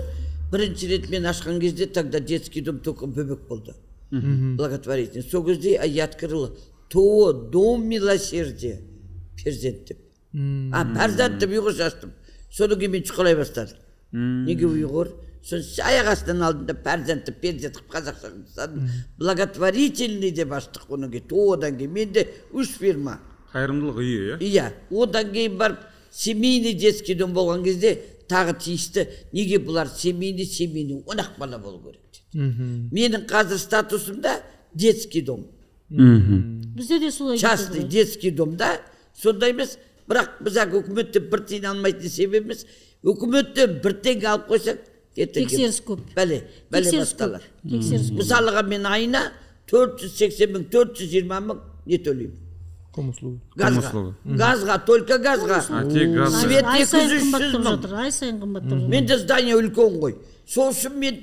[SPEAKER 3] бірінші рет мен ашқан кезде, тогда детский дом только бөбек болды. Благотворительный. Сол кезде я открыла то дом милосердия перзент деп. Перзент деп ұйғыр аштым. Содан кейін мен шұқылай бастадым. Неге ұйғыр? Аяқ астынан алдында перзентті перзент қып қазақстан благотворительный деп аштық. Одан кейін менде 3 фирма.
[SPEAKER 2] Қайырымдылық үйі,
[SPEAKER 3] Иә. Одан кейін барып семейный детский дом болған кезде тағы тиісті. Неге бұлар семейный 10 бала болу керек деді. Менің қазір статусымда детский дом.
[SPEAKER 4] Бізде де солай.
[SPEAKER 3] Частный детский домда сондай емес. Бірақ біз үкіметтен бір тиын алмайтын себебіміз, үкіметтен бір теңге алып қойсақ
[SPEAKER 4] тексеріс көп.
[SPEAKER 3] Бәле басталар. Мысалыға мен айына 480 000, 420 000 не төлеймін. Газға, только газға. Свет 200-300 000.
[SPEAKER 4] Ай сайын қымбаттап.
[SPEAKER 3] Менде здание үлкен ғой. Сол үшін мен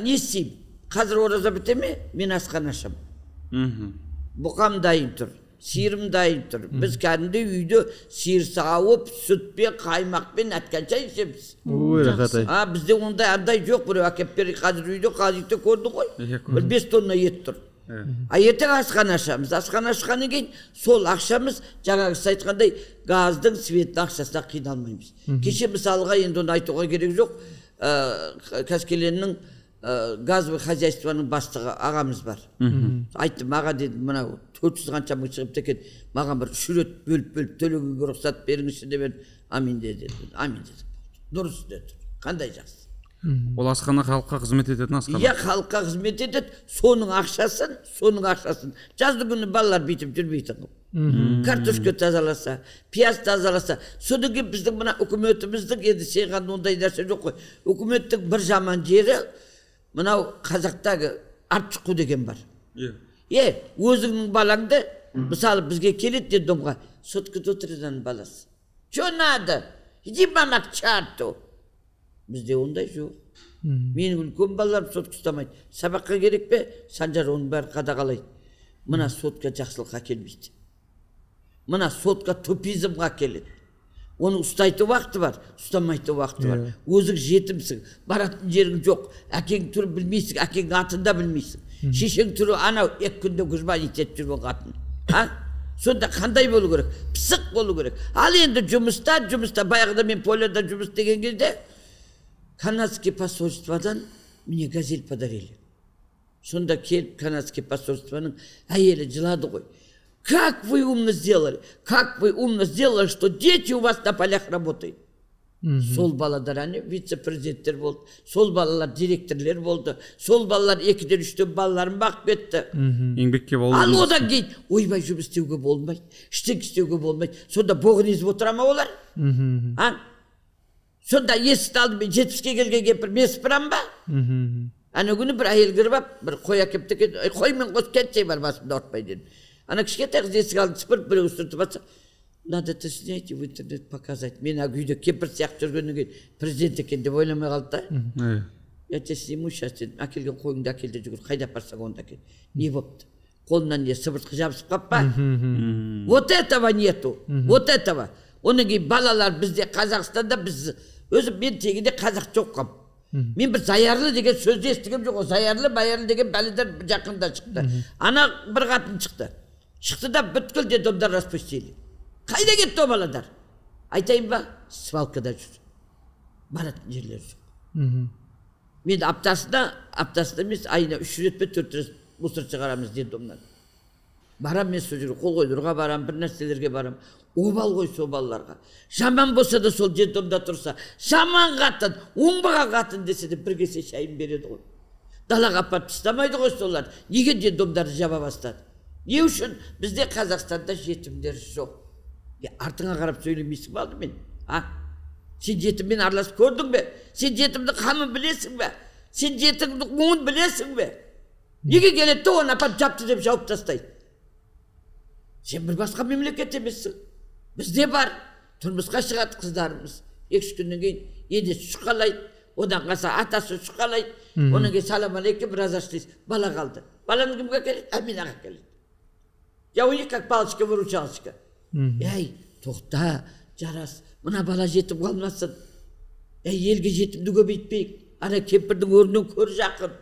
[SPEAKER 3] не істеймін? Қазір ораза біте ме? Мен асхан ашамын. Бұқам дайын тұр. Сиырым дайын тұр. Біз кәдімгі үйде сиыр сауып, сүтпен, қаймақпен әткенше ішеміз.
[SPEAKER 5] Ой, рахат-ай.
[SPEAKER 3] Бізде ондай андай жоқ. Біреу әкеп бері қазір үйде қазірді көрді ғой. 5 тонна ет тұр. Ертең асхан ашамыз. Асхан ашқаннан кейін сол ақшамыз жаңағысы айтқандай газдың, светтің ақшасына қиналмаймыз. Кеше мысалға енді оны айтуға керек жоқ. Қаскеленнің газовый хозяйствоның бастығы ағамыз бар. Айттым, аға дедім, мынау 400 қанша мың шығып екен, маған бір 3 рет бөліп төлеуге рұқсат беріңізші деп едім. Амин деді. Амин деді. Дұрыс деді. Қандай жақсы.
[SPEAKER 2] Ол асхана халыққа қызмет ететін асхана.
[SPEAKER 3] Иә, халыққа қызмет етеді, соның ақшасын. Жазды күні балалар бүйтіп жүрмейтін ғой. Картошка тазаласа, пияз тазаласа. Содан кейін біздің мына үкіметіміздің енді сенған ондай нәрсе жоқ қой. Үкіметтің бір жаман жері мынау қазақтағы артшықу деген бар. Өзіңнің балаңды, мысалы бізге келеді детдомға, сотка до 3 баласы. Что надо? Иди мама к черту. Бізде ондай жоқ. Менің үлкен балаларым сотка ұстамайды. Сабаққа керек пе? Санжар оның бәрі қадағалайды. Мына сотка жақсылыққа келмейді. Мына сотка тупизмға келеді. Оның ұстайтын уақыты бар, ұстамайтын уақыты бар. Өзің жетімсің, баратын жерің жоқ. Әкең түрі білмейсің, әкең атын да білмейсің. Шешең түрі анау 2 күнде күжбан етеді жүрген қатын. Сонда қандай болу керек? Пысық болу керек. Ал енді жұмыста, баяғыда мен поляда жұмыс деген кезде канадский посольстводан мне газель подарили. Сонда келіп канадский посольствоның әйелі жылады ғой. Как вы умно сделали, что дети у вас на полях работают. Сол баладар ане вице-президенттер болды, сол балалар директорлер болды, сол балалар 2-3 балаларын бақып кетті.
[SPEAKER 2] Еңбекке болды.
[SPEAKER 3] Ал одан кейін ойбай жұмыс істеуге болмайды, іштек істеуге болмайды. Сонда боғын езіп отыра ма олар? Сонда есікті алдымен 70-ке келген кемпір мен сыпырам ба? Ана күні бір әйел кіріп алып, бір қой әкеп те қой мен қос кетсей бар басымды ауыртпай дедім. Ана кішкентай қыз есік алдын сыпырып біреу сүртіп алса, надо это снять и в интернет показать. Мен үйде кемпір сияқты жүргеннен кейін президент екен деп ойламай қалды да. Я тебя сниму сейчас дедім. Әкелген қойыңды әкел де жүгір, қайда апарсаң онда әкел. Не болыпты? Қолынан не сыбыртқы жабысып қалып па? Вот этого нету. Вот этого. Онан кейін балалар бізде Қазақстанда біз өзім мен тегінде қазақ жоқ қам. Мен бір заярлы деген сөзді естігем жоқ. Заярлы, баярлы деген бәледер жақында шықты. Ана бір қатын шықты. Шықты да бүткіл детдомдар распустили. Қайда кетті о баладар? Айтайын ба? Свалкада жүр. Баратын жерлер жоқ. Мен аптасында емес, айына 3 рет пе 4 рет мусор шығарамыз детдомнан. Барам мен сол жерге қол қойдыруға барам, бір нәрселерге барам. Обал ғой сол балаларға. Жаман болса да сол детдомда тұрса, жаман қатын, оңбаған қатын десе де бір кесе шайын береді ғой. Далаға апарып тастамайды ғой солар. Неге детдомдарды жаба бастады? Не үшін? Бізде Қазақстанда жетімдер жоқ. Артыңа қарап сөйлемейсің ба алдымен? Сен жетіммен араласып көрдің бе? Сен жетімді қамын білесің бе? Сен жетімді мұңын білесің бе? Неге келеді де оны апарып жапты деп жауып тастайды? Сен бір басқа мемлекет емессің. Бізде бар, тұрмысқа шығады қыздарымыз. 2 күннен кейін енесі шұқалайды, одан қалса атасы шұқалайды, онан кейін салам алейкум, разошлись, бала қалды. Баланы кімге келеді? Аминаға келеді. Я у них как палочка-выручалочка. Ей, тоқта, жарас, мына бала жетім қалмасын. Елге жетімді көбейтпейік. Ана кемпірдің өрінен көр жақын.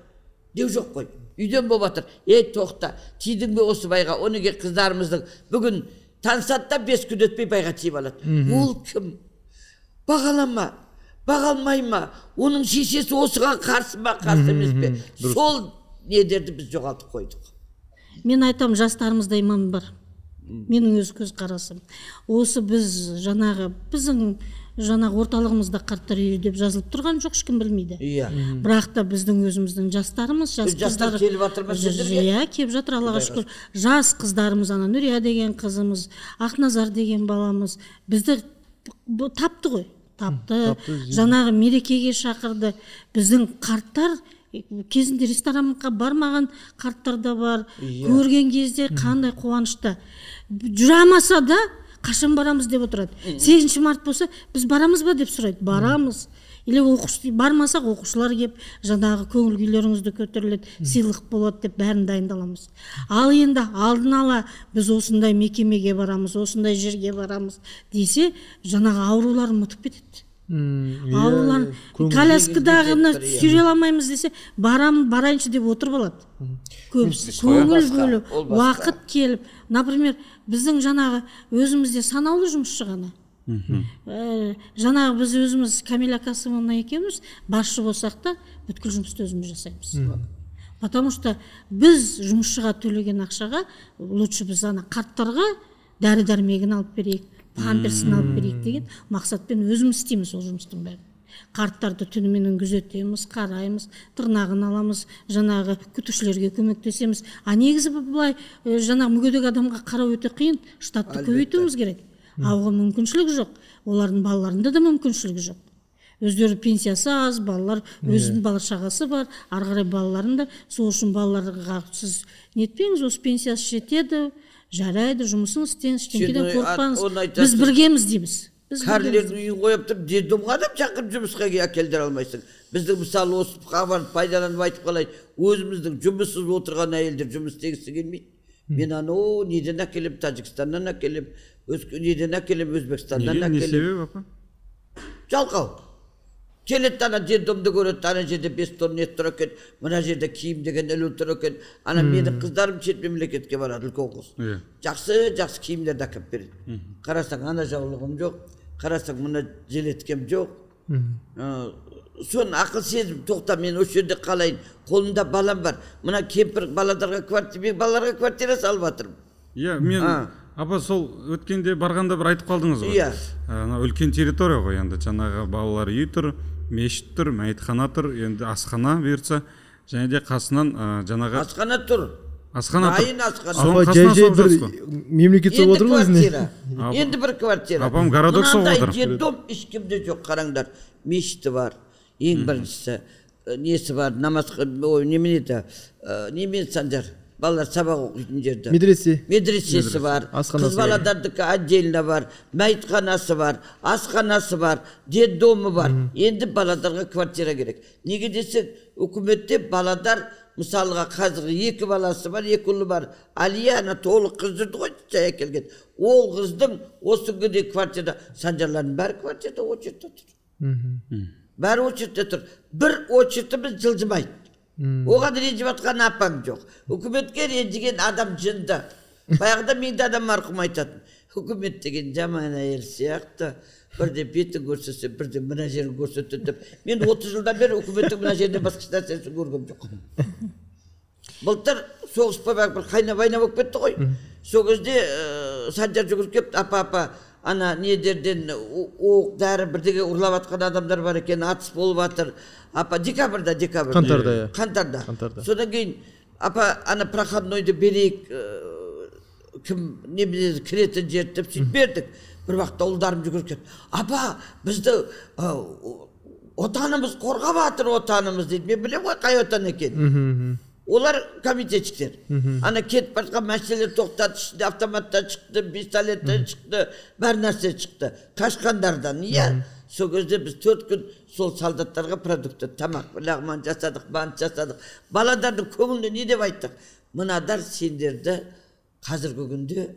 [SPEAKER 3] Деу жоқ қой. Үйден болып жатыр. Ей, тоқта, тидің бе осы байға? Оның кейін қыздарымыздың бүгін танысады да 5 күн өтпей байға тиіп алады. Ол кім? Бағалама, бағалмай ма? Оның шешесі осыған қарсы ма, қарсы емес пе? Сол недерді біз жоғалтып қойдық.
[SPEAKER 4] Мен айтам, жастарымызда иман бар. Менің өз көз қарасым. Осы біз біздің орталығымызда қарттар үйі деп жазылып тұрған жоқ, ешкім білмейді. Бірақ та біздің өзіміздің жастарымыз,
[SPEAKER 3] жастар келіп жатыр ма сіздерге?
[SPEAKER 4] Иә, келіп жатыр, Аллаға шүкір. Жас қыздарымыз, ана Нүрия деген қызымыз, Ақназар деген баламыз бізді тапты ғой. Тапты. Жаңағы мерекеге шақырды. Біздің қарттар кезінде ресторанға бармаған қарттар да бар. Көрген кезде қандай қуанышты. Жүрамаса да қашан барамыз деп отырады. 8 март болса, біз барамыз ба деп сұрайды. Барамыз. Или бармасақ оқушылар кеп, жаңағы көңіл күйлеріңізді көтеріледі, сыйлық болады деп бәрін дайындаламыз. Ал енді алдын ала біз осындай мекемеге барамыз, осындай жерге барамыз десе, жаңағы аурулар ұмытып кетеді. Аурулар коляскадағыны сүре алмаймыз десе, барайыншы деп отырып алады. Көбісі көңіл бөліп, уақыт келіп, например, біздің жаңағы өзімізде санаулы жұмысшы ғана. Жаңағы біз өзіміз Камиля Касымовна екеуміз басшы болсақ та бүткіл жұмысты өзіміз жасаймыз. Потому что біз жұмысшыға төлеген ақшаға лучше біз қарттарға дәрі-дәрмегін алып берейік, памперсін алып берейік деген мақсатпен өзіміз істейміз ол жұмыстың бәрін. Қарттарды түніменен күзетеміз, қараймыз, тырнағын аламыз, жаңағы күтушілерге көмектесеміз. А негізі былай жаңағы мүгедек адамға қарау өте қиын, штатты көбейтуіміз керек. Ауға мүмкіншілік жоқ, олардың балаларында да мүмкіншілік жоқ. Өздері пенсиясы аз, балалар өзінің бала шағасы бар, ары қарай балаларында. Сол үшін балаларға сіз нетпеңіз, осы пенсиясы жетеді, жарайды, жұмысын істеңіз, ештеңеден қорықпаңыз. Біз біргеміз дейміз.
[SPEAKER 3] Кәрілердің үйін қойып тұрып, детдомға да шақырып жұмысқа әкелдіре алмайсың. Біздің мысалы осы хабарды пайдаланып айтып қалайын, өзіміздің жұмыссыз отырған әйелдер жұмыс істегісі келмейді. Мен анау неден әкелем, Тәжікстаннан әкелем, неден әкелем, Өзбекстаннан әкелем.
[SPEAKER 2] Не себеп, апа?
[SPEAKER 3] Жалқау. Келеді ана детдомды көреді, ана жерде 5 тонна ет тұр екен, мына жерде киім деген ілу тұр екен. Ана менің қыздарым шет мемлекетке барады, үлкен қыз. Жақсы киімдерді әкеп береді. Қарасаң, ана жаулығым жоқ, қарасаң, мына желеткем жоқ. Соны ақыл сезім, тоқта, мен осы жерде қалайын, қолымда балам бар. Мына кемпір балаларға квартира салып жатырмын.
[SPEAKER 2] Иә, мен апа сол өткенде барғанда бір айтып қалдыңыз ғой.
[SPEAKER 3] Иә.
[SPEAKER 2] Ана үлкен территория ғой, енді жаңағы балалар үйі тұр, мешіт тұр, мәйітхана тұр, енді асхана бұйыртса, және де қасынан жаңағы
[SPEAKER 3] асхана тұр.
[SPEAKER 2] Асхана тұр.
[SPEAKER 3] Майын асхана.
[SPEAKER 5] Апа жай бір мемлекет болып отыр ғой өзіне.
[SPEAKER 3] Енді бір квартира.
[SPEAKER 2] Апам городок соғып отыр.
[SPEAKER 3] Мынандай детдом ешкімде жоқ, қараңдар. Мешіті бар, ең біріншісі, несі бар, намазға, немен Санжар, балалар сабақ оқитын жерді. Медресесі бар, қыз баладардікі отдельно бар, мәйітханасы бар, асханасы бар, детдомы бар. Енді баладарға квартира керек. Неге десек, үкіметте баладар, мысалға қазіргі 2 баласы бар, 2 ұлы бар. Алия ана толық қыз жүрді ғой, жай келген. Ол қыздың осы күнде квартирада, Санжарлардың бәрі квартирада очерте тұр. Бәрі очерте тұр. Бір очертіміз жылжымайды. Оған ренжіп атқан апам жоқ. Үкіметке ренжіген адам жынды. Баяғыда менде адам марқұм айтатын. Үкімет деген жаман әйел сияқты. Бірде бетін көрсетсе, бірде мына жерін көрсетті деп. Мен 30 жылдан бері үкіметтің мына жерінде басқа нәрсесін көргем жоқ. Былтыр соғыс бір қайнап болып кетті ғой. Сол кезде Санжар жүгіріп келіп, апа, ана недерден оқ дәрі бірдеге ұрлап атқан адамдар бар екен, атыс болып жатыр. Апа, декабрда. Қаңтарда. Содан кейін, апа, ана проходнойды берейік, кім не біледі, кіретін жерді деп сөйтіп бердік. Бір уақытта ұлдарым жүгіріп кетті. Апа, бізді отанымыз қорғап жатыр, отанымыз дейді. Мен білем ғой қай отан екен. Олар комитетчиктер. Ана кетіп барған мәселелер тоқтады, ішінде автоматтан шықты, пистолеттен шықты, бәр нәрсе шықты. Қашқандардан, иә. Сол кезде біз 4 күн сол солдаттарға продукты, тамақ, лағман жасадық, бант жасадық. Баладардың көңіліне не деп айттық? Мынадар сендерді қазіргі күнде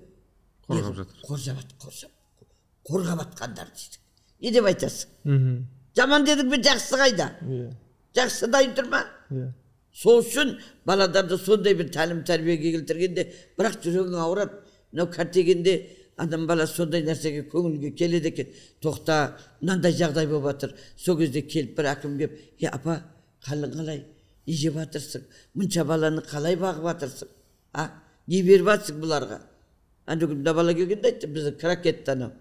[SPEAKER 3] қорғап атқандар дейдік. Не деп айтасың? Жаман дедік бе, жақсы қайда? Жақсы дайын тұр ма? Сол үшін баладарды сондай бір тәлім тәрбиеге келтіргенде, бірақ жүрегің ауырады. Мынау кәртегенде адам бала сондай нәрсеге көңілге келеді екен. Тоқта, мынандай жағдай болып жатыр. Сол кезде келіп бір әкім келіп, апа, қалың қалай? Не жеп жатырсың? Мұнша баланы қалай бағып жатырсың? Не беріп жатсың бұларға? Күнде бала келгенде айтты, бізді крокетті анау.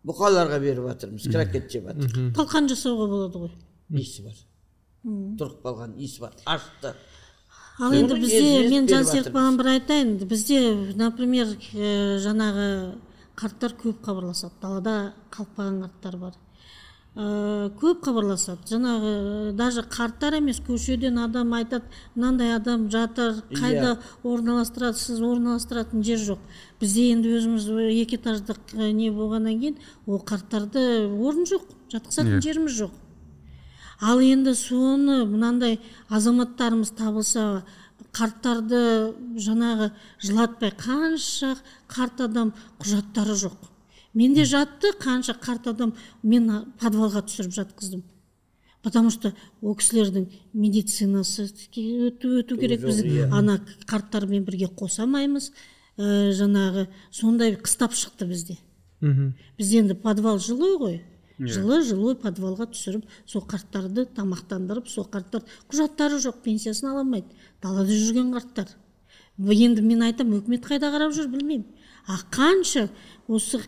[SPEAKER 3] Бұқаларға беріп жатырмыз, крокет жеп жатыр.
[SPEAKER 4] Талқан жасауға болады ғой.
[SPEAKER 3] Иісі бар. Тұрып қалған иісі бар, ашты.
[SPEAKER 4] Ал енді бізде, мен Жансерік бағам бір айтайын, бізде, например, жаңағы қарттар көп хабарласады, далада қалып қарттар бар. Көп хабарласады, жаңағы даже қарттар емес, көшеден адам айтады, мынандай адам жатыр, қайда орналастырады, сіз орналастыратын жер жоқ. Бізде енді өзіміз 2 этаждық не болғаннан кейін, ол қарттарды орын жоқ, жатқызатын жеріміз жоқ. Ал енді соны мынандай азаматтарымыз табылса, қарттарды жаңағы жылатпай, қанша қарт адам құжаттары жоқ. Менде жатты, қанша қарт адам мен подвалға түсіріп жатқыздым. Потому что о кісілердің медицинасы өту керек, біз ана қарттармен бірге қосамаймыз. Жаңағы сондай қыстап шықты бізде. Бізде енді подвал жылы ғой. Жылы подвалға түсіріп, сол қарттарды тамақтандырып, сол қарттар құжаттары жоқ, пенсиясын аламайды. Далада жүрген қарттар. Енді мен айтам, үкімет қайда қарап жүр, білмеймін. Қанша осы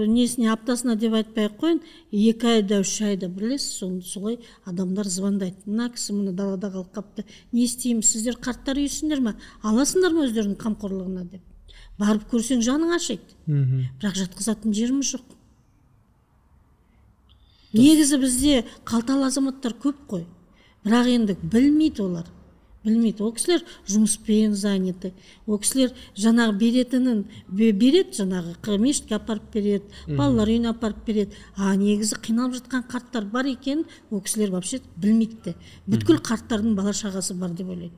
[SPEAKER 4] несіне аптасына деп айтпай ақ қойын, 2 айда 3 айда білесіз, солай адамдар звондайды. Мына кісі мұны далада қалып қапты, не істейміз, сіздер қарттар үйісіңдер ме, аласыңдар ма өздерінің қамқорлығына деп. Барып көрсең жаның ашиды. Бірақ жатқызатын жеріміз жоқ. Негізі бізде қалталы азаматтар көп қой. Бірақ енді білмейді олар. Ол кісілер жұмыспен заняты. Ол кісілер жаңағы беретінін береді, жаңағы мешітке апарып береді, балалар үйіне апарып береді. Негізі қиналып жатқан қарттар бар екен, ол кісілер вообще білмейді. Бүткіл қарттардың бала шағасы бар деп ойлайды.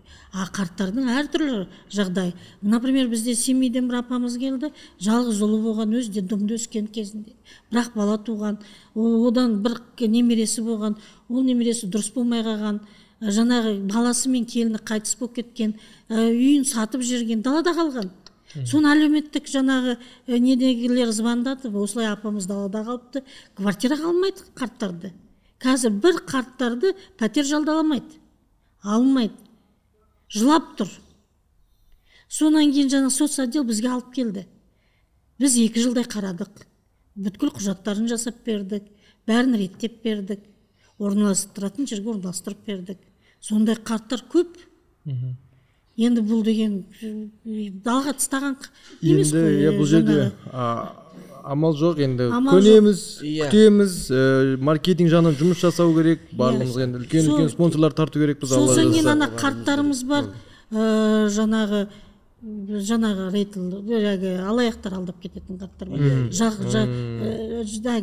[SPEAKER 4] Қарттардың әртүрлі жағдай. Например, бізде семейден бір апамыз келді, жалғыз ұлы болған, өз детдомда өскен кезінде. Бірақ бала туған, одан бір немересі болған, ол немересі дұрыс болмай қалған. Жаңағы баласы мен келіні қайтыс болып кеткен, үйін сатып жүрген, далада қалған. Соны әлеуметтік жаңағы недегілер звондады, осылай апамыз далада қалыпты, квартира қалмайды қарттарды. Қазір бір қарттарды пәтер жалдаламайды, алмайды, жылап тұр. Сонан кейін жаңа соцотдел бізге алып келді. Біз 2 жылдай қарадық, бүткіл құжаттарын жасап бердік, бәрін реттеп бердік. Орналастыратын жерге орналастырып бердік. Сондай қарттар көп. Енді бұл деген далаға тастаған емес қой.
[SPEAKER 5] Енді бұл жерде амал жоқ, енді көнеміз, күтеміз, маркетинг жағынан жұмыс жасау керек, барлығымыз енді үлкен спонсорлар тарту керекпіз.
[SPEAKER 4] Сосын кейін ана қарттарымыз бар, жаңағы алаяқтар алдап кететін қарттар бар.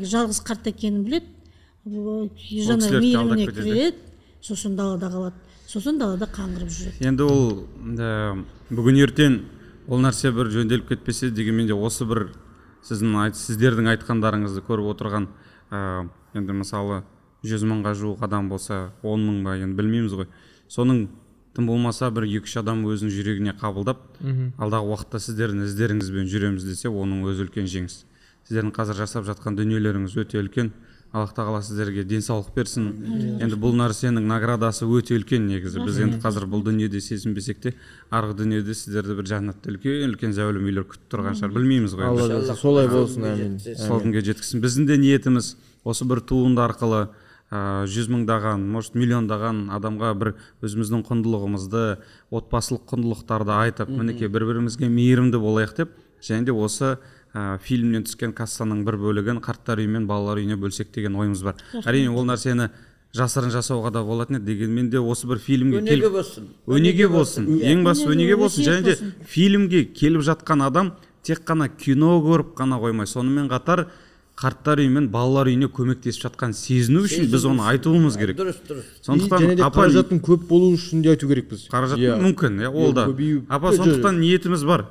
[SPEAKER 4] Жалғыз қарт екенін біледі. Жаңа мейіріміне кіреді, сосын далада қалады, сосын далада қаңғырып жүреді.
[SPEAKER 2] Енді ол бүгін ертең ол нәрсе бір жөнделіп кетпесе дегенмен де осы бір сіздердің айтқандарыңызды көріп отырған енді мысалы 100 мыңға жуық адам болса, 10 мың ба, енді білмейміз ғой. Соның тым болмаса бір 2-3 адам өзінің жүрегіне қабылдап, алдағы уақытта сіздердің іздеріңізбен жүреміз десе, оның өзі үлкен жеңіс. Сіздердің қазір жасап жатқан дүниелеріңіз өте үлкен. Аллах тағала сіздерге денсаулық берсін. Енді бұл нәрсенің наградасы өте үлкен негізі. Біз енді қазір бұл дүниеде сезінбесек те, арғы дүниеде сіздерді бір жаннатта үлкен зәулім үйлер күтіп тұрған шығар. Білмейміз ғой.
[SPEAKER 5] Алла солай болсын, әмин.
[SPEAKER 2] Сол күнге жеткізсін. Біздің де ниетіміз осы бір туынды арқылы 100 мыңдаған, может миллиондаған адамға бір өзіміздің құндылығымызды, отбасылық құндылықтарды айтып, мінекей бір-бірімізге мейірімді болайық деп, және де осы фильмнен түскен кассаның бір бөлігін қарттар үйі мен балалар үйіне бөлсек деген ойымыз бар. Әрине ол нәрсені жасырын жасауға да болатын еді, дегенмен де осы бір фильмге өнеге болсын. Ең басты өнеге болсын. Және де фильмге келіп жатқан адам тек қана кино көріп қана қоймай, сонымен қатар қарттар үйі мен балалар үйіне көмектесіп жатқан сезіну үшін біз оны айтуымыз керек.
[SPEAKER 3] Дұрыс.
[SPEAKER 5] Сондықтан қаражаттың көп болу үшін де айту керекпіз.
[SPEAKER 2] Қаражаттың мүмкін, ол да. Апа, сондықтан ниетіміз бар.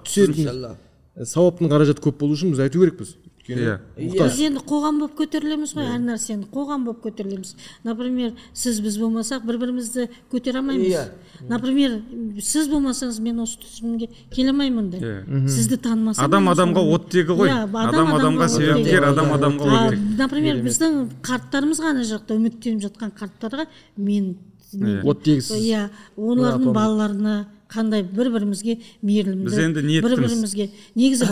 [SPEAKER 5] Сауаптың қаражаты көп болу үшін біз айту керекпіз.
[SPEAKER 4] Біз енді қоғам болып көтерілеміз ғой, әр нәрсені қоғам болып көтерілеміз. Например, біз болмасақ бір-бірімізді көтере алмаймыз. Например, сіз болмасаңыз мен осы түсімге келе алмаймын да. Сізді танымасам.
[SPEAKER 2] Адам адамға оттегі ғой. Адам адамға себепкер, адам адамға ой керек.
[SPEAKER 4] Например, біздің қарттарымыз ғана жақта үміттеніп жатқан қарттарға мен
[SPEAKER 5] оттегісіз.
[SPEAKER 4] Олардың балаларына қандай бір-бірімізге мейірімді, бір-бірімізге негізі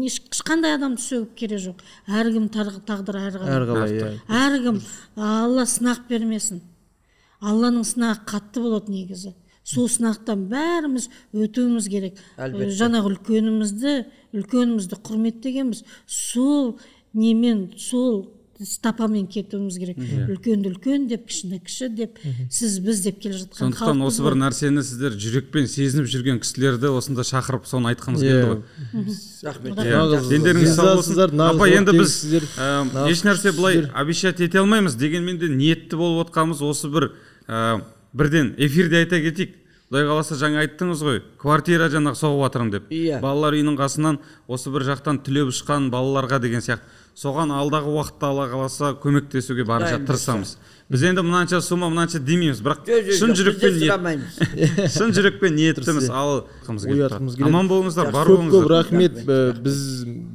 [SPEAKER 4] ешқандай адамды сөгіп керек жоқ. Әркім тағдыры әрқалай. Әркім Алла сынақ бермесін. Алланың сынағы қатты болады негізі. Сол сынақтан бәріміз өтуіміз керек. Жаңағы үлкенімізді құрметтегенбіз. Сол немен, сол стапамен кетуіміз керек. Үлкенді үлкен деп, кішіні кіші деп, сіз біз деп келе жатқан халықпыз.
[SPEAKER 2] Сондықтан осы бір нәрсені сіздер жүрекпен сезініп жүрген кісілерді осында шақырып соны айтқаныңыз келді ғой. Дендеріңіз сау болсын. Апа, енді біз еш нәрсе былай обещать ете алмаймыз, дегенмен де ниетті болып отқанымыз осы бір бірден эфирде айта кетейік. Құдай қаласа жаңа айттыңыз ғой, квартира жаңағы соғып жатырмын деп. Балалар үйінің қасынан осы бір жақтан түлеп ұшқан балаларға деген сияқты. Соған алдағы уақытта Алла қаласа көмектесуге барынша тырысамыз. Біз енді мынанша сума, мынанша демейміз, бірақ шын жүрекпен ниеттіміз. Аман болыңыздар, бар болыңыздар.
[SPEAKER 5] Көп рахмет.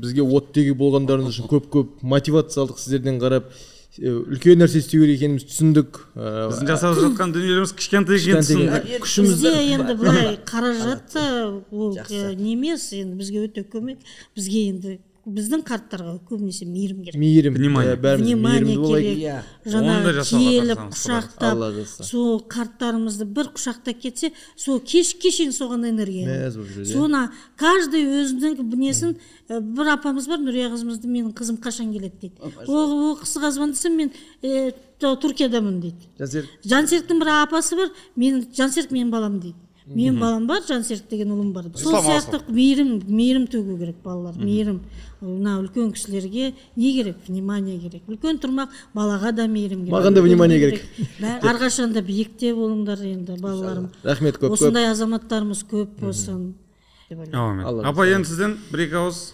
[SPEAKER 5] Бізге оттегі болғандарыңыз үшін көп мотивация алдық сіздерден қарап. үлкен нәрсе істеу керек екенімізді түсіндік.
[SPEAKER 2] Біздің жасап жатқан дүниелеріміз кішкентай екенін түсіндік.
[SPEAKER 4] Бізде енді былай қаражат та ол не емес, енді бізге өте көмек. Бізге енді біздің қарттарға көбінесе мейірім керек.
[SPEAKER 5] Мейірім,
[SPEAKER 4] внимание керек. Жаңа келіп құшақтап,
[SPEAKER 5] құшақтап,
[SPEAKER 4] сол қарттарымызды бір құшақтап кетсе, сол кешке шейін соған энергия. Соны каждый өзінің несін, бір апамыз бар, Нұрия қызымызды, менің қызым қашан келеді дейді. Ол қысқа звондаса, мен Түркиядамын дейді. Жансеріктің бір апасы бар, Жансерік менің балам дейді. Менің балам бар, Жансерік деген ұлым бар. Сол сияқты мейірім төгу керек балалар, мейірім. Мына үлкен кісілерге не керек? Внимание керек. Үлкен тұрмақ, балаға да мейірім керек.
[SPEAKER 5] Маған да внимание керек.
[SPEAKER 4] Әрқашан да биікте болыңдар енді балаларым.
[SPEAKER 5] Рахмет көп.
[SPEAKER 4] Осындай азаматтарымыз көп болсын.
[SPEAKER 2] Апа, енді сізден бір-екі ауыз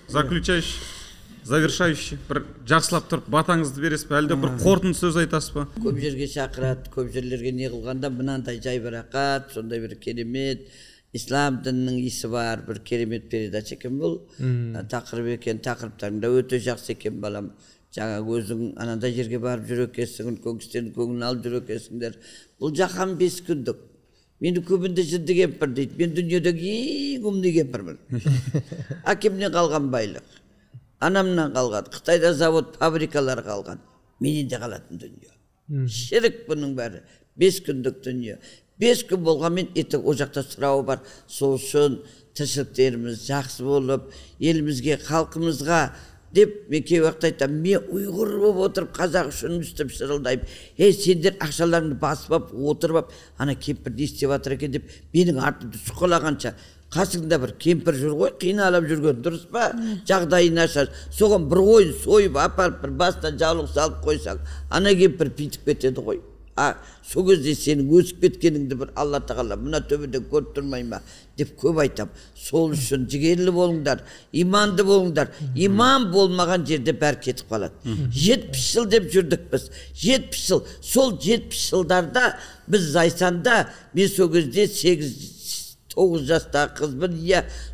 [SPEAKER 2] завершающий бір жақсылап тұрып батаңызды бересіз бе, әлде бір қорытынды сөз айтасыз ба?
[SPEAKER 3] Көп жерге шақырады, көп жерлерге не қылғанда мынандай жайбарақат, сондай бір керемет ислам дінінің иісі бар, бір керемет передача екен бұл. Тақырып екен, тақырыптарың да өте жақсы екен балам. Жаңа өзің анандай жерге барып жүр екенсің, үлкен кісілердің көңілін алып жүр екенсіңдер. Бұл жаһан 5 күндік. Мені көбінде жынды кемпір дейді. Мен дүниедегі ең ұмды кемпірмін. Әкемнен қалған байлық. Анамнан қалған, Қытайда завод, фабрикалар қалған. Менен де қалатын дүние. Шірік бұның бәрі. 5 күндік дүние. 5 күн болғанмен ертең о жақта сұрауы бар. Сол үшін тіршіліктеріміз жақсы болып, елімізге, халқымызға деп мен кей уақыт айтамын, мен ұйғыр болып отырып қазақ үшін үстіп шырылдаймын. Сендер ақшаларыңды басып алып, отырып алып, ана кемпір не істеп жатыр екен деп менің артымды сұқалағанша қасыңда бір кемпір жүр ғой, қиналып жүрген, дұрыс па? Жағдайы нашар. Соған бір қойын сойып апарып, бір басына жаулық салып қойсаң, ана кемпір бүйтіп кетеді ғой. Сол кезде сенің өсіп кеткеніңді бір Алла тағала мына төбеден көріп тұрмай ма деп көп айтам. Сол үшін жігерлі болыңдар, иманды болыңдар. Иман болмаған жерде бәрі кетіп қалады. 70 жыл деп жүрдік біз. 70 жыл. Сол 70 жылдарда біз Зайсанда, мен сол кезде 8-9 жастағы қызбын,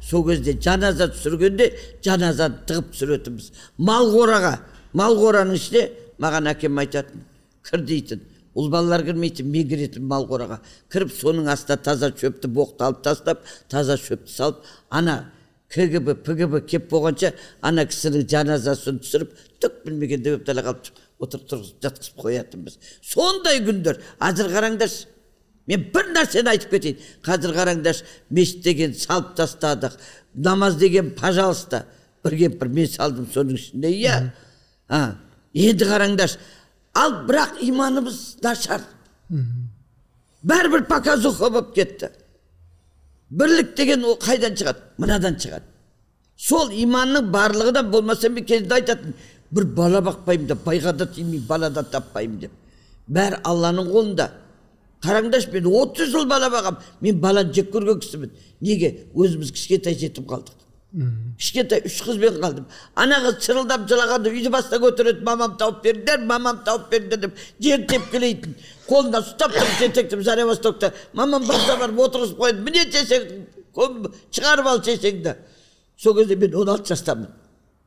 [SPEAKER 3] сол кезде жаназа түсіргенде жаназаны тығып түсіретінбіз. Мал қораның ішіне маған әкем айтатын, кір дейтін. Ол балалар кірмейтін, мен кіретін мал қораға. Кіріп, соның астына таза шөпті боқты алып тастап, таза шөпті салып, ана КГБ, ПГБ кеп болғанша, ана кісінің жаназасын түсіріп, түк білмегенде өптала қалып отырып тұрғызып жатқызып қоятынбыз. Сондай күндер, азыр қараңдаршы. Мен бір нәрсені айтып кетейін. Қазір қараңдаршы, мешіт деген салып тастадық. Намаз деген, пожалуйста, бір кемпір мен салдым соның ішінде, Енді қараңдаршы, ал бірақ иманымыз нашар. Бәрібір показуха болып кетті. Бірлік деген ол қайдан шығады? Мынадан шығады. Сол иманның барлығыдан болмаса мен кезінде айтатын, бір бала бақпаймын да, байға да тимей, бала да таппаймын деп. Бәрі Алланың қолында. Қараңдаршы, мен 30 жыл бала бағам, мен баланы жек көрген кісімін. Неге? Өзіміз кішкентай жетім қалдық. Кішкентай 3 қызбен қалдым. Ана қыз шырылдап жылағанды үйді баста көтереді, мамам тауып бердіңдер деп жер тепкілейтін. Қолына ұстап тұрып жетектім Заревостокта. Мамам баста барып отырғызып қойды. Міне жесең, шығарып ал жесеңді. Сол кезде мен 16 жастамын.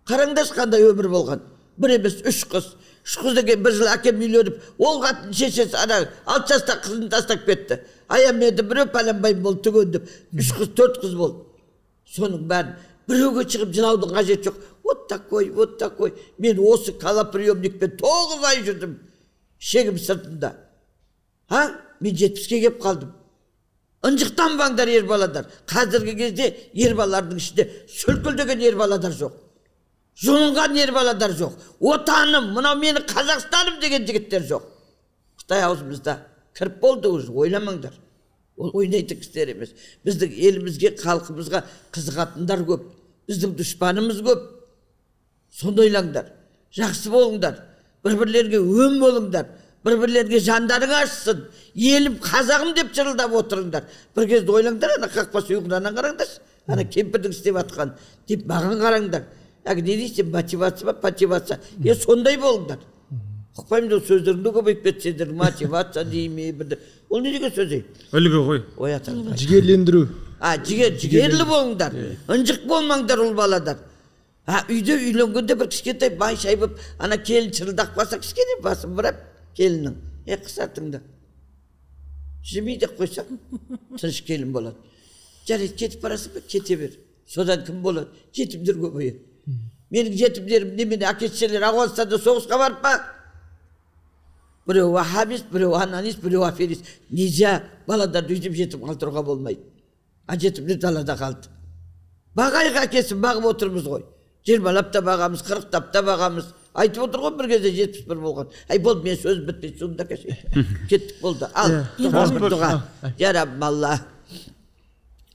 [SPEAKER 3] Қараңдаршы қандай өмір болған. Бір емес 3 қыз. 3 қыз деген бір жыл әкем үйленіп, ол қатын шешесі ана 6 жаста қызын тастап кетті. Аям енді біреу пәленбайым болды түгендіп. 3 қыз 4 қыз болды. Соның бәрін біреуге шығып жылаудың қажет жоқ. Вот такой. Мен осы колоприемникпен 9 ай жүрдім. Шегім сыртында. Мен 70-ге кеп қалдым. Ынжықтанбаңдар ер баладар. Қазіргі кезде ер балалардың ішінде сүлкілдеген ер баладар жоқ. Жұлынған ер баладар жоқ. Отаным, мынау мені Қазақстаным деген жігіттер жоқ. Қытай аузымызда кіріп болды уже, ойламаңдар. Ол ойнайтын кісілер емес. Біздің елімізге, халқымызға қызығатындар көп. Біздің дұшпанымыз көп. Сонда ойлаңдар. Жақсы болыңдар. Бір-бірлерге өн болыңдар. Бір-бірлерге жандарың ашсын. Елім, қазағым деп жырылдап отырыңдар. Bir кезде ойлаңдар, ана қақпасы ұйқыдан қараңдар. Ана кемпірдің істеп атқан деп маған қараңдар. Не дейсің, мотивация. Сондай болыңдар. Құқпаймын да сөздеріңді көбейіп кетсеңдер, мотивация дейме бірді. Ол не деген сөз ей?
[SPEAKER 2] Үлгі ғой.
[SPEAKER 5] Жігерлендіру.
[SPEAKER 3] Жігерлі болыңдар. Ынжық болмаңдар ол баладар. Үйде үйленгенде бір кішкентай май шай болып, ана келін шырылдақ баса кішкене басын бұрап, келіннің. Қысатыңды. Жемей деп қойсаң, тыныш келін болады. Жарайды, кетіп барасың ба, кете бер. Содан кім болады? Жетімдер көбейеді. Менің жетімдерім немене әке-шешелері Ауғанстанда соғысқа барып па? Біреу вахабист, біреу ананист, біреу аферист. Нельзя баладарды өйтіп жетім қалтыруға болмайды. Жетімдер далада қалды. Бағайық әкесін бағып отырмыз ғой. 20-лап та бағамыз, 40-тап та бағамыз. Айтып отыр ғой, бір кезде 71 болған. Болды, мен сөз бітпей, сонда кәше. Кеттік болды. Ал, дұға. Жарабым Алла.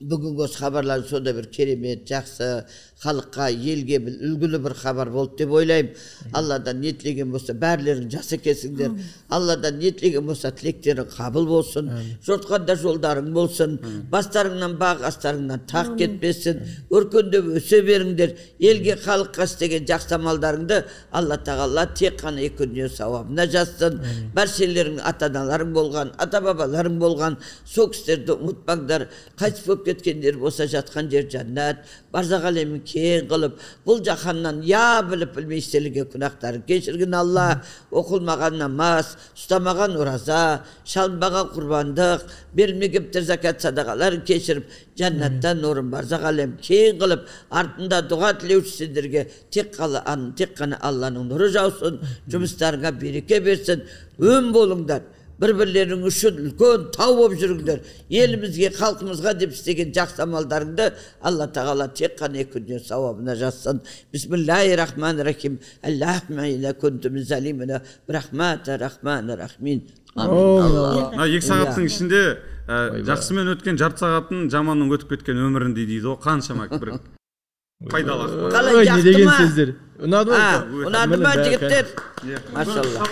[SPEAKER 3] Бүгінгі осы хабарлар сонда бір керемет, жақсы, халыққа, елге үлгілі бір хабар болды деп ойлаймын. Алладан не тілеген болса, бәрлерің жас екенсіңдер. Алладан не тілеген болса, тілектерің қабыл болсын. Жортқанда жолдарың болсын. Бастарыңнан бақ, астарыңнан тақ кетпесін. Өркендеп өсе беріңдер. Елге, халыққа істеген жақсы амалдарыңды Алла тағала тек қана екі дүние сауабына жазсын. Баршелерің ата-аналарың болған, ата-бабаларың болған, сол кісілерді ұмытпаңдар. Қайтыс болып кеткендер болса, жатқан жер жаннат, барзақ әлемін кең қылып, бұл жаһаннан я біліп білмей істелген күнәһтарын кешірген Алла, оқылмаған намаз, ұстамаған ораза, шалынбаған құрбандық, берілмеген закат садақаларын кешіріп, жаннаттан орын барзақ әлем кең қылып, артында дұға тілеушісіндерге тек қана Алланың нұры жаусын, жұмыстарыңа береке берсін, өн болыңдар. Бір-бірлерің үшін үлкен тау болып жүріңдер. Елімізге, халқымызға деп істеген жақсы амалдарыңды Алла тағала тек қана екі дүние сауабына жазсын. Бисмиллахир-рахманир-рахим. Аллахумма инна кунту мин залимина бирахматир-рахманир-рахмин.
[SPEAKER 2] Екі сағаттың ішінде жақсымен өткен жарты сағаттың жаманның өтіп кеткен өмірінде дейді ғой, қаншама бір пайдалы ақпарат.
[SPEAKER 3] Қалай жақты ма?
[SPEAKER 5] Ұнады ма?
[SPEAKER 3] Ұнады ма жігіттер? Машалла.